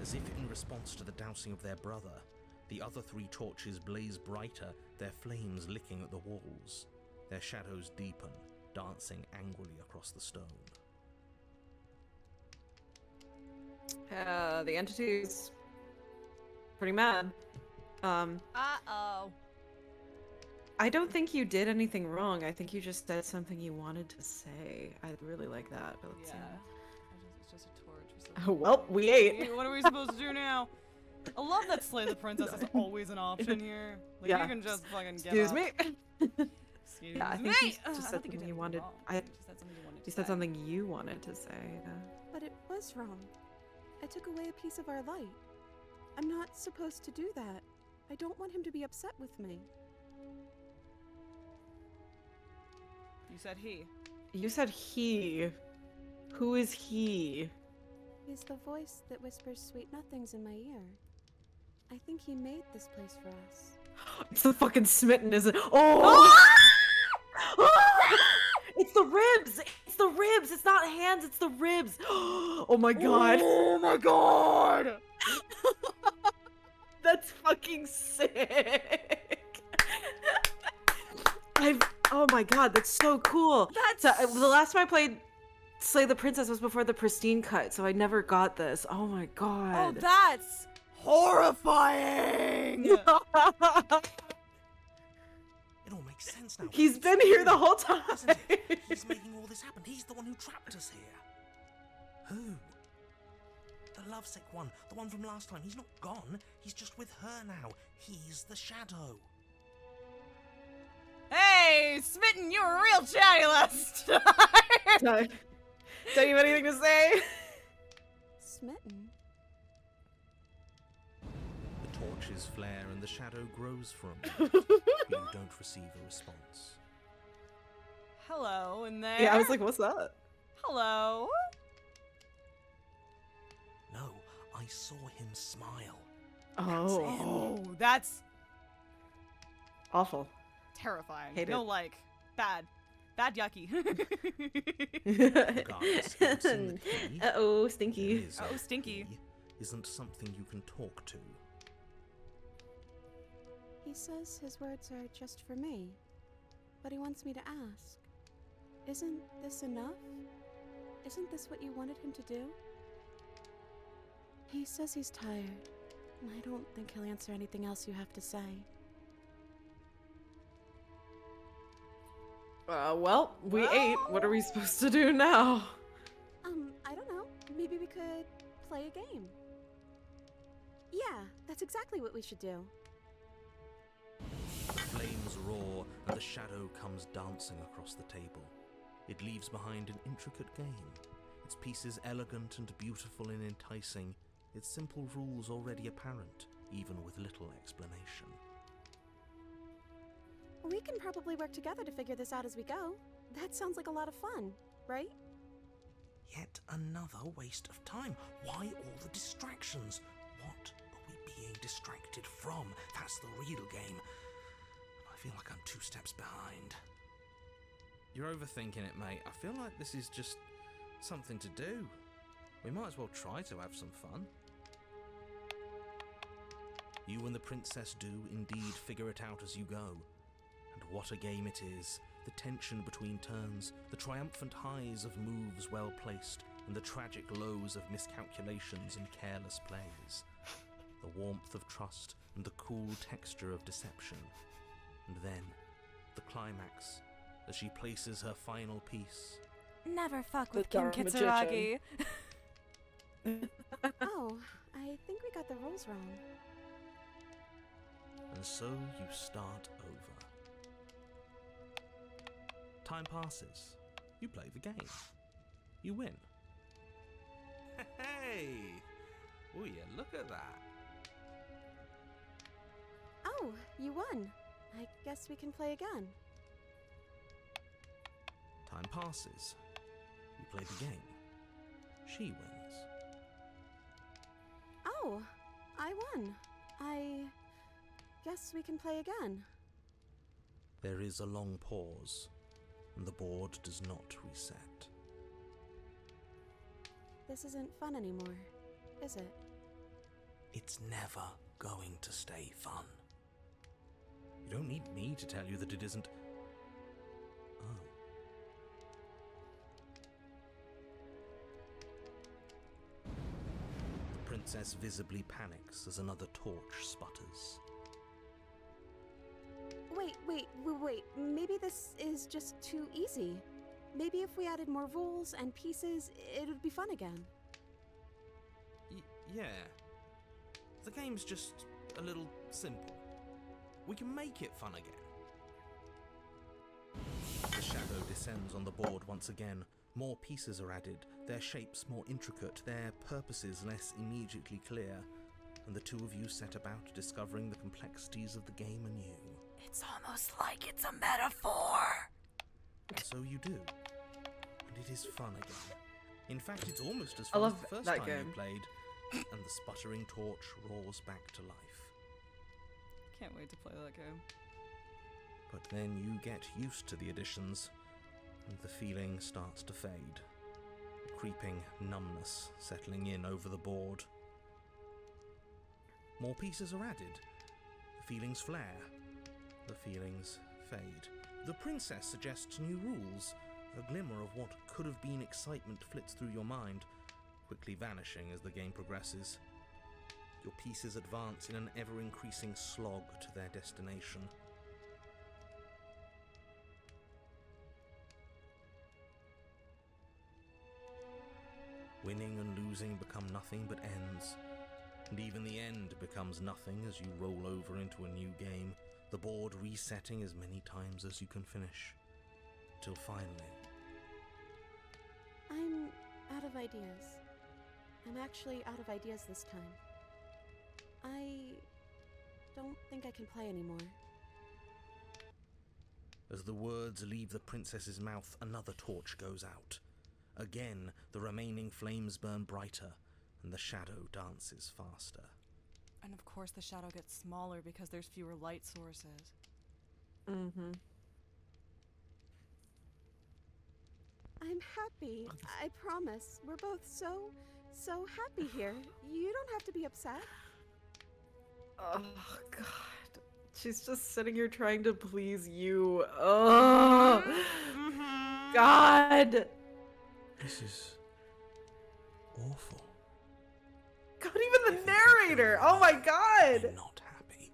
As if in response to the dousing of their brother, the other three torches blaze brighter, their flames licking at the walls. Their shadows deepen, dancing angrily across the stone. The entity's pretty mad. Uh-oh. I don't think you did anything wrong. I think you just said something you wanted to say. I really like that. But let's Yeah. see. It's just a torch. Oh, well, we ate. What are we supposed to do now? I love that Slay the Princess is always an option here. Like, Yeah. you can just fucking get Excuse up. me. Excuse Yeah, I me. think you I just don't said think something did you anything wanted. wrong. I. You just said something you wanted to You said say. something you wanted to say. But it was wrong. I took away a piece of our light. I'm not supposed to do that. I don't want him to be upset with me. You said he. You said he. Who is he? He's the voice that whispers sweet nothings in my ear. I think he made this place for us. It's the fucking smitten, isn't it? Oh! It's the ribs! It's the ribs! It's not hands, it's the ribs! Oh my god! Oh my god! That's fucking sick! Oh my god, that's so cool. That's- So, the last time I played Slay the Princess was before the Pristine Cut, so I never got this. Oh my Oh, god. that's horrifying! It all makes sense now. He's It's been here him, the whole time. isn't it? He's making all this happen. He's the one who trapped us here. Who? The lovesick one. The one from last time. He's not gone. He's just with her now. He's the shadow. Hey, Smitten, you were real chatty last time! Don't you have anything to say? Smitten? The torches flare and the shadow grows for a moment. You don't receive a response. Hello in there. Yeah, I was like, what's that? Hello. No, I saw him smile. Oh, Oh, that's awful. terrifying. Hate No, it. like, bad. Bad yucky. Regardless, what's in the key, Uh-oh, there stinky. is Oh, a stinky. key, isn't something you can talk to. He says his words are just for me, but he wants me to ask. Isn't this enough? Isn't this what you wanted him to do? He says he's tired, and I don't think he'll answer anything else you have to say. Well, we ate. What are we supposed to do now? I don't know. Maybe we could play a game. Yeah, that's exactly what we should do. The flames roar and the shadow comes dancing across the table. It leaves behind an intricate game, its pieces elegant and beautiful and enticing, its simple rules already apparent, even with little explanation. We can probably work together to figure this out as we go. That sounds like a lot of fun, right? Yet another waste of time. Why all the distractions? What are we being distracted from? That's the real game. I feel like I'm 2 steps behind. You're overthinking it, mate. I feel like this is just something to do. We might as well try to have some fun. You and the princess do indeed figure it out as you go. And what a game it is. The tension between turns, the triumphant highs of moves well placed, and the tragic lows of miscalculations and careless plays. The warmth of trust and the cool texture of deception. And then, the climax, as she places her final piece. Never fuck The with Kim dark Kitsuragi. Oh, I think we got the rules wrong. And so you start over. Time passes. You play the game. You win. Hey! Oh yeah, look at that. Oh, you won. I guess we can play again. Time passes. You play the game. She wins. Oh, I won. I guess we can play again. There is a long pause, and the board does not reset. This isn't fun anymore, is it? It's never going to stay fun. You don't need me to tell you that it isn't. Oh. The princess visibly panics as another torch sputters. Wait. Maybe this is just too easy. Maybe if we added more rules and pieces, it would be fun again. Yeah. The game's just a little simple. We can make it fun again. The shadow descends on the board once again. More pieces are added, their shapes more intricate, their purposes less immediately clear, and the two of you set about discovering the complexities of the game anew. It's almost like it's a metaphor. So you do. And it is fun again. In fact, it's almost as I fun as love the first that time game. you played. And the sputtering torch roars back to life. Can't wait to play that game. But then you get used to the additions, and the feeling starts to fade. A creeping numbness settling in over the board. More pieces are added. The feelings flare. The feelings fade. The princess suggests new rules. A glimmer of what could have been excitement flits through your mind, quickly vanishing as the game progresses. Your pieces advance in an ever-increasing slog to their destination. Winning and losing become nothing but ends, and even the end becomes nothing as you roll over into a new game, the board resetting as many times as you can finish, till finally... I'm out of ideas. I'm actually out of ideas this time. I don't think I can play anymore. As the words leave the princess's mouth, another torch goes out. Again, the remaining flames burn brighter, and the shadow dances faster. And of course the shadow gets smaller because there's fewer light sources. Mm-hmm. I'm happy. I promise. We're both so happy here. You don't have to be upset. Oh, God. She's just sitting here trying to please you. Oh, God. This is awful. God, even the narrator. Oh, my God. We're not happy.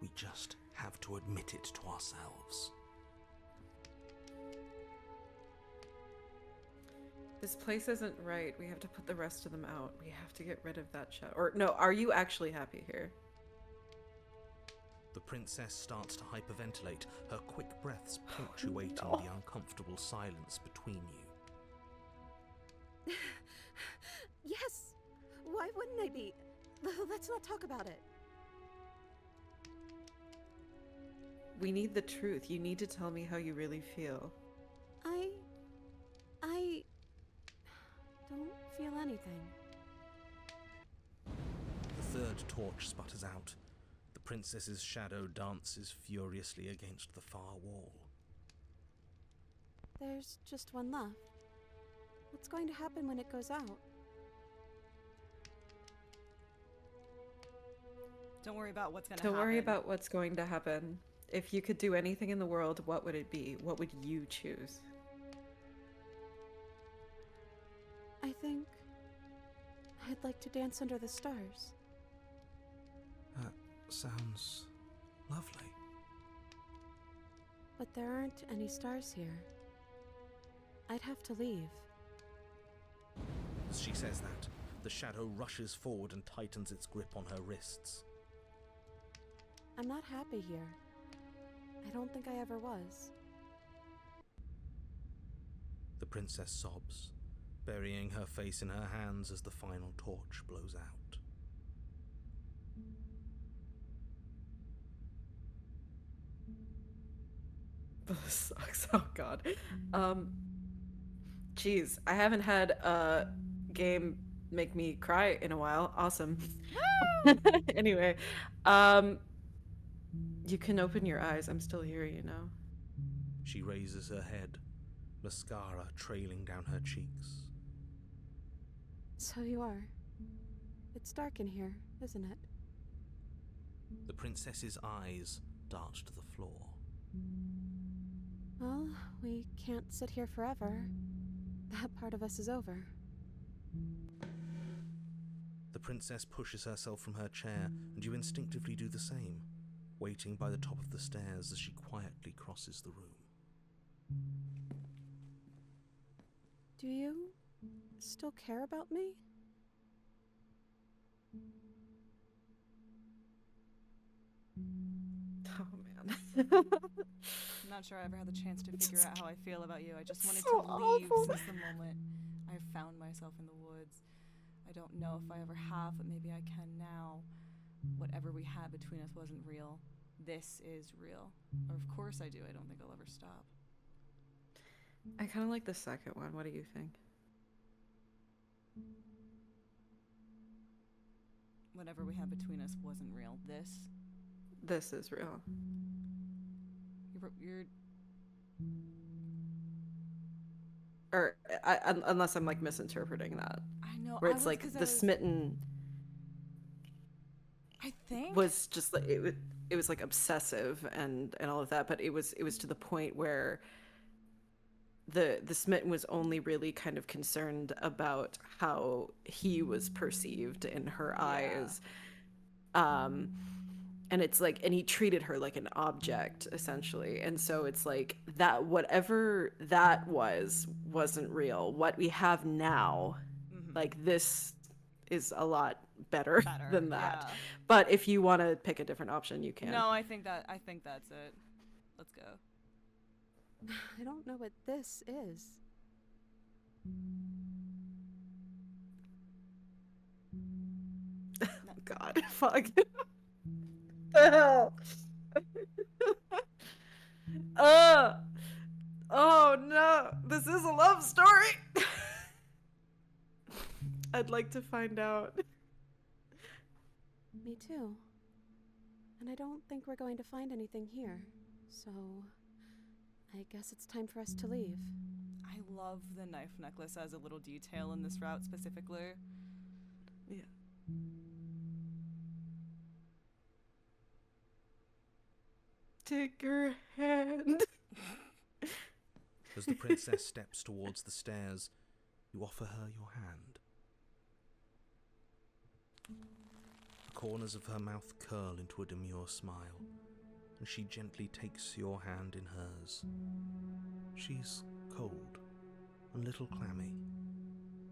We just have to admit it to ourselves. This place isn't right. We have to put the rest of them out. We have to get rid of that shadow. Or, no, are you actually happy here? The princess starts to hyperventilate, her quick breaths punctuating no. the uncomfortable silence between you. Yes. Why wouldn't I be? Let's not talk about it. We need the truth. You need to tell me how you really feel. I don't feel anything. The third torch sputters out. The princess's shadow dances furiously against the far wall. There's just one left. What's going to happen when it goes out? Don't worry about what's gonna happen. Don't worry about what's going to happen. If you could do anything in the world, what would it be? What would you choose? I think I'd like to dance under the stars. That sounds lovely. But there aren't any stars here. I'd have to leave. As she says that, the shadow rushes forward and tightens its grip on her wrists. I'm not happy here. I don't think I ever was. The princess sobs, burying her face in her hands as the final torch blows out. This sucks. Oh, God. Jeez, I haven't had a game make me cry in a while. Awesome. Anyway, you can open your eyes. I'm still here, you know. She raises her head, mascara trailing down her cheeks. So you are. It's dark in here, isn't it? The princess's eyes dart to the floor. Well, we can't sit here forever. That part of us is over. The princess pushes herself from her chair, and you instinctively do the same, waiting by the top of the stairs as she quietly crosses the room. Do you still care about me? Oh, man. I'm not sure I ever had the chance to figure out how I feel about you. I just wanted so to leave awful. since the moment I found myself in the woods. I don't know if I ever have, but maybe I can now. Whatever we had between us wasn't real. This is real. Or of course I do. I don't think I'll ever stop. I kind of like the second one. What do you think? Whatever we had between us wasn't real. This is real. You're Or unless I'm like misinterpreting that, I know. where I it's was- like 'cause the smitten I think was just like it. like obsessive and all of that, but it was to the point where the smitten was only really kind of concerned about how he was perceived in her eyes. And it's like, and he treated her like an object essentially, and so it's like that whatever that wasn't real. What we have now, like, this is a lot better than that. yeah. But if you want to pick a different option, you can. No, I think that's it. Let's go. I don't know what this is. God, fuck. The hell? Oh no, this is a love story. I'd like to find out. Me too. And I don't think we're going to find anything here. So, I guess it's time for us to leave. I love the knife necklace as a little detail in this route specifically. Yeah. Take her hand. As the princess steps towards the stairs, you offer her your hand. The corners of her mouth curl into a demure smile, and she gently takes your hand in hers. She's cold, a little clammy,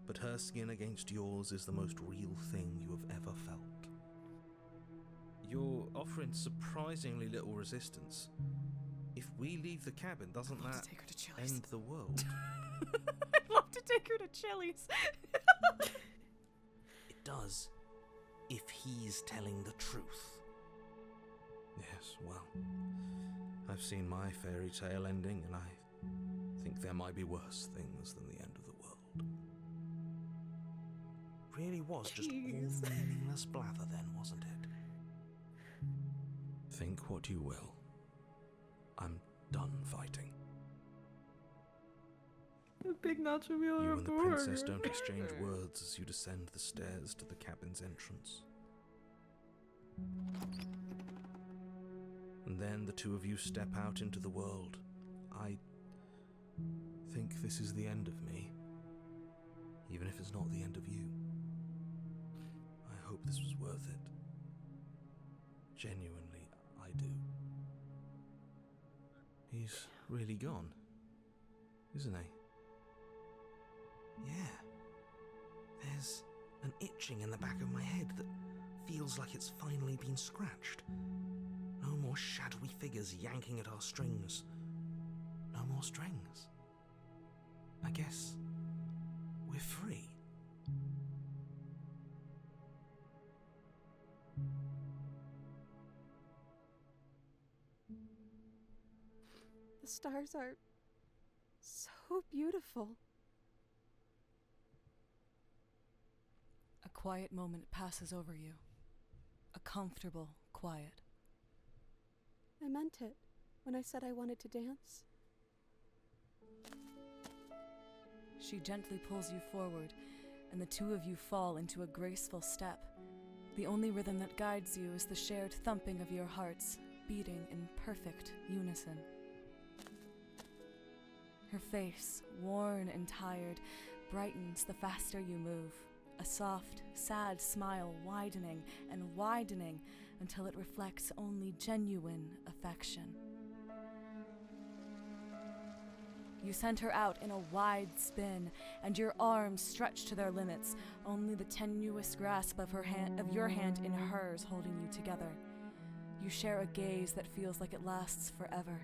but her skin against yours is the most real thing you have ever felt. You're offering surprisingly little resistance. If we leave the cabin, doesn't that take her to Chili's. end the world? I'd love to take her to Chili's. It does, if he's telling the truth. Yes, well, I've seen my fairy tale ending, and I think there might be worse things than the end of the world. Really was just all meaningless blather then, wasn't it? Think what you will. I'm done fighting. The big nacho meal. You and the princess don't exchange words as you descend the stairs to the cabin's entrance. And then the two of you step out into the world. I think this is the end of me, even if it's not the end of you. I hope this was worth it. Genuinely, I do. He's really gone, isn't he? Yeah. There's an itching in the back of my head that feels like it's finally been scratched. No more shadowy figures yanking at our strings. No more strings. I guess we're free. The stars are so beautiful. A quiet moment passes over you. A comfortable quiet. I meant it when I said I wanted to dance. She gently pulls you forward, and the two of you fall into a graceful step. The only rhythm that guides you is the shared thumping of your hearts, beating in perfect unison. Her face, worn and tired, brightens the faster you move, a soft, sad smile widening and widening until it reflects only genuine affection. You send her out in a wide spin, and your arms stretch to their limits, only the tenuous grasp of your hand in hers holding you together. You share a gaze that feels like it lasts forever.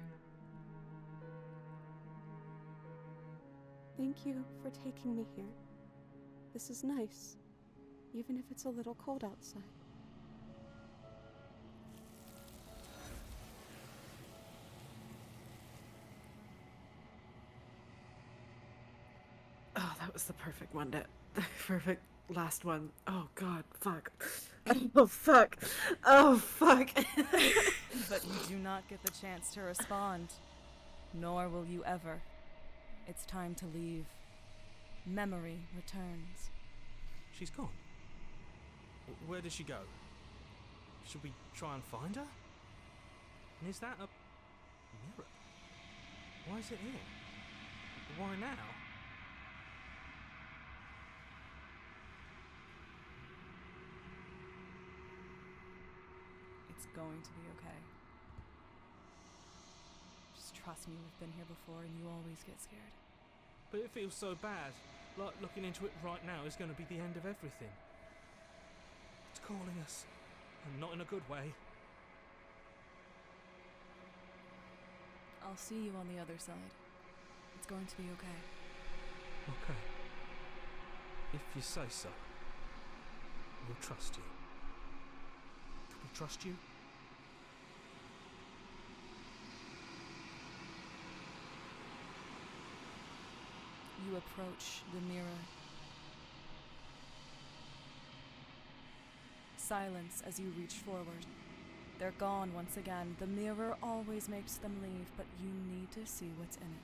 Thank you for taking me here. This is nice, even if it's a little cold outside. Oh, that was the perfect one. The perfect last one. Oh God, fuck. Oh fuck. Oh fuck. But you do not get the chance to respond, nor will you ever. It's time to leave. Memory returns. She's gone. Where did she go? Should we try and find her? And is that a mirror? Why is it here? Why now? It's going to be okay. Just trust me, we've been here before and you always get scared. But it feels so bad. Like looking into it right now is going to be the end of everything. It's calling us. And not in a good way. I'll see you on the other side. It's going to be okay. Okay. If you say so. We'll trust you. Can we trust you? You approach the mirror. Silence as you reach forward. They're gone once again. The mirror always makes them leave, but you need to see what's in it.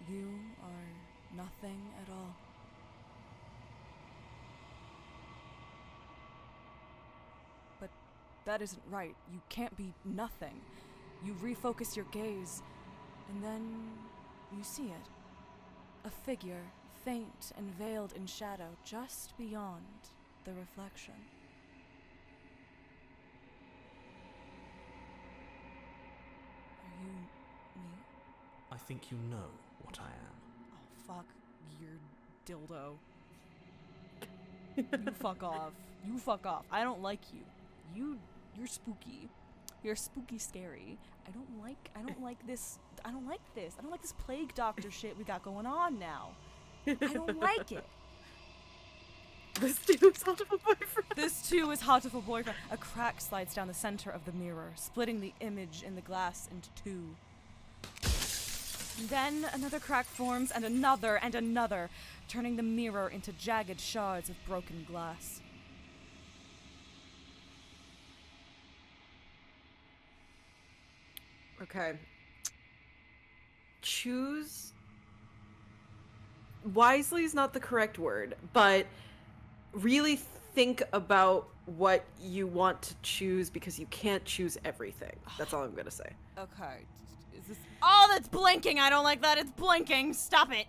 You are nothing at all. But that isn't right. You can't be nothing. You refocus your gaze, and then you see it. A figure, faint and veiled in shadow, just beyond the reflection. Are you me? I think you know what I am. Oh, fuck your dildo. You fuck off. You fuck off. I don't like you. You're spooky. You're spooky scary. I don't like this. I don't like this plague doctor shit we got going on now. I don't like it. This dude is hot of a boyfriend. This too is hot of a boyfriend. A crack slides down the center of the mirror, splitting the image in the glass into two. Then another crack forms, and another, turning the mirror into jagged shards of broken glass. Okay. Choose. Wisely is not the correct word, but really think about what you want to choose because you can't choose everything. That's all I'm gonna say. Okay. Is this... Oh, that's blinking! I don't like that. It's blinking. Stop it.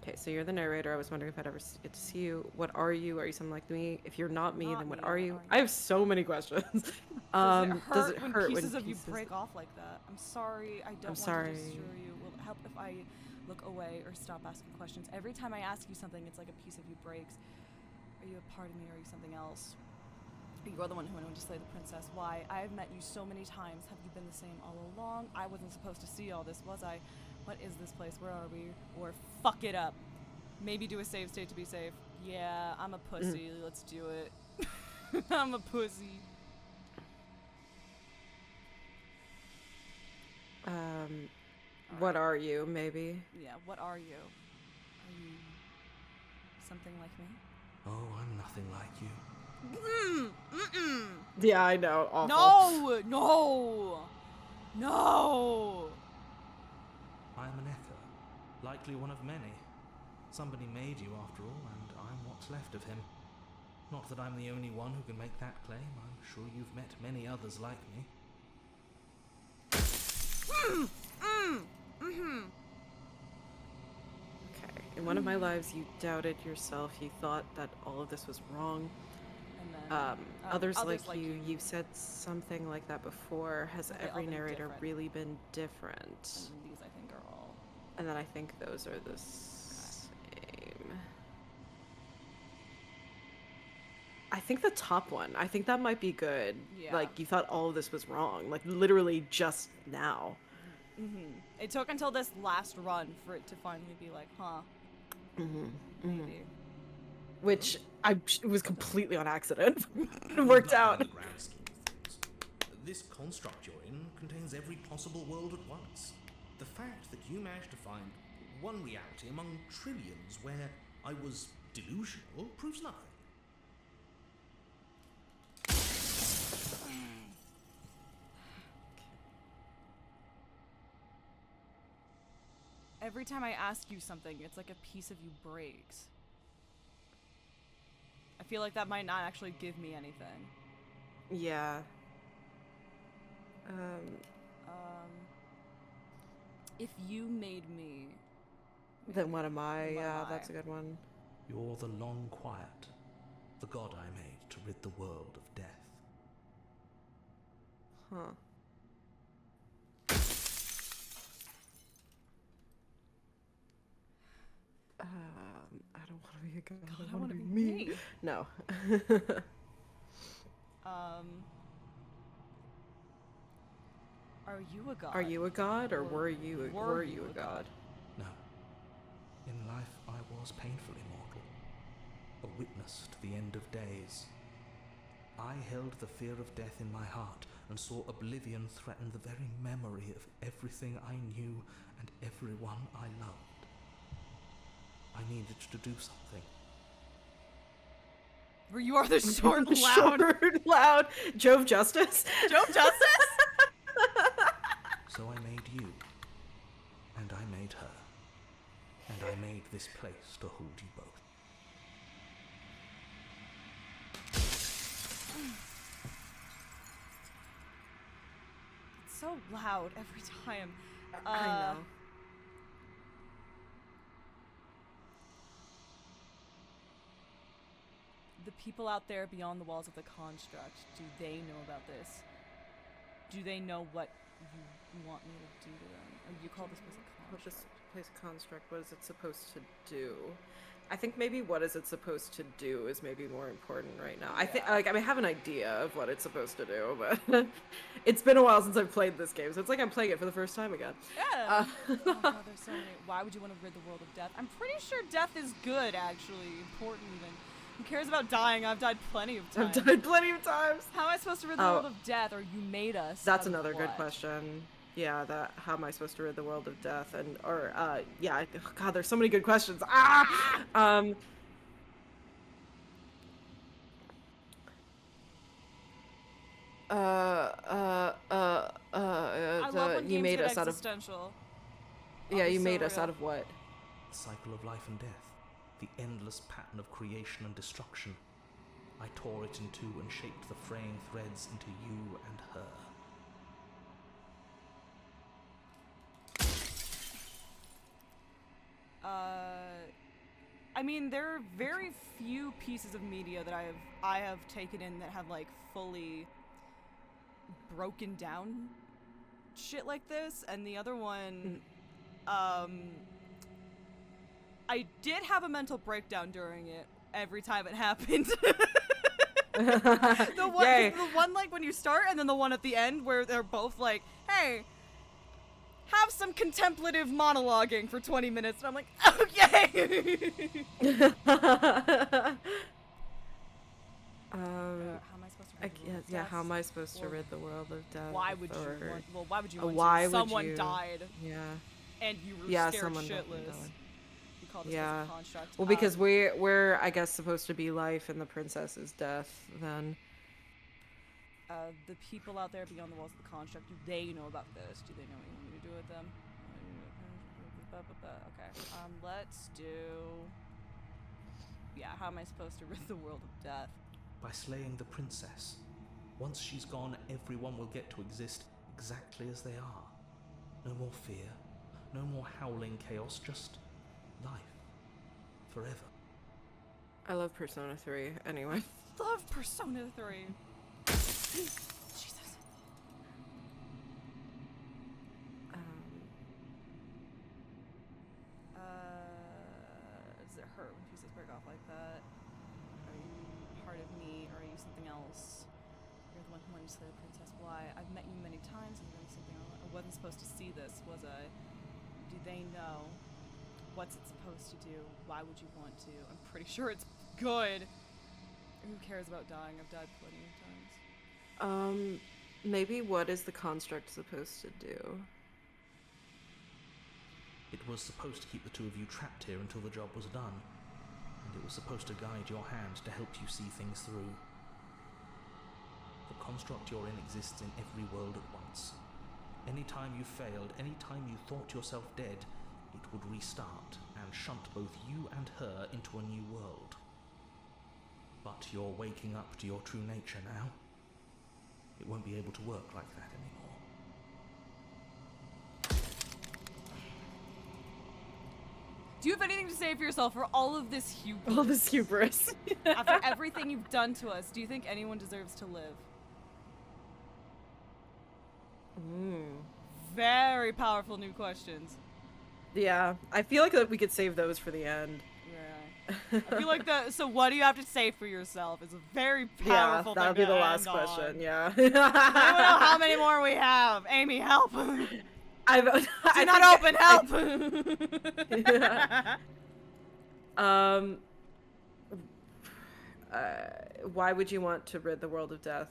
Okay, so you're the narrator. I was wondering if I'd ever get to see you. What are you? Are you something like me? If you're not me, Not then what me, are what you? are you? I have so many questions. Does it hurt when pieces of you break off like that? I'm sorry. I don't want sorry. to destroy you. Will it help if I look away or stop asking questions? Every time I ask you something, it's like a piece of you breaks. Are you a part of me or are you something else? You're the one who went to slay the princess. Why? I've met you so many times. Have you been the same all along? I wasn't supposed to see all this, was I? What is this place? Where are we? Or fuck it up. Maybe do a save state to be safe. Yeah, I'm a pussy. Let's do it. I'm a pussy. What are you, maybe? Yeah, what are you? Are you something like me? Oh, I'm nothing like you. Yeah, I know. Awful. No! No! No! I am an echo, likely one of many. Somebody made you after all, and I'm what's left of him. Not that I'm the only one who can make that claim. I'm sure you've met many others like me. Okay. In one of my lives, you doubted yourself. You thought that all of this was wrong. And then, Others like you've said something like that before. Has They've all every been narrator different. really been different? And these, I think, are all... And then I think those are the same. I think the top one. I think that might be good. Yeah. Like, you thought all of this was wrong. Like, literally just now. It took until this last run for it to finally be like, huh, maybe. Which it was completely on accident. It worked out. In the grand scheme of things, this construct you're in contains every possible world at once. The fact that you managed to find one reality among trillions where I was delusional proves nothing. Every time I ask you something, it's like a piece of you breaks. feel like that might not actually give me anything. Yeah. If you made me, Then what am I? What Yeah, am I? that's a good one. You're the long quiet, the god I made to rid the world of death. Huh. I don't want to be a god. God, I want to be me. No. Are you a god? Are you a god, or were you a god? god? No. In life, I was painfully mortal, a witness to the end of days. I held the fear of death in my heart and saw oblivion threaten the very memory of everything I knew and everyone I loved. I needed to do something. Were you are the short loud? Short, loud. Jove Justice? Jove Justice? So I made you, and I made her, and I made this place to hold you both. It's so loud every time. I know. The people out there beyond the walls of the construct, do they know about this? Do they know what you want me to do to them? Or you call this place a What construct? this place construct, what is it supposed to do? I think maybe what is it supposed to do is maybe more important right now. I think, like, I mean, I have an idea of what it's supposed to do, but it's been a while since I've played this game, so it's like I'm playing it for the first time again. Yeah. Oh god, there's so many. Why would you want to rid the world of death? I'm pretty sure death is good, actually. Important even. Who cares about dying? I've died plenty of times. I've died plenty of times. How am I supposed to rid the world of death, or you made us? That's out of another good what? question. Yeah, that how am I supposed to rid the world of death? And yeah, oh god, there's so many good questions. I love when you games made get us out of existential. yeah, be you so made us real. out of what? The cycle of life and death, the endless pattern of creation and destruction. I tore it in two and shaped the fraying threads into you and her. I mean, there are very few pieces of media that I have taken in that have like fully broken down shit like this, and the other one, I did have a mental breakdown during it every time it happened. Yay. The one like when you start, and then the one at the end where they're both like, "Hey, have some contemplative monologuing for 20 minutes," and I'm like, "Oh yay!" How am I supposed to rid the world of yeah, death? how am I supposed to Or rid the world of death? Why would you or- want? Well, why would you want why to? would Someone you- died, Yeah. and you were Yeah, scared someone shitless. died. You call this Yeah. place a construct. Well, because we're I guess supposed to be life and the princess is death. Then the people out there beyond the walls of the construct, do they know about this? Do they know what you want me to do with them? Okay. Let's do. Yeah. How am I supposed to rid the world of death? By slaying the princess. Once she's gone, everyone will get to exist exactly as they are. No more fear, no more howling chaos, just life. Forever. I love Persona 3. Anyway. Love Persona 3. Jesus. Does it hurt when pieces break off like that? Are you part of me, or are you something else? You're the one who wanted to slay the princess. Why? I've met you many times and done something I wasn't supposed to see this, was I? Do they know? What's it supposed to do? Why would you want to? I'm pretty sure it's good. Who cares about dying? I've died plenty of times. Maybe what is the construct supposed to do? It was supposed to keep the two of you trapped here until the job was done. And it was supposed to guide your hand to help you see things through. The construct you're in exists in every world at once. Any time you failed, any time you thought yourself dead, it would restart and shunt both you and her into a new world. But you're waking up to your true nature now. It won't be able to work like that anymore. Do you have anything to say for yourself for all of this hubris? All this hubris. After everything you've done to us, do you think anyone deserves to live? Very powerful new questions. Yeah, I feel like that we could save those for the end. Yeah. I feel like so what do you have to say for yourself is a very Yeah, powerful that'll thing be the to last end question. on. Yeah. I don't know how many more we have. Amy, help. Do not open, help. Why would you want to rid the world of death?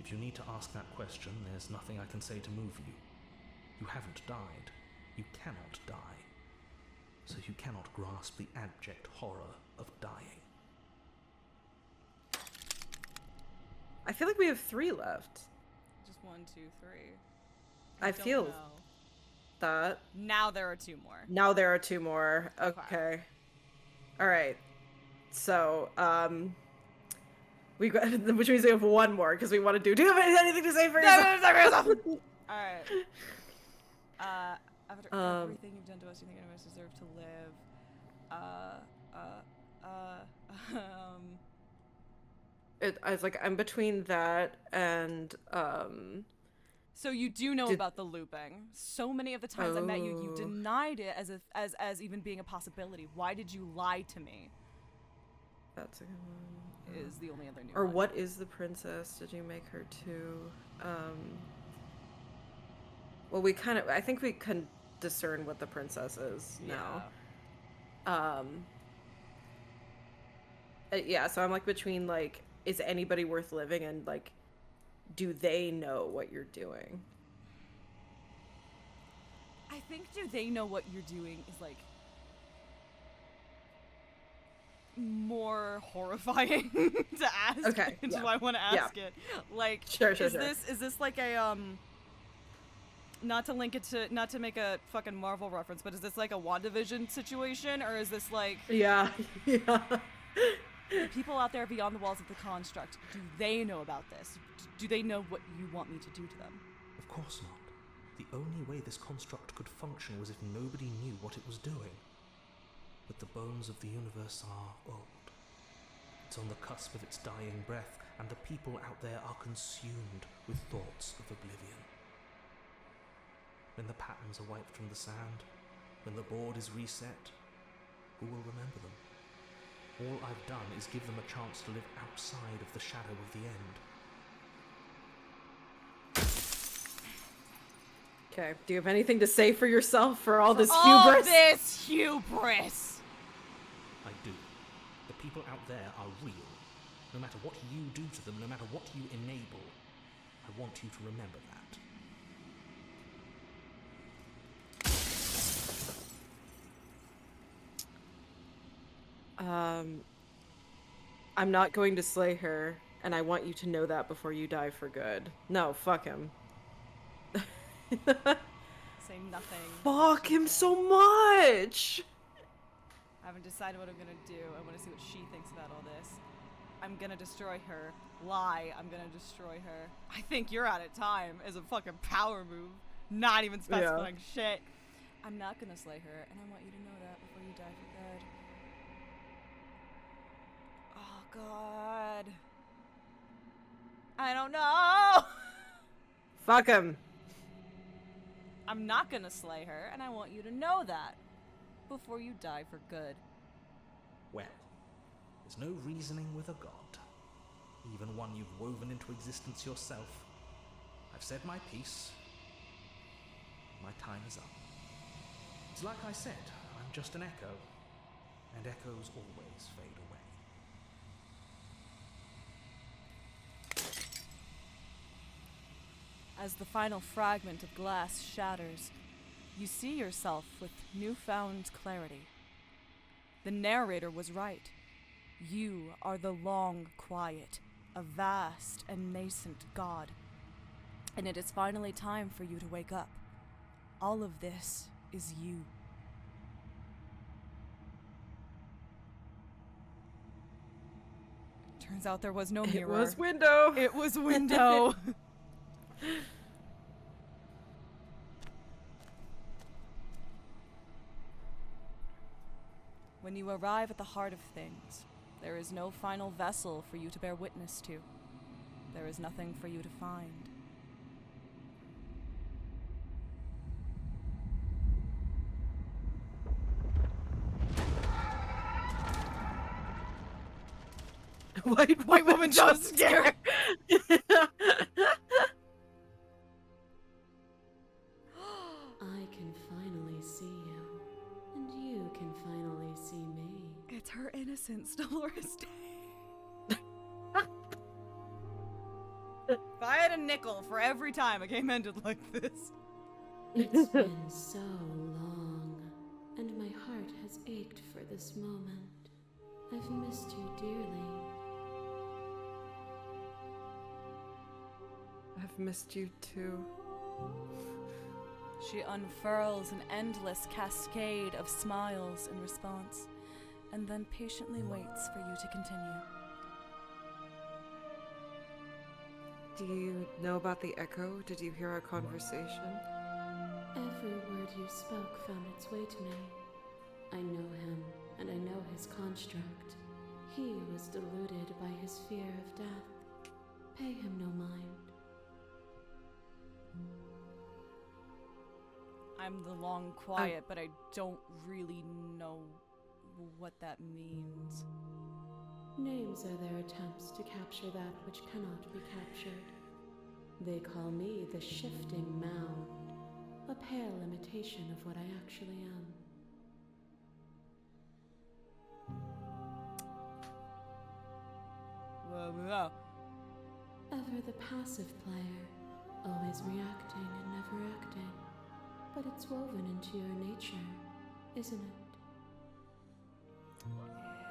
If you need to ask that question, there's nothing I can say to move you. You haven't died. You cannot die. So you cannot grasp the abject horror of dying. I feel like we have 3 left. Just 1, 2, 3. I don't feel know. that. Now there are 2 more. Now there are 2 more. Okay. All right. So, we got, which means we have 1 more because we want to do. Do you have anything to say for yourself? All right. After everything you've done to us, you think any of us deserve to live? I was like, I'm between that and So you do know about the looping. So many of the times I met you, you denied it as even being a possibility. Why did you lie to me? That's a good one. Is the only other new Or one. what is the princess? Did you make her too? Well, I think we can discern what the princess is now. Yeah, so I'm like between like, is anybody worth living and like, do they know what you're doing? I think do they know what you're doing is like more horrifying to ask. Okay, Which is yeah. why I want to ask it. Like, Sure. is this like a not to make a fucking Marvel reference, but is this like a WandaVision situation, or is this like Yeah. the people out there beyond the walls of the construct? Do they know about this? Do they know what you want me to do to them? Of course not. The only way this construct could function was if nobody knew what it was doing. But the bones of the universe are old. It's on the cusp of its dying breath, and the people out there are consumed with thoughts of oblivion. When the patterns are wiped from the sand, when the board is reset, who will remember them? All I've done is give them a chance to live outside of the shadow of the end. Okay. Do you have anything to say for yourself for all this All hubris? this hubris! I do. The people out there are real. No matter what you do to them, no matter what you enable, I want you to remember that. I'm not going to slay her, and I want you to know that before you die for good. No, fuck him. Say nothing. Fuck him so much! I haven't decided what I'm gonna do. I want to see what she thinks about all this. I'm gonna destroy her. Lie, I'm gonna destroy her. I think you're out of time as a fucking power move. Not even specifying shit. I'm not gonna slay her, and I want you to know that before you die for good. Oh, God. I don't know! Fuck him. I'm not gonna slay her, and I want you to know that before you die for good. Well, there's no reasoning with a god. Even one you've woven into existence yourself. I've said my piece. My time is up. It's like I said, I'm just an echo, and echoes always fade away. As the final fragment of glass shatters, you see yourself with newfound clarity. The narrator was right. You are the long quiet, a vast and nascent god. And it is finally time for you to wake up. All of this is you. Turns out there was no It mirror. was window. It was window. When you arrive at the heart of things, there is no final vessel for you to bear witness to. There is nothing for you to find. White woman jump scare. I can finally see you, and you can finally see me. It's her innocence, Dolores Day. If I had a nickel for every time a game ended like this. It's been so long, and my heart has ached for this moment. I've missed you dearly. I've missed you too. She unfurls an endless cascade of smiles in response, and then patiently waits for you to continue. Do you know about the echo? Did you hear our conversation? Every word you spoke found its way to me. I know him, and I know his construct. He was deluded by his fear of death. Pay him no mind. I'm the long quiet, but I don't really know what that means. Names are their attempts to capture that which cannot be captured. They call me the shifting mound, a pale imitation of what I actually am. Whoa. Ever the passive player, always reacting and never acting. But it's woven into your nature, isn't it? Yeah,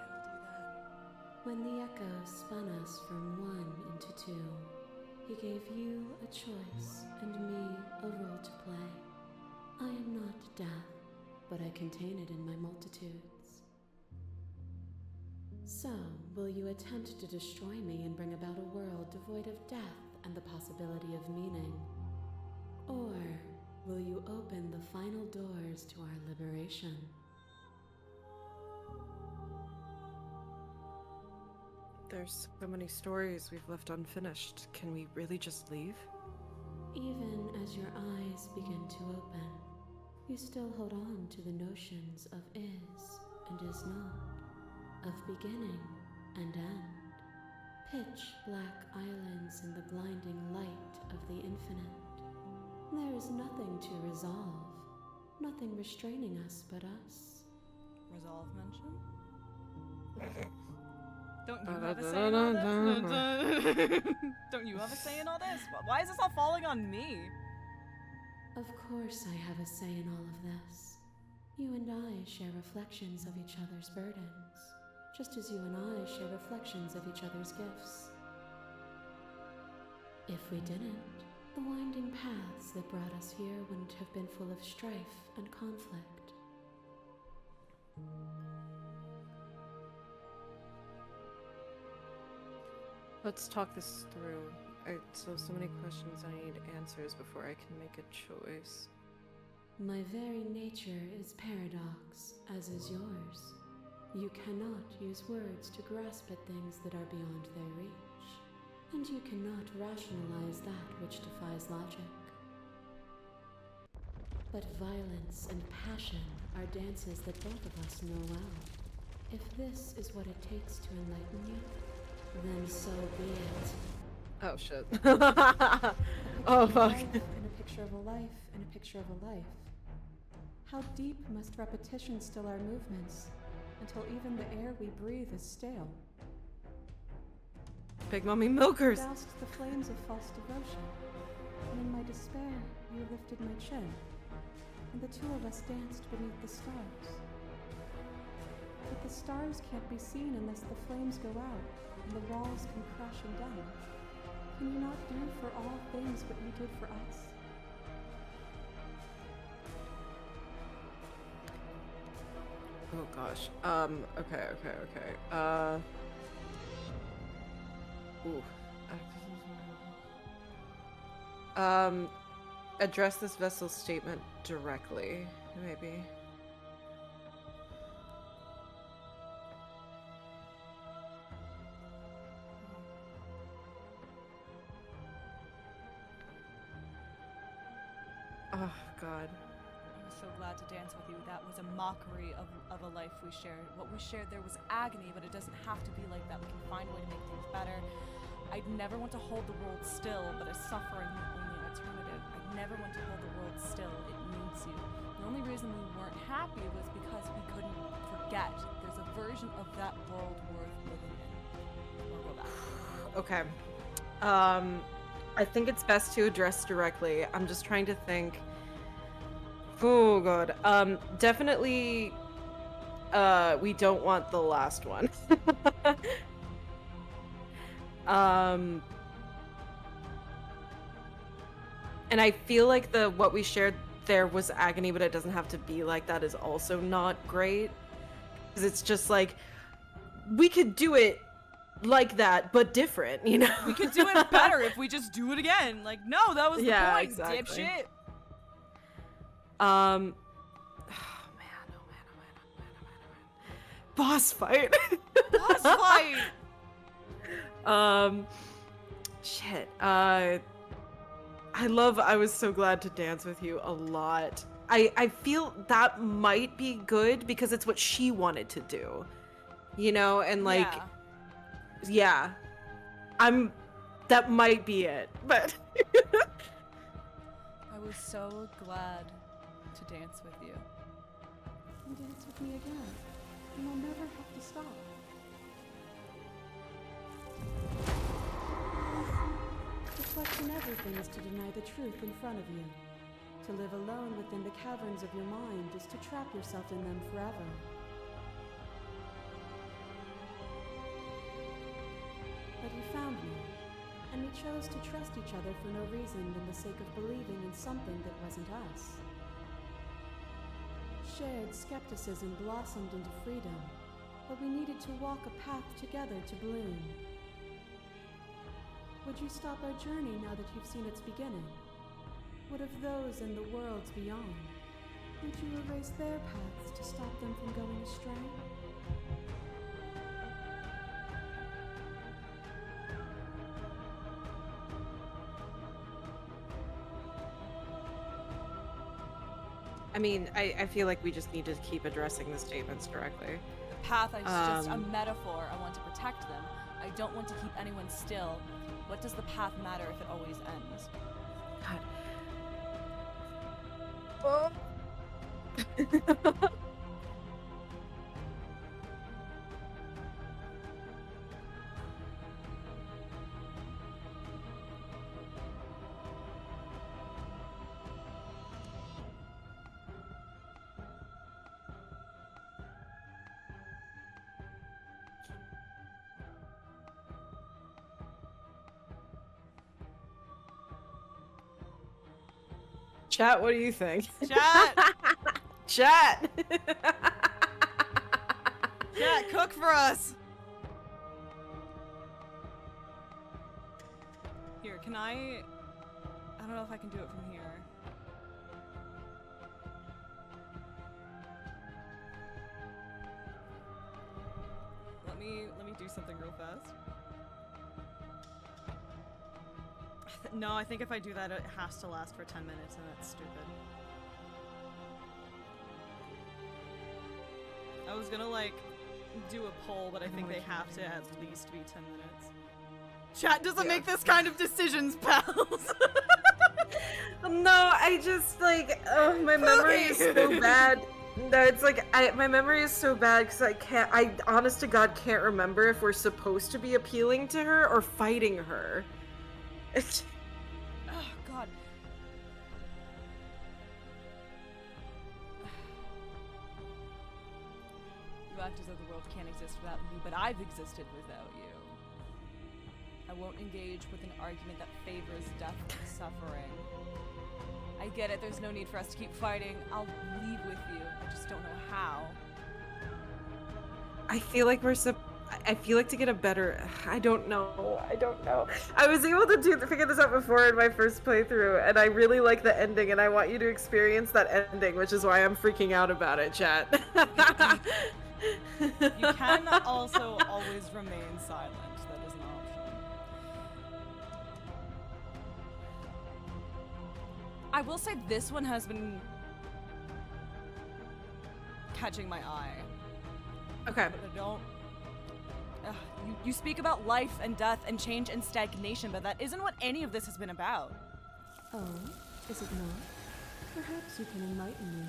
it'll do that. When the echo spun us from one into two, he gave you a choice and me a role to play. I am not death, but I contain it in my multitudes. So, will you attempt to destroy me and bring about a world devoid of death and the possibility of meaning? Or will you open the final doors to our liberation? There's so many stories we've left unfinished. Can we really just leave? Even as your eyes begin to open, you still hold on to the notions of is and is not, of beginning and end, pitch black islands in the blinding light of the infinite. There is nothing to resolve, nothing restraining us but us. Resolve mention? Don't you have a say in all this? Don't you have a say in all this? Why is this all falling on me? Of course I have a say in all of this. You and I share reflections of each other's burdens, just as you and I share reflections of each other's gifts. If we didn't, the winding paths that brought us here wouldn't have been full of strife and conflict. Let's talk this through. So many questions I need answers before I can make a choice. My very nature is paradox, as is yours. You cannot use words to grasp at things that are beyond their reach, and you cannot rationalize that which defies logic. But violence and passion are dances that both of us know well. If this is what it takes to enlighten you, then so be it. Oh shit. A Oh picture of a fuck. life and a picture of a life and a picture of a life. How deep must repetition still our movements, until even the air we breathe is stale? Big Mommy Milkers. Doused the flames of false devotion, and in my despair, you lifted my chin, and the two of us danced beneath the stars. But the stars can't be seen unless the flames go out, and the walls come crashing down. Can you not do for all things what you did for us? Oh gosh. Okay. Ooh. Address this vessel's statement directly, maybe. Oh, God. I'm so glad to dance with you. That was a mockery of a life we shared. What we shared there was agony, but it doesn't have to be like that. We can find a way to make things better. I'd never want to hold the world still, but is suffering the only alternative? I'd never want to hold the world still. It needs you. The only reason we weren't happy was because we couldn't forget. There's a version of that world worth living in. Or go back. Okay. I think it's best to address directly. I'm just trying to think. Oh, God. Definitely, we don't want the last one. And I feel like what we shared there was agony, but it doesn't have to be like that is also not great. Because it's just like, we could do it like that, but different, you know? We could do it better if we just do it again. Like, no, that was the point, exactly. dipshit. Oh man. Boss fight. Boss fight. Shit. I was so glad to dance with you a lot. I feel that might be good because it's what she wanted to do. You know, and like yeah. That might be it, but I was so glad to dance with you. And dance with me again. And I'll never have to stop. To question everything is to deny the truth in front of you. To live alone within the caverns of your mind is to trap yourself in them forever. But you found me, and we chose to trust each other for no reason than the sake of believing in something that wasn't us. Shared skepticism blossomed into freedom, but we needed to walk a path together to bloom. Would you stop our journey now that you've seen its beginning? What of those in the worlds beyond? Would you erase their paths to stop them from going astray? I mean, I feel like we just need to keep addressing the statements directly. The path is just a metaphor. I want to protect them. I don't want to keep anyone still. What does the path matter if it always ends? God. Oh. Chat, what do you think? Chat! Chat! Chat, cook for us! Here, can I don't know if I can do it from here. Let me do something real fast. No, I think if I do that, it has to last for 10 minutes, and that's stupid. I was gonna, like, do a poll, but I think they have to at least be 10 minutes. Chat doesn't make this kind of decisions, pals! No, I just, like, oh, my memory is so bad. No, it's like, my memory is so bad because I honest to God can't remember if we're supposed to be appealing to her or fighting her. It's... Oh, God. You act as though the world can't exist without you, but I've existed without you. I won't engage with an argument that favors death and suffering. I get it, there's no need for us to keep fighting. I'll leave with you. I just don't know how. I feel like I feel like to get a better, I don't know. I was able to figure this out before in my first playthrough, and I really like the ending, and I want you to experience that ending, which is why I'm freaking out about it, chat. You can also always remain silent. That is an option. I will say this one has been catching my eye. Okay. But I don't. You speak about life and death and change and stagnation, but that isn't what any of this has been about. Oh, is it not? Perhaps you can enlighten me.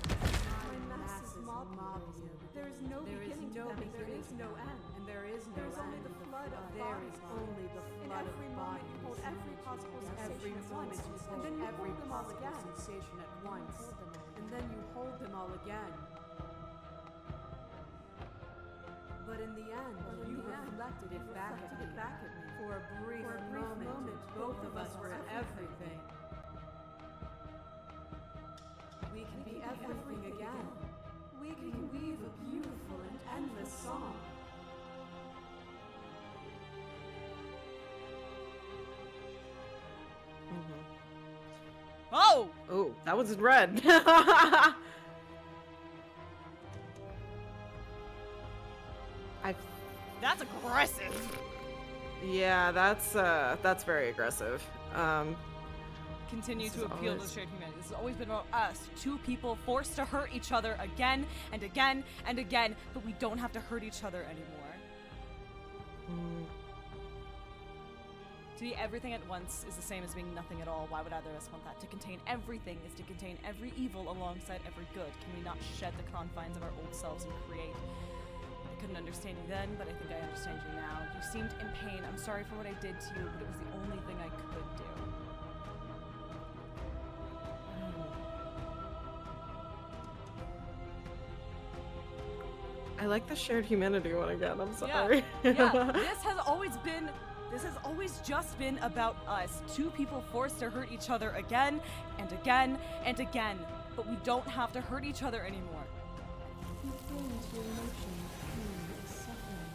My masses mob you. There is no beginning to them, there is no end. And there is no end. Only the flood of there is only the flood of bodies. You hold every possible sensation at once, and then you hold them all again. Sensation at once, and then you hold them all again. But in the end, you reflected it back at me. For a brief moment, both of us were everything. We can be everything again. We can weave a beautiful and endless song. Oh! Oh, that was red. That's aggressive. Yeah, that's very aggressive. Continue This to is appeal to always- shared humanity. This has always been about us, two people forced to hurt each other again and again and again, but we don't have to hurt each other anymore. To be everything at once is the same as being nothing at all. Why would either of us want that? To contain everything is to contain every evil alongside every good. Can we not shed the confines of our old selves and create? I couldn't understand you then, but I think I understand you now. You seemed in pain. I'm sorry for what I did to you, but it was the only thing I could do. I like the shared humanity one again. I'm sorry. Yeah. This has always just been about us. Two people forced to hurt each other again and again and again. But we don't have to hurt each other anymore. You feel your emotion of pain and suffering.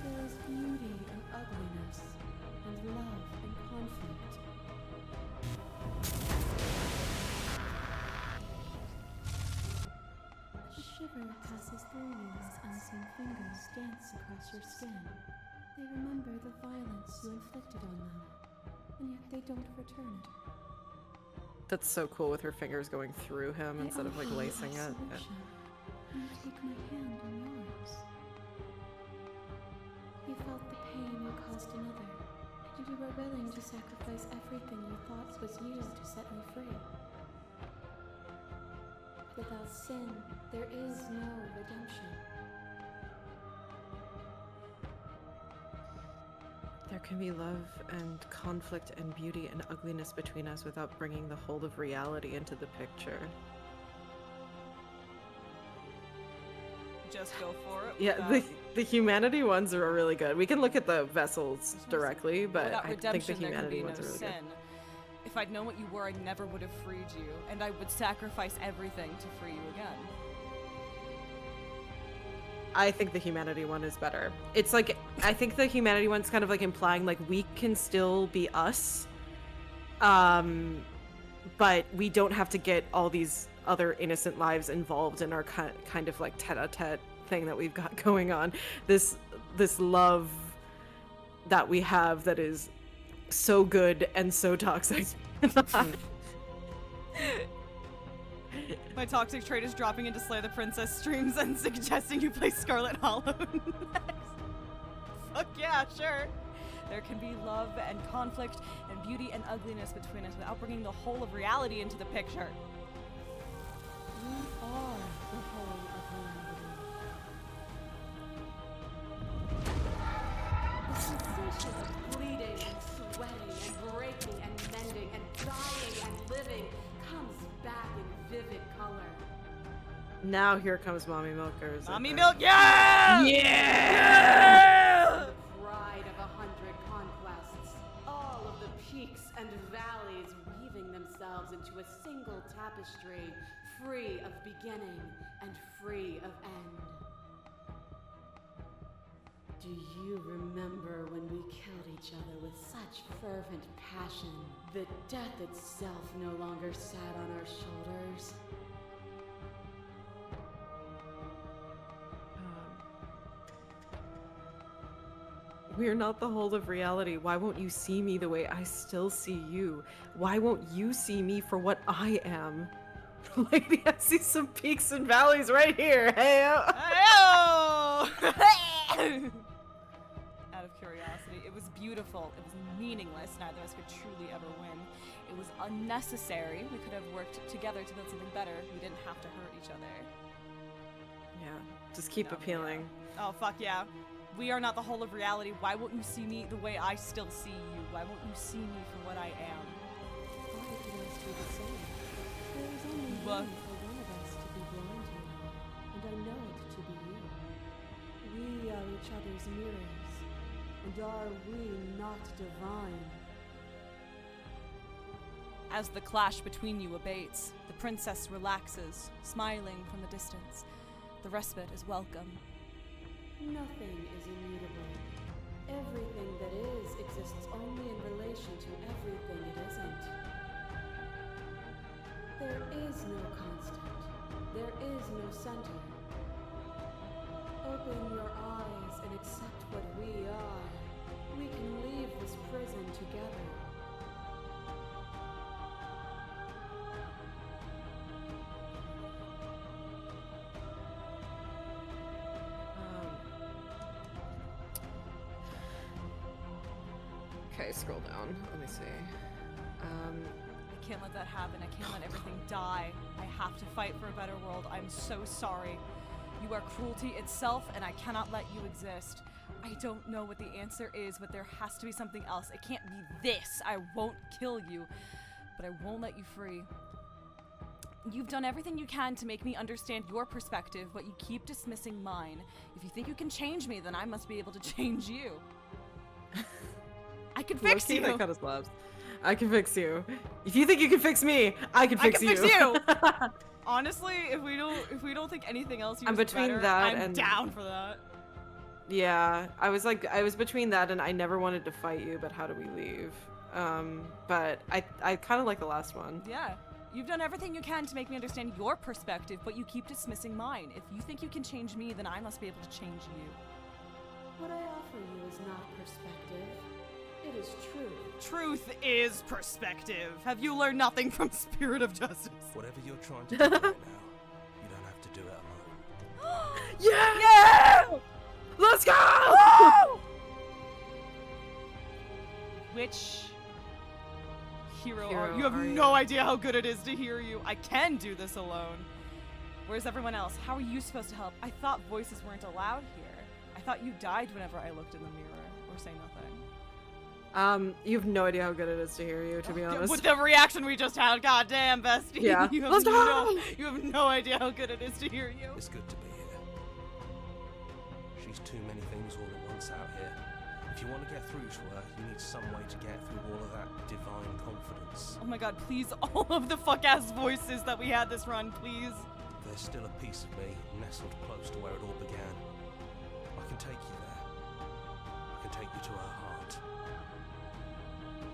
There is beauty and ugliness, and love and conflict. A shiver passes through you as unseen fingers dance across your skin. They remember the violence you inflicted on them, and yet they don't return it. That's so cool with her fingers going through him I instead of like offer you lacing it. absolution, and you take my hand in yours. You felt the pain you caused another, and you were willing to sacrifice everything you thought was you to set me free. Without sin, there is no redemption. There can be love and conflict and beauty and ugliness between us without bringing the whole of reality into the picture. Just go for it. Yeah, without- the humanity ones are really good. We can look at the vessels directly, but without I think the redemption, there can humanity be no ones are really good. sin. If I'd known what you were, I never would have freed you, and I would sacrifice everything to free you again. I think the humanity one is better. It's like, I think the humanity one's kind of like implying like we can still be us, but we don't have to get all these other innocent lives involved in our kind of like tete-a-tete thing that we've got going on. This love that we have that is so good and so toxic. My toxic trait is dropping into Slay the Princess streams and suggesting you play Scarlet Hollow next. Fuck yeah, sure. There can be love and conflict and beauty and ugliness between us without bringing the whole of reality into the picture. We are the whole of reality. The sensation of bleeding and sweating and breaking and mending and dying and living comes back in vivid color. Now here comes Mommy Milkers. Mommy Milk, yeah! Yeah! The pride of 100 conquests. All of the peaks and valleys weaving themselves into a single tapestry, free of beginning and free of end. Do you remember when we killed each other with such fervent passion that death itself no longer sat on our shoulders? We're not the whole of reality. Why won't you see me the way I still see you? Why won't you see me for what I am? Lady, I see some peaks and valleys right here. Hey. Ayo! Out of curiosity, it was beautiful. It was meaningless. Neither of us could truly ever win. It was unnecessary. We could have worked together to build something better. We didn't have to hurt each other. Yeah, just keep No, appealing. Oh, fuck yeah. We are not the whole of reality. Why won't you see me the way I still see you? Why won't you see me for what I am? Why did you ask me the same? There is only What? room for one of us to be blind to, and I know it to be you. We are each other's mirrors, and are we not divine? As the clash between you abates, the princess relaxes, smiling from the distance. The respite is welcome. Nothing is immutable. Everything that is exists only in relation to everything it isn't. There is no constant. There is no center. Open your eyes and accept what we are. We can leave this prison together. Okay, scroll down. Let me see. I can't let that happen. I can't let everything die. I have to fight for a better world. I'm so sorry. You are cruelty itself, and I cannot let you exist. I don't know what the answer is, but there has to be something else. It can't be this. I won't kill you, but I won't let you free. You've done everything you can to make me understand your perspective, but you keep dismissing mine. If you think you can change me, then I must be able to change you. I can fix Low-key, you. that kind of slaps. I can fix you. If you think you can fix me, I can fix you. I can fix you. Honestly, if we don't think anything else, I'm between better, that I'm and- down for that. Yeah, I was between that and I never wanted to fight you, but how do we leave? But I kind of like the last one. Yeah. You've done everything you can to make me understand your perspective, but you keep dismissing mine. If you think you can change me, then I must be able to change you. What I offer you is not perspective. It is truth. Truth is perspective. Have you learned nothing from Spirit of Justice? Whatever you're trying to do right now, you don't have to do it alone. Yeah! Yeah! Let's go! Which hero Hero are you? Have are no you? idea how good it is to hear you. I can do this alone. Where's everyone else? How are you supposed to help? I thought voices weren't allowed here. I thought you died whenever I looked in the mirror or say nothing. You have no idea how good it is to hear you, to be honest. With the reaction we just had, goddamn, bestie. Yeah. you, have Let's go! you have no idea how good it is to hear you. It's good to be here. She's too many things all at once out here. If you want to get through to her, you need some way to get through all of that divine confidence. Oh my god, please, all of the fuck-ass voices that we had this run, please. There's still a piece of me nestled close to where it all began. I can take you there. I can take you to her heart.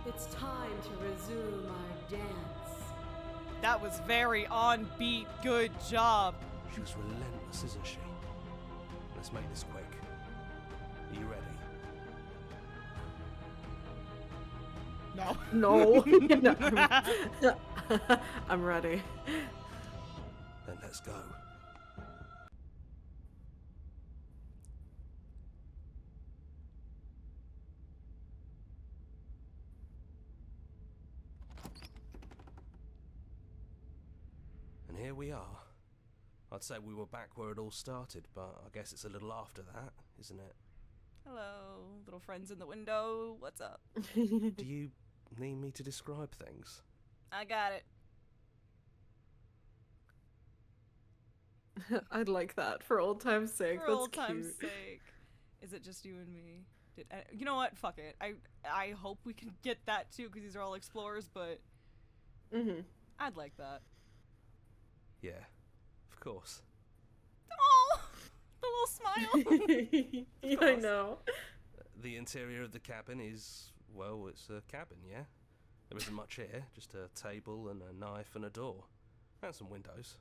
It's time to resume our dance. That was very on beat. Good job. She's relentless, isn't she? Let's make this quick. Are you ready? No. No. I'm ready. Then let's go. And here we are. I'd say we were back where it all started, but I guess it's a little after that, isn't it? Hello, little friends in the window. What's up? Do you need me to describe things? I got it. I'd like that for old time's sake. For That's old time's cute. sake. Is it just you and me? You know what? Fuck it. I hope we can get that too, because these are all explorers, but Mhm. I'd like that. Yeah, of course. Oh, the little smile. Yeah, I course. know. The interior of the cabin is, well, it's a cabin, yeah? There isn't much here, just a table and a knife and a door. And some windows.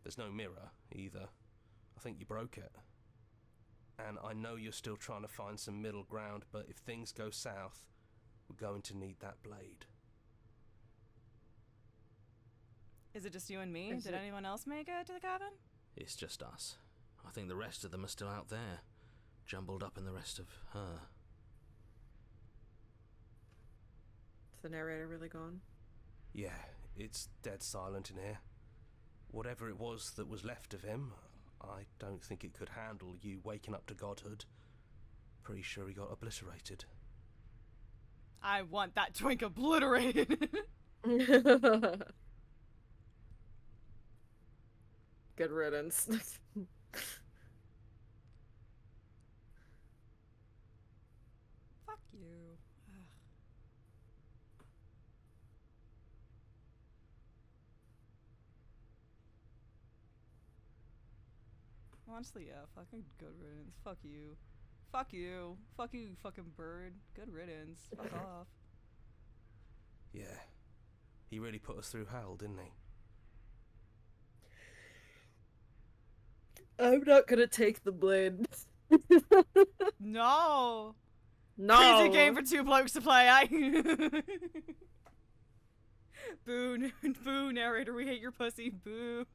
There's no mirror, either. I think you broke it. And I know you're still trying to find some middle ground, but if things go south, we're going to need that blade. Is it just you and me? Is Did it- anyone else make it to the cabin? It's just us. I think the rest of them are still out there, jumbled up in the rest of her. Is the narrator really gone? Yeah, it's dead silent in here. Whatever it was that was left of him, I don't think it could handle you waking up to godhood. Pretty sure he got obliterated. I want that twink obliterated. Good riddance. Fuck you. Ugh. Honestly, yeah, fucking good riddance. Fuck you. Fuck you. Fuck you, fucking bird. Good riddance. Fuck off. Yeah, he really put us through hell, didn't he? I'm not gonna take the blade. No! No. Crazy game for two blokes to play, I. Boo, boo, narrator, we hate your pussy, boo.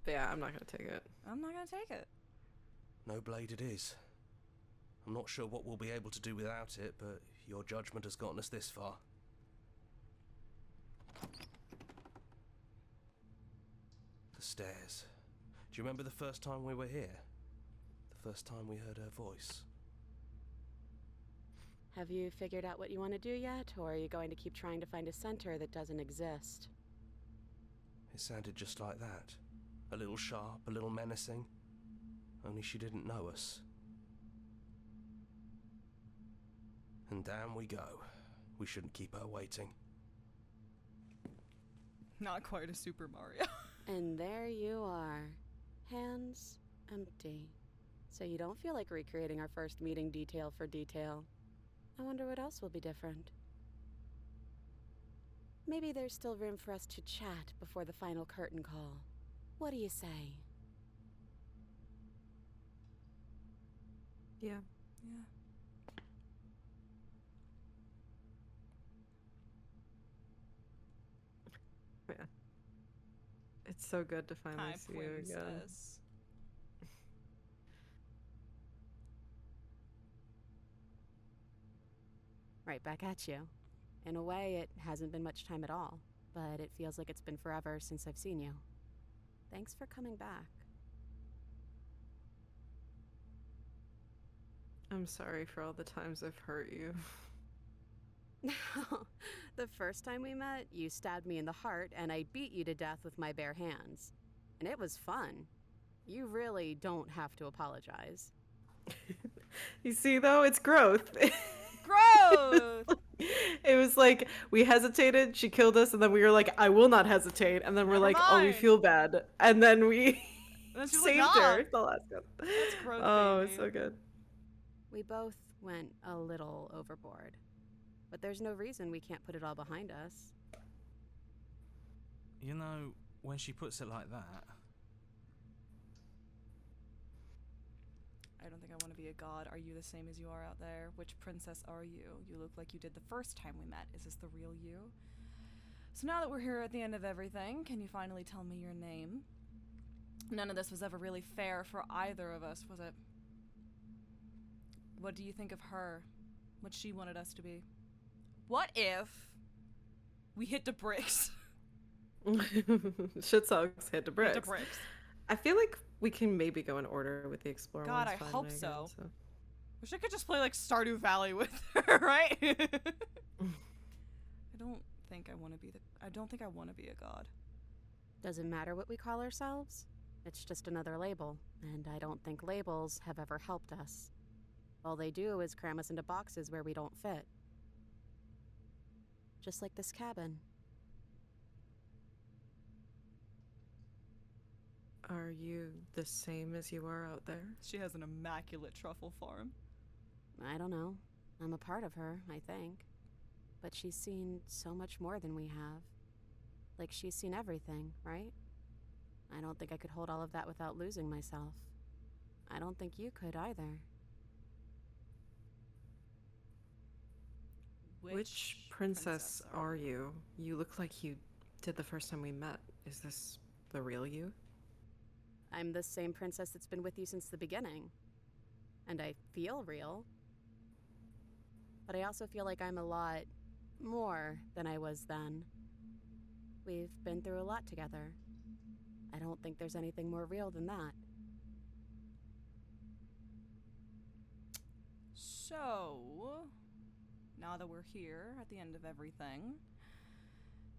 Yeah, I'm not gonna take it. I'm not gonna take it. No blade it is. I'm not sure what we'll be able to do without it, but your judgment has gotten us this far. The stairs. Do you remember the first time we were here? The first time we heard her voice? Have you figured out what you want to do yet, or are you going to keep trying to find a center that doesn't exist? It sounded just like that. A little sharp, a little menacing. Only she didn't know us. And down we go. We shouldn't keep her waiting. Not quite a Super Mario. And there you are. Hands empty. So you don't feel like recreating our first meeting detail for detail. I wonder what else will be different. Maybe there's still room for us to chat before the final curtain call. What do you say? Yeah. Yeah. Man. It's so good to finally Hi, see you again. princess. Right back at you. In a way, it hasn't been much time at all, but it feels like it's been forever since I've seen you. Thanks for coming back. I'm sorry for all the times I've hurt you. The first time we met, you stabbed me in the heart and I beat you to death with my bare hands. And it was fun. You really don't have to apologize. You see, though, it's growth. Growth! It was like we hesitated, she killed us, and then we were like, I will not hesitate. And then we're Never like, oh, we mind. feel bad. And then we And then she's like, saved "Nah." her. The last one. That's growth, Oh, baby. it's so good. We both went a little overboard. But there's no reason we can't put it all behind us. You know, when she puts it like that, I don't think I want to be a god. Are you the same as you are out there? Which princess are you? You look like you did the first time we met. Is this the real you? So now that we're here at the end of everything, can you finally tell me your name? None of this was ever really fair for either of us, was it? What do you think of her? What she wanted us to be? What if we hit the bricks? Shit sucks. Hit the bricks. Hit the bricks. I feel like we can maybe go in order with the Explorer God, ones I finally hope again, so. Wish I could just play like Stardew Valley with her, right? I don't think I want to be a god. Does it matter what we call ourselves? It's just another label, and I don't think labels have ever helped us. All they do is cram us into boxes where we don't fit. Just like this cabin. Are you the same as you are out there? She has an immaculate truffle farm. I don't know. I'm a part of her, I think. But she's seen so much more than we have. Like, she's seen everything, right? I don't think I could hold all of that without losing myself. I don't think you could either. Which princess are you? You look like you did the first time we met. Is this the real you? I'm the same princess that's been with you since the beginning. And I feel real. But I also feel like I'm a lot more than I was then. We've been through a lot together. I don't think there's anything more real than that. So, now that we're here at the end of everything,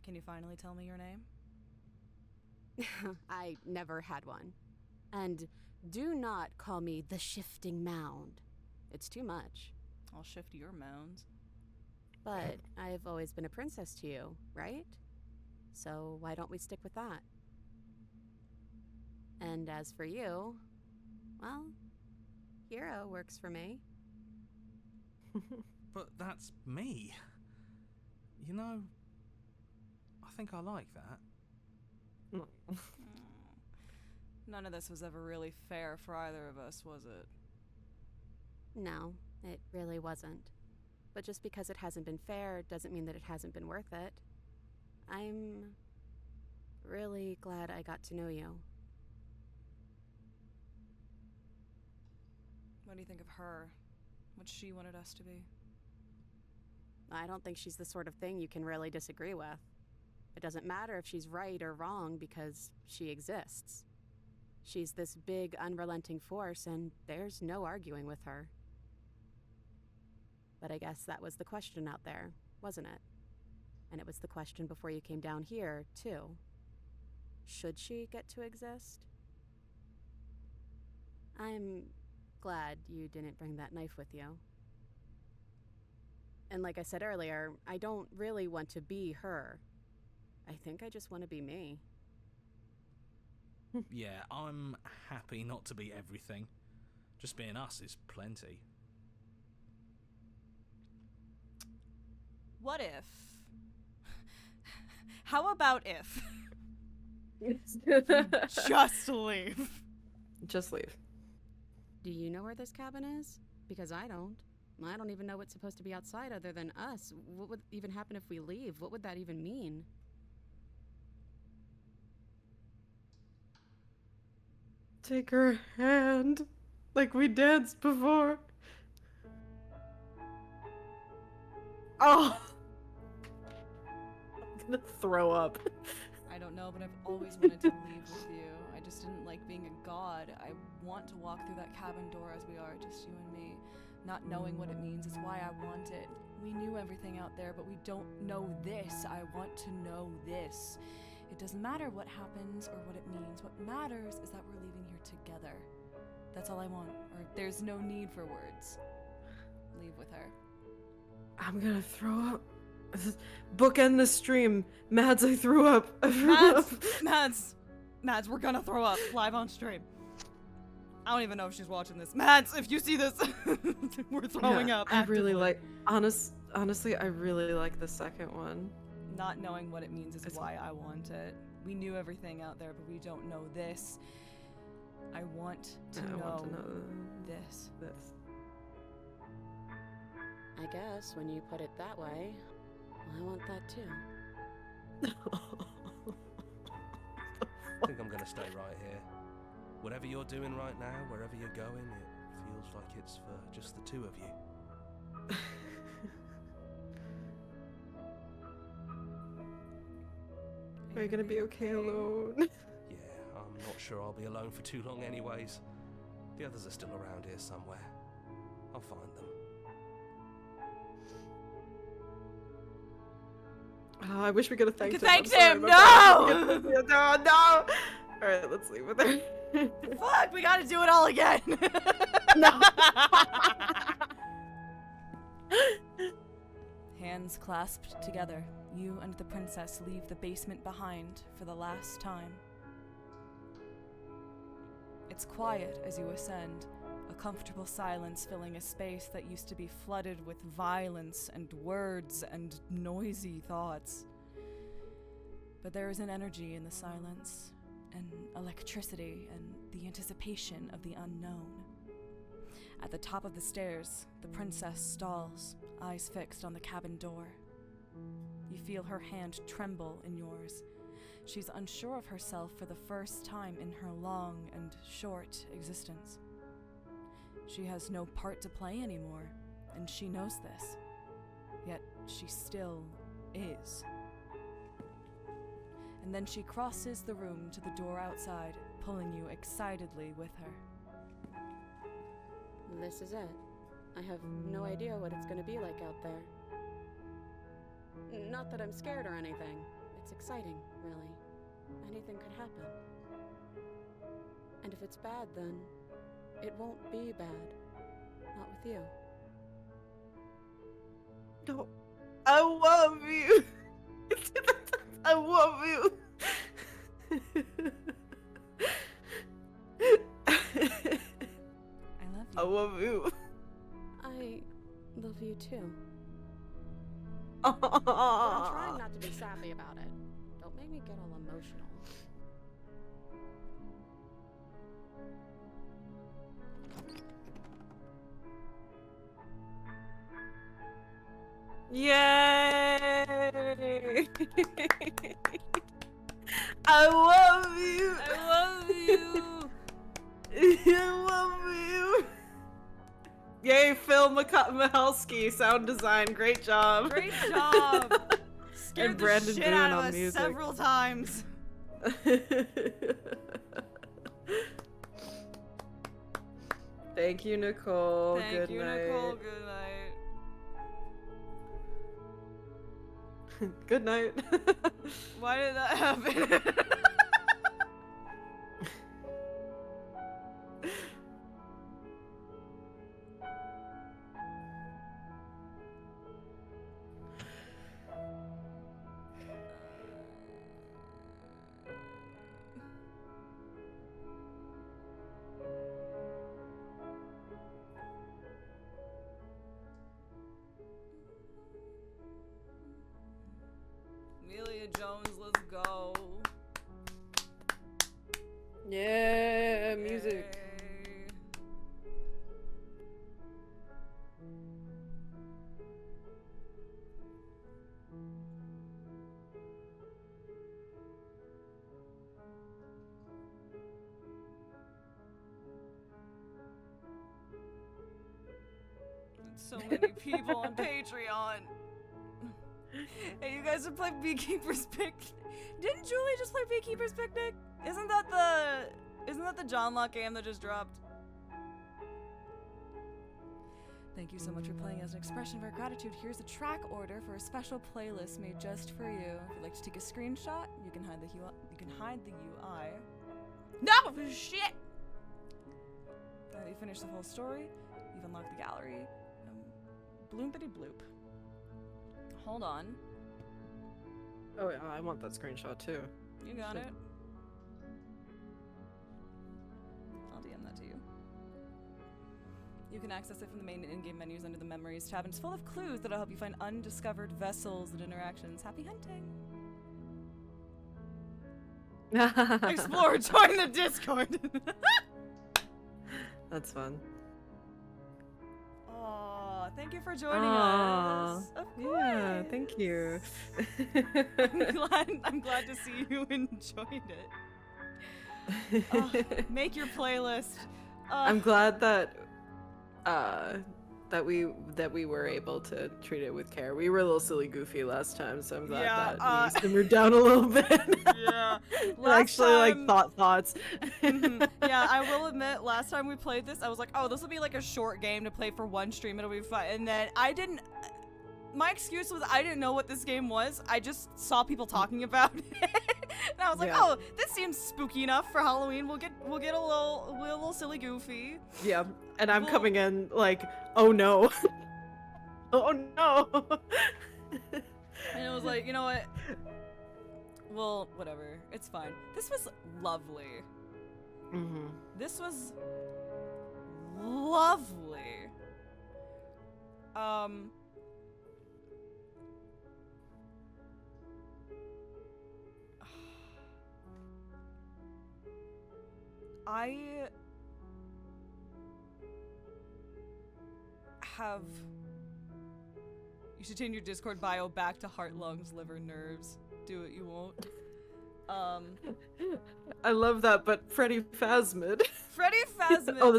can you finally tell me your name? I never had one. And do not call me the Shifting Mound. It's too much. I'll shift your mounds. But I've always been a princess to you, right? So why don't we stick with that? And as for you, well, hero works for me. But that's me. You know, I think I like that. None of this was ever really fair for either of us, was it? No, it really wasn't. But just because it hasn't been fair doesn't mean that it hasn't been worth it. I'm really glad I got to know you. What do you think of her? What she wanted us to be? I don't think she's the sort of thing you can really disagree with. It doesn't matter if she's right or wrong because she exists. She's this big, unrelenting force, and there's no arguing with her. But I guess that was the question out there, wasn't it? And it was the question before you came down here, too. Should she get to exist? I'm glad you didn't bring that knife with you. And like I said earlier, I don't really want to be her. I think I just want to be me. Yeah, I'm happy not to be everything. Just being us is plenty. What if? How about if? Just leave. Just leave. Do you know where this cabin is? Because I don't. I don't even know what's supposed to be outside other than us. What would even happen if we leave? What would that even mean? Take her hand, like we danced before. Oh! I'm gonna throw up. I don't know, but I've always wanted to leave with you. I just didn't like being a god. I want to walk through that cabin door as we are, just you and me. Not knowing what it means is why I want it. We knew everything out there, but we don't know this. I want to know this. It doesn't matter what happens or what it means. What matters is that we're leaving here together. That's all I want. Or there's no need for words. Leave with her. I'm gonna throw up. Bookend the stream. Mads, I threw up. I threw Mads! up. Mads, we're gonna throw up live on stream. I don't even know if she's watching this. Mads, if you see this, we're throwing up. I really actively. like. Honestly, I really like the second one. Not knowing what it means is why I want it. We knew everything out there, but we don't know this. I want to know this. I guess when you put it that way, I want that too. I think I'm gonna stay right here. Whatever you're doing right now, wherever you're going, it feels like it's for just the two of you. Are you gonna be okay alone? Yeah, I'm not sure I'll be alone for too long anyways. The others are still around here somewhere. I'll find them. Oh, I wish we could have thanked him. Thanked I'm sorry, him! my No! bad. No! Alright, let's leave with her. Fuck, we gotta do it all again! No! Hands clasped together, you and the princess leave the basement behind for the last time. It's quiet as you ascend, a comfortable silence filling a space that used to be flooded with violence and words and noisy thoughts. But there is an energy in the silence, an electricity, and the anticipation of the unknown. At the top of the stairs, the princess stalls, eyes fixed on the cabin door. You feel her hand tremble in yours. She's unsure of herself for the first time in her long and short existence. She has no part to play anymore, and she knows this. Yet she still is. And then she crosses the room to the door outside, pulling you excitedly with her. This is it. I have no idea what it's gonna be like out there. Not that I'm scared or anything. It's exciting, really. Anything could happen. And if it's bad, then it won't be bad. Not with you. No, I love you. I love you. I love you. I love you. I love you too. Aww. But I'm trying not to be sappy about it. Don't make me get all emotional. Yay! I love you. I love you. I love you. Yay, Phil Mihalski, sound design, great job. Great job. Scared And the Brandon shit Boone out of on us music. several times. Thank you, Nicole. Thank Good you, night. Nicole. Good night. Good night. Why did that happen? Amelia Jones, let's go. Yeah, music. Yay. So many people on Patreon. Hey, you guys should play Beekeeper's Picnic. Didn't Julie just play Beekeeper's Picnic? Isn't that the John Locke game that just dropped? Thank you so much for playing. As an expression of our gratitude, here's a track order for a special playlist made just for you. If you'd like to take a screenshot, you can hide the UI. No shit. You finish the whole story. You've unlocked the gallery. Bloompity bloop. Hold on. Oh, yeah, I want that screenshot too. You got Shit. it. I'll DM that to you. You can access it from the main in-game menus under the Memories tab, and it's full of clues that'll help you find undiscovered vessels and interactions. Happy hunting! Explore, join the Discord! That's fun. Aw, thank you for joining Aw, us. Of Yeah, course. thank you. I'm glad to see you enjoyed it. Make your playlist. I'm glad that that we were able to treat it with care. We were a little silly goofy last time, so I'm glad that we simmered down a little bit. Yeah. And actually like thoughts. Yeah, I will admit, last time we played this, I was like, oh, this will be like a short game to play for one stream, it'll be fun. And then my excuse was I didn't know what this game was. I just saw people talking about it. And I was like, oh, this seems spooky enough for Halloween. We'll get a little silly goofy. Yeah, and I'm coming in like, oh no. Oh no. And it was like, you know what? Well, whatever. It's fine. This was lovely. This was lovely. I have. You should change your Discord bio back to heart, lungs, liver, nerves. Do it, you won't. I love that, but Freddy Phasmid. Freddy Phasmid. Oh,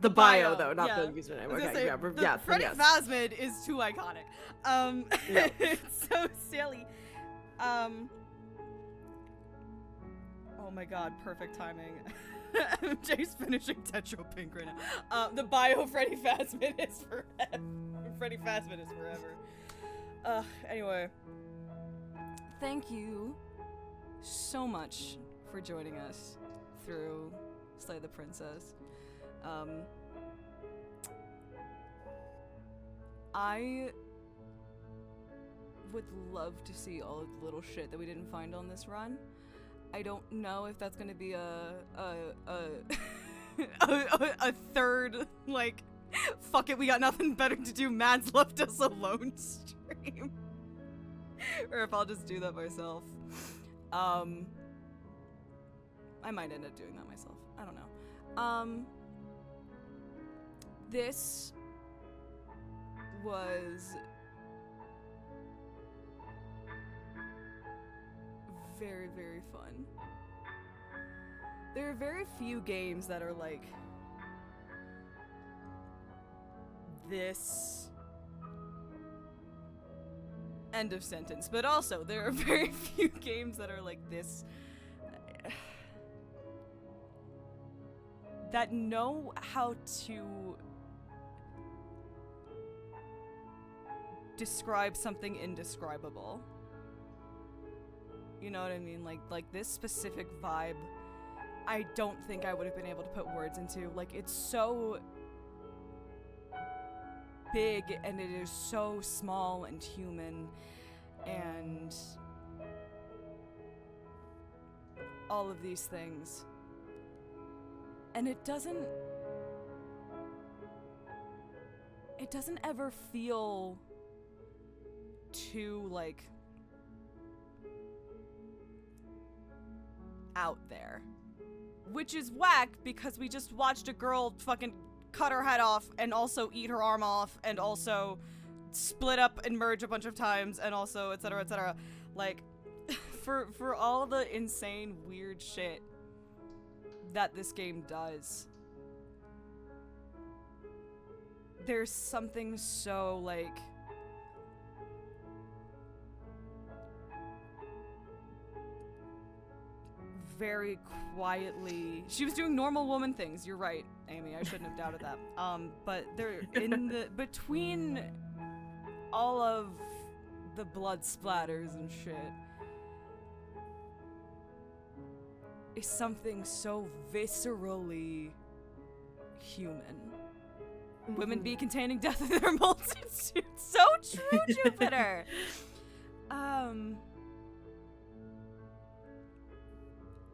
the bio, Bio, though, not yeah. the username. I was gonna Okay, say, yeah, Freddy yes. Phasmid is too iconic. Yeah. It's so silly. Oh my god, perfect timing. Jay's finishing Tetra Pink right now. The bio Freddy Phasmid is forever. Freddy Phasmid is forever. Anyway. Thank you so much for joining us through Slay the Princess. I would love to see all of the little shit that we didn't find on this run. I don't know if that's gonna be a third, like, fuck it, we got nothing better to do, Mads left us alone stream. Or if I'll just do that myself. I might end up doing that myself. I don't know. This was very, very fun. There are very few games that are like this. End of sentence. But also, there are very few games that are like this. That know how to describe something indescribable. You know what I mean? Like this specific vibe, I don't think I would have been able to put words into. Like, it's so big and it is so small and human and all of these things. And it doesn't ever feel too, like, out there. Which is whack because we just watched a girl fucking cut her head off and also eat her arm off and also split up and merge a bunch of times and also etc etc. Like, for all the insane weird shit that this game does, there's something so, like, very quietly. She was doing normal woman things. You're right, Amy. I shouldn't have doubted that. But there, in the between all of the blood splatters and shit, is something so viscerally human. Women be containing death in their multitudes. So true, Jupiter.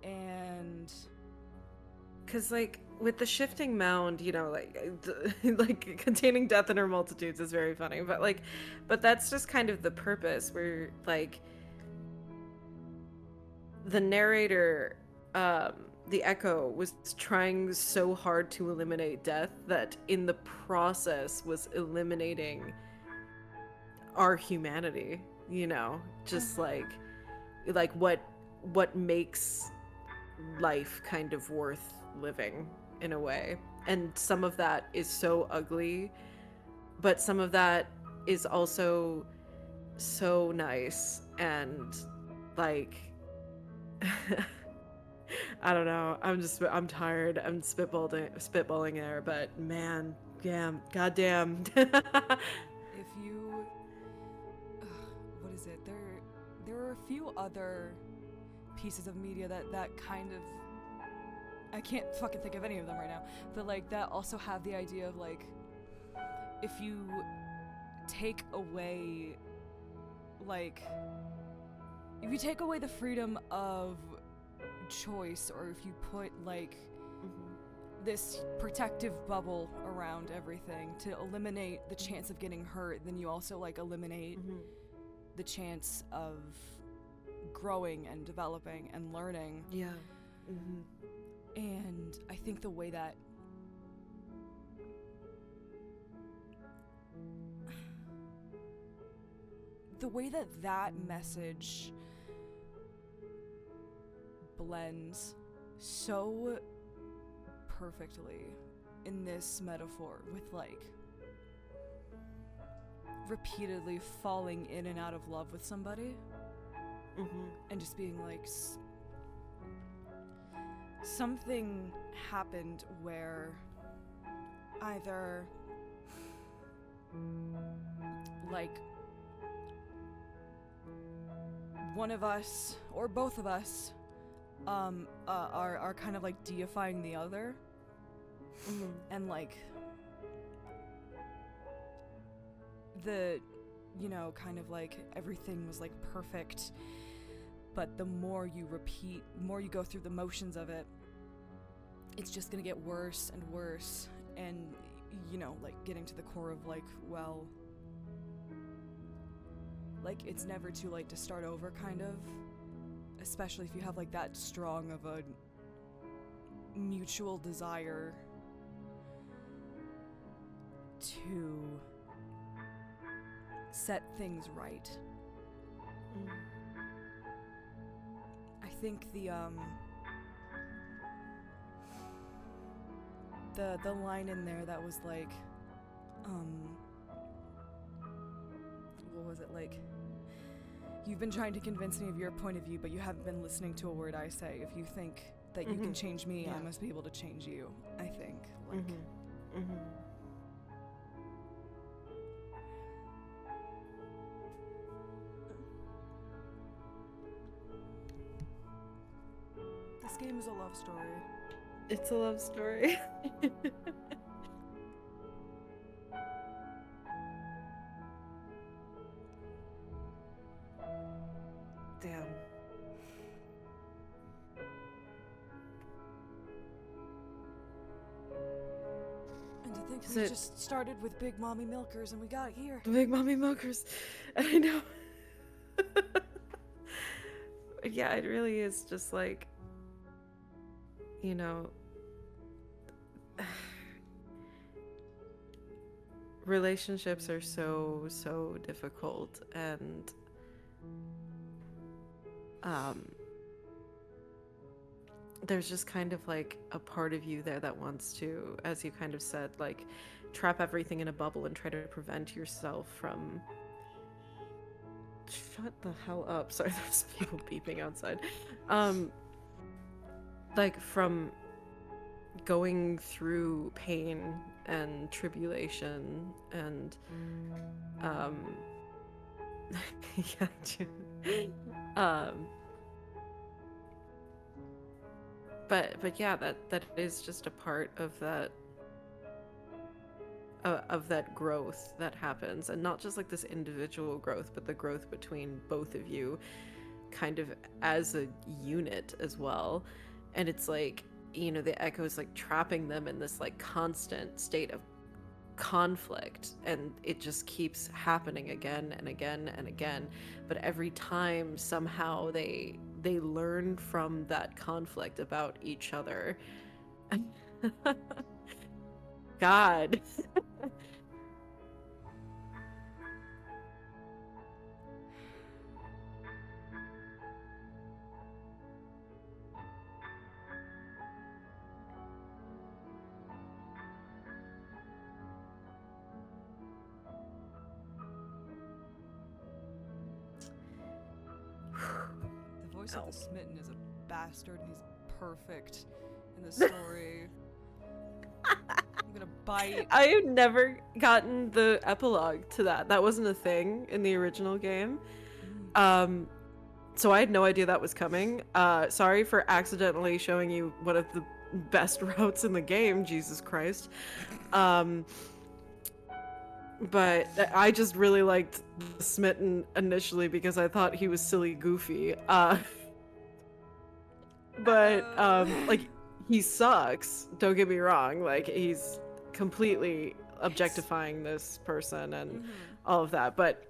And because, like, with the shifting mound, you know, like containing death in her multitudes is very funny, but that's just kind of the purpose, where, like, the narrator, the Echo, was trying so hard to eliminate death that in the process was eliminating our humanity, you know, just like what makes life kind of worth living in a way. And some of that is so ugly, but some of that is also so nice and, like, I don't know, I'm tired, I'm spitballing there, but man, damn, goddamn. if you what is it, there are a few other pieces of media that kind of, I can't fucking think of any of them right now, but, like, that also have the idea of, like, if you take away, like, if you take away the freedom of choice, or if you put, like, this protective bubble around everything to eliminate the chance of getting hurt, then you also like eliminate the chance of growing and developing and learning. Yeah. And I think the way that that message blends so perfectly in this metaphor with like repeatedly falling in and out of love with somebody and just being like something happened where either like one of us or both of us are kind of like deifying the other and like the kind of like everything was like perfect, but the more you go through the motions of it, it's just gonna get worse and worse, and like getting to the core of like, well, like it's never too late to start over, kind of, especially if you have like that strong of a mutual desire to set things right. I think the line in there that was like, what was it like? You've been trying to convince me of your point of view, but you haven't been listening to a word I say. If you think that you can change me, I must be able to change you. I think, like. This game is a love story. It's a love story. Damn. And to think we just started with Big Mommy Milkers and we got here. The Big Mommy Milkers. I know. Yeah, it really is just like, relationships are so difficult, and there's just kind of like a part of you there that wants to, as you kind of said, like trap everything in a bubble and try to prevent yourself from shut the hell up. Sorry, there's people beeping outside. Like from going through pain and tribulation and yeah, but yeah, that is just a part of that growth that happens, and not just like this individual growth, but the growth between both of you kind of as a unit as well. And it's like, the Echo is like trapping them in this like constant state of conflict, and it just keeps happening again and again and again. But every time somehow they learn from that conflict about each other. God. The voice of the smitten is a bastard, and he's perfect in the story. I'm gonna bite. I have never gotten the epilogue to that. That wasn't a thing in the original game. So I had no idea that was coming. Sorry for accidentally showing you one of the best routes in the game, Jesus Christ. But I just really liked the Smitten initially because I thought he was silly goofy. But like he sucks. Don't get me wrong. Like, he's completely objectifying this person and all of that, but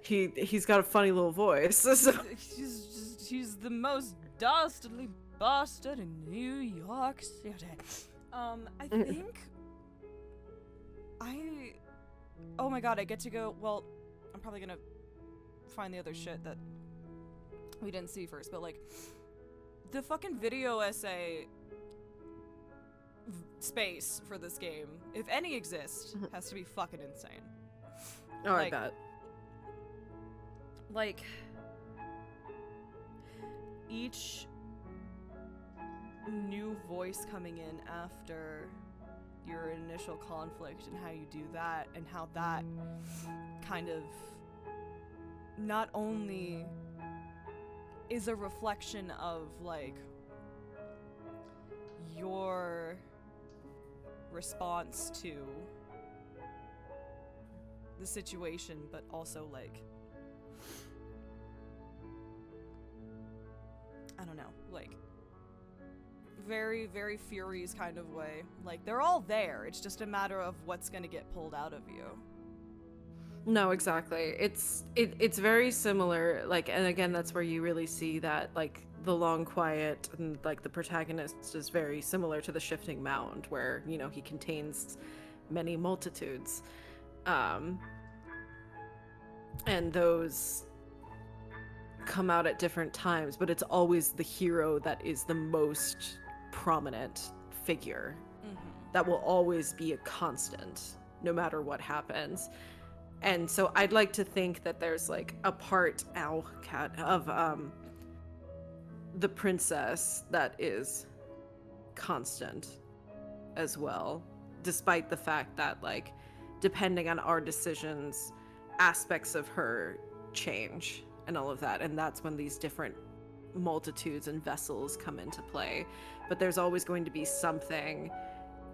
he's got a funny little voice. So. He's the most dastardly bastard in New York City. I think oh my god, I get to go. Well, I'm probably gonna find the other shit that we didn't see first, but like the fucking video essay space for this game, if any exists, has to be fucking insane. Oh, like, I bet. Like, each new voice coming in after your initial conflict and how you do that and how that kind of not only is a reflection of like your response to the situation, but also like I don't know, like very, very Furies kind of way. Like, they're all there. It's just a matter of what's gonna get pulled out of you. No, exactly. It's very similar. Like, and again, that's where you really see that, like, the long quiet and like the protagonist is very similar to the shifting mound, where, you know, he contains many multitudes, and those come out at different times, but it's always the hero that is the most prominent figure that will always be a constant no matter what happens. And so I'd like to think that there's like a part of the princess that is constant as well, despite the fact that, like, depending on our decisions, aspects of her change and all of that, and that's when these different multitudes and vessels come into play. But there's always going to be something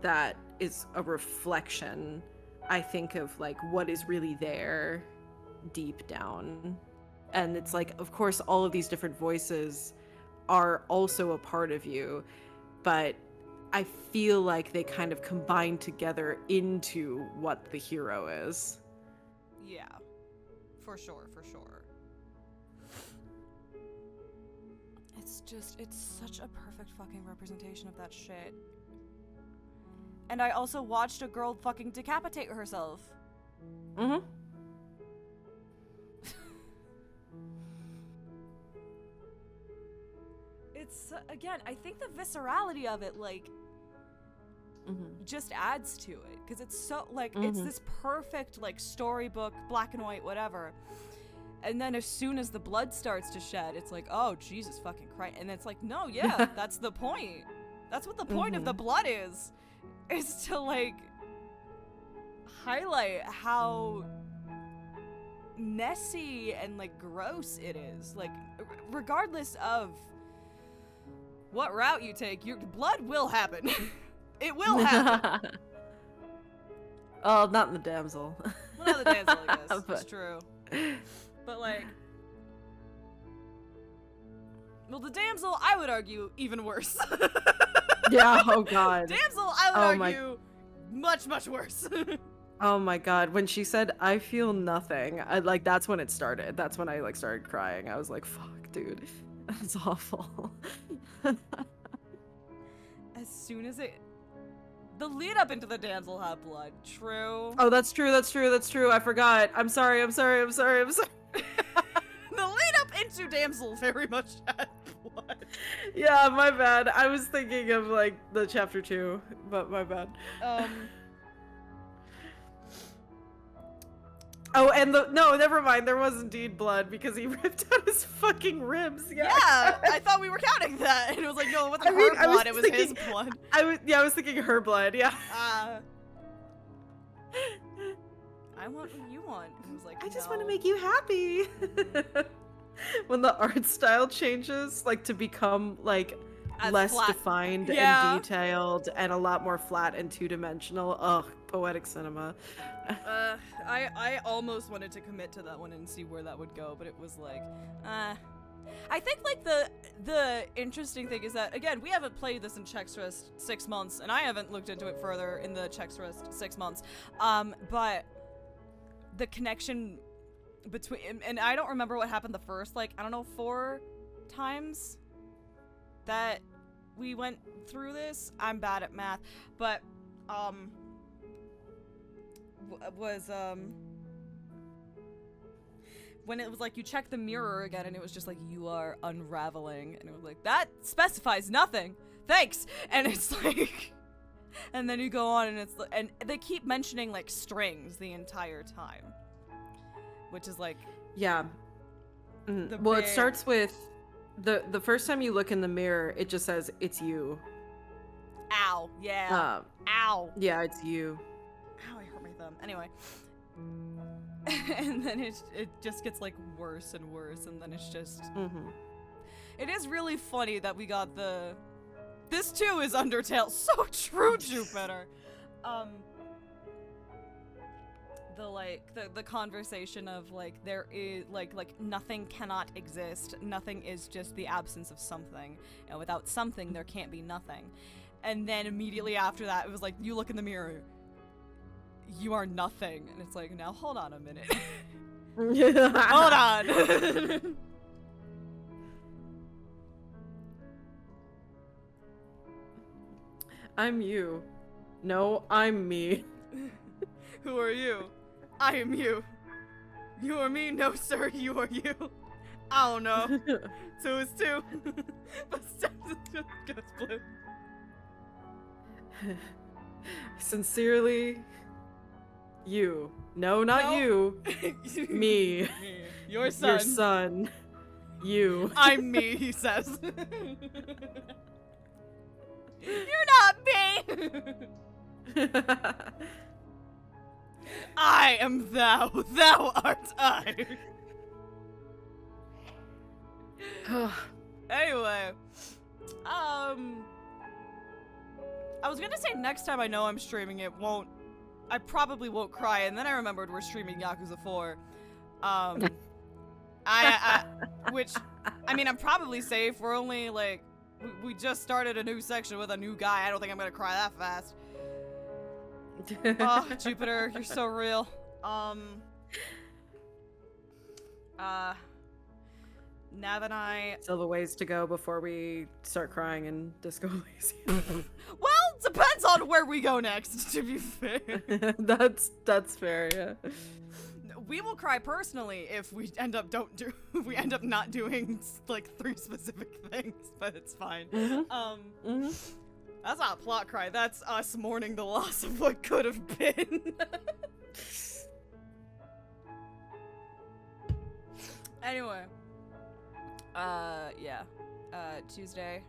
that is a reflection, I think, of like what is really there deep down. And it's like, of course, all of these different voices are also a part of you, but I feel like they kind of combine together into what the hero is. Yeah, for sure. It's such a perfect fucking representation of that shit. And I also watched a girl fucking decapitate herself. It's, again, I think the viscerality of it, like, just adds to it. Because it's so, like, it's this perfect, like, storybook, black and white, whatever. And then as soon as the blood starts to shed, it's like, oh, Jesus fucking Christ. And it's like, no, yeah, that's the point. That's what the point of the blood is to, like, highlight how messy and, like, gross it is. Like, regardless of what route you take, your blood will happen. It will happen. Oh, not in the damsel. Well, not the damsel, I guess. It's true. But, like, well, the damsel, I would argue, even worse. Yeah, oh god. Damsel, I would argue, much, much worse. Oh my god, when she said, I feel nothing, that's when it started. That's when I, like, started crying. I was like, fuck, dude. That's awful. As soon as the lead up into the damsel had blood, true. Oh, that's true. I forgot. I'm sorry. The lead up into damsel very much had blood. Yeah, my bad. I was thinking of, like, the chapter 2, but my bad. Oh, and no, never mind. There was indeed blood because he ripped out his fucking ribs. Yeah, I thought we were counting that, and it was like, no, it wasn't her blood. It was his blood. I was thinking her blood. Yeah. I want what you want. And it was like, I just want to make you happy. When the art style changes, like, to become, like, less flat, defined and detailed and a lot more flat and two-dimensional. Ugh, poetic cinema. I almost wanted to commit to that one and see where that would go, but it was like, I think like the interesting thing is that again we haven't played this in Chexrest 6 months, and I haven't looked into it further in the Chexrest 6 months. But the connection between and I don't remember what happened the first like I don't know 4 times that we went through this. I'm bad at math, but when it was like you check the mirror again and it was just like you are unraveling and it was like that specifies nothing, thanks. And it's like and then you go on and it's and they keep mentioning like strings the entire time, which is like Yeah. Well, it starts with the first time you look in the mirror, it just says it's you. ow, yeah. Ow. Yeah, it's you. Ow, I hurt my thumb. Anyway. And then it just gets like worse and worse, and then it's just It is really funny that we got this too is Undertale. So true, Jupiter. The conversation of like there is like nothing cannot exist. Nothing is just the absence of something, and without something there can't be nothing. And then immediately after that it was like you look in the mirror, you are nothing, and it's like now hold on a minute. Hold on. I'm you. No, I'm me. Who are you? I am you. You are me? No, sir, you are you. I don't know. 2 is 2. But just goes blue. Sincerely, you. No, not No. you. Me. Me. Your son. Your son. You. I'm me, he says. You're not me. I am thou. Thou art I. Anyway, I was gonna say next time I know I'm streaming it won't. I probably won't cry, and then I remembered we're streaming Yakuza 4. Which, I mean, I'm probably safe. We're only like, we just started a new section with a new guy. I don't think I'm gonna cry that fast. Oh, Jupiter, you're so real. Nav and I. Still the ways to go before we start crying in Disco Elysium. Well, depends on where we go next, to be fair. That's fair, yeah. We will cry personally if we end up not doing like 3 specific things, but it's fine. That's not a plot cry. That's us mourning the loss of what could have been. Anyway. Yeah. Tuesday.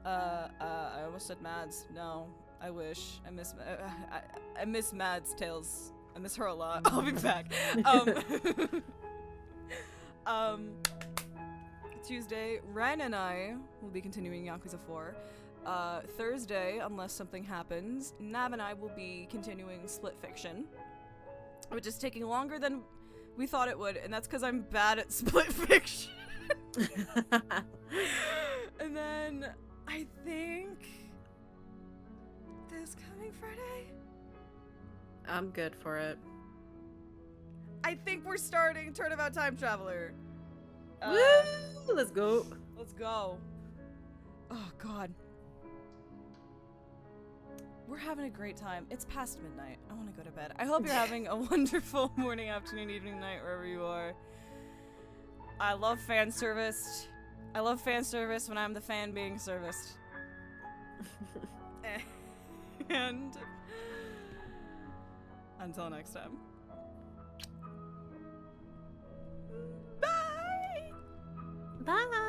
I almost said Mads. No, I wish. I miss Mads' tales. I miss her a lot. I'll be back. Tuesday, Ren and I will be continuing Yakuza 4. Thursday, unless something happens, Nav and I will be continuing Split Fiction, which is taking longer than we thought it would, and that's because I'm bad at Split Fiction. And then I think this coming Friday, I'm good for it. I think we're starting Turnabout Time Traveler. Woo! Let's go. Let's go. Oh god. We're having a great time. It's past midnight. I want to go to bed. I hope you're having a wonderful morning, afternoon, evening, night, wherever you are. I love fan service. I love fan service when I'm the fan being serviced. And until next time. Bye! Bye!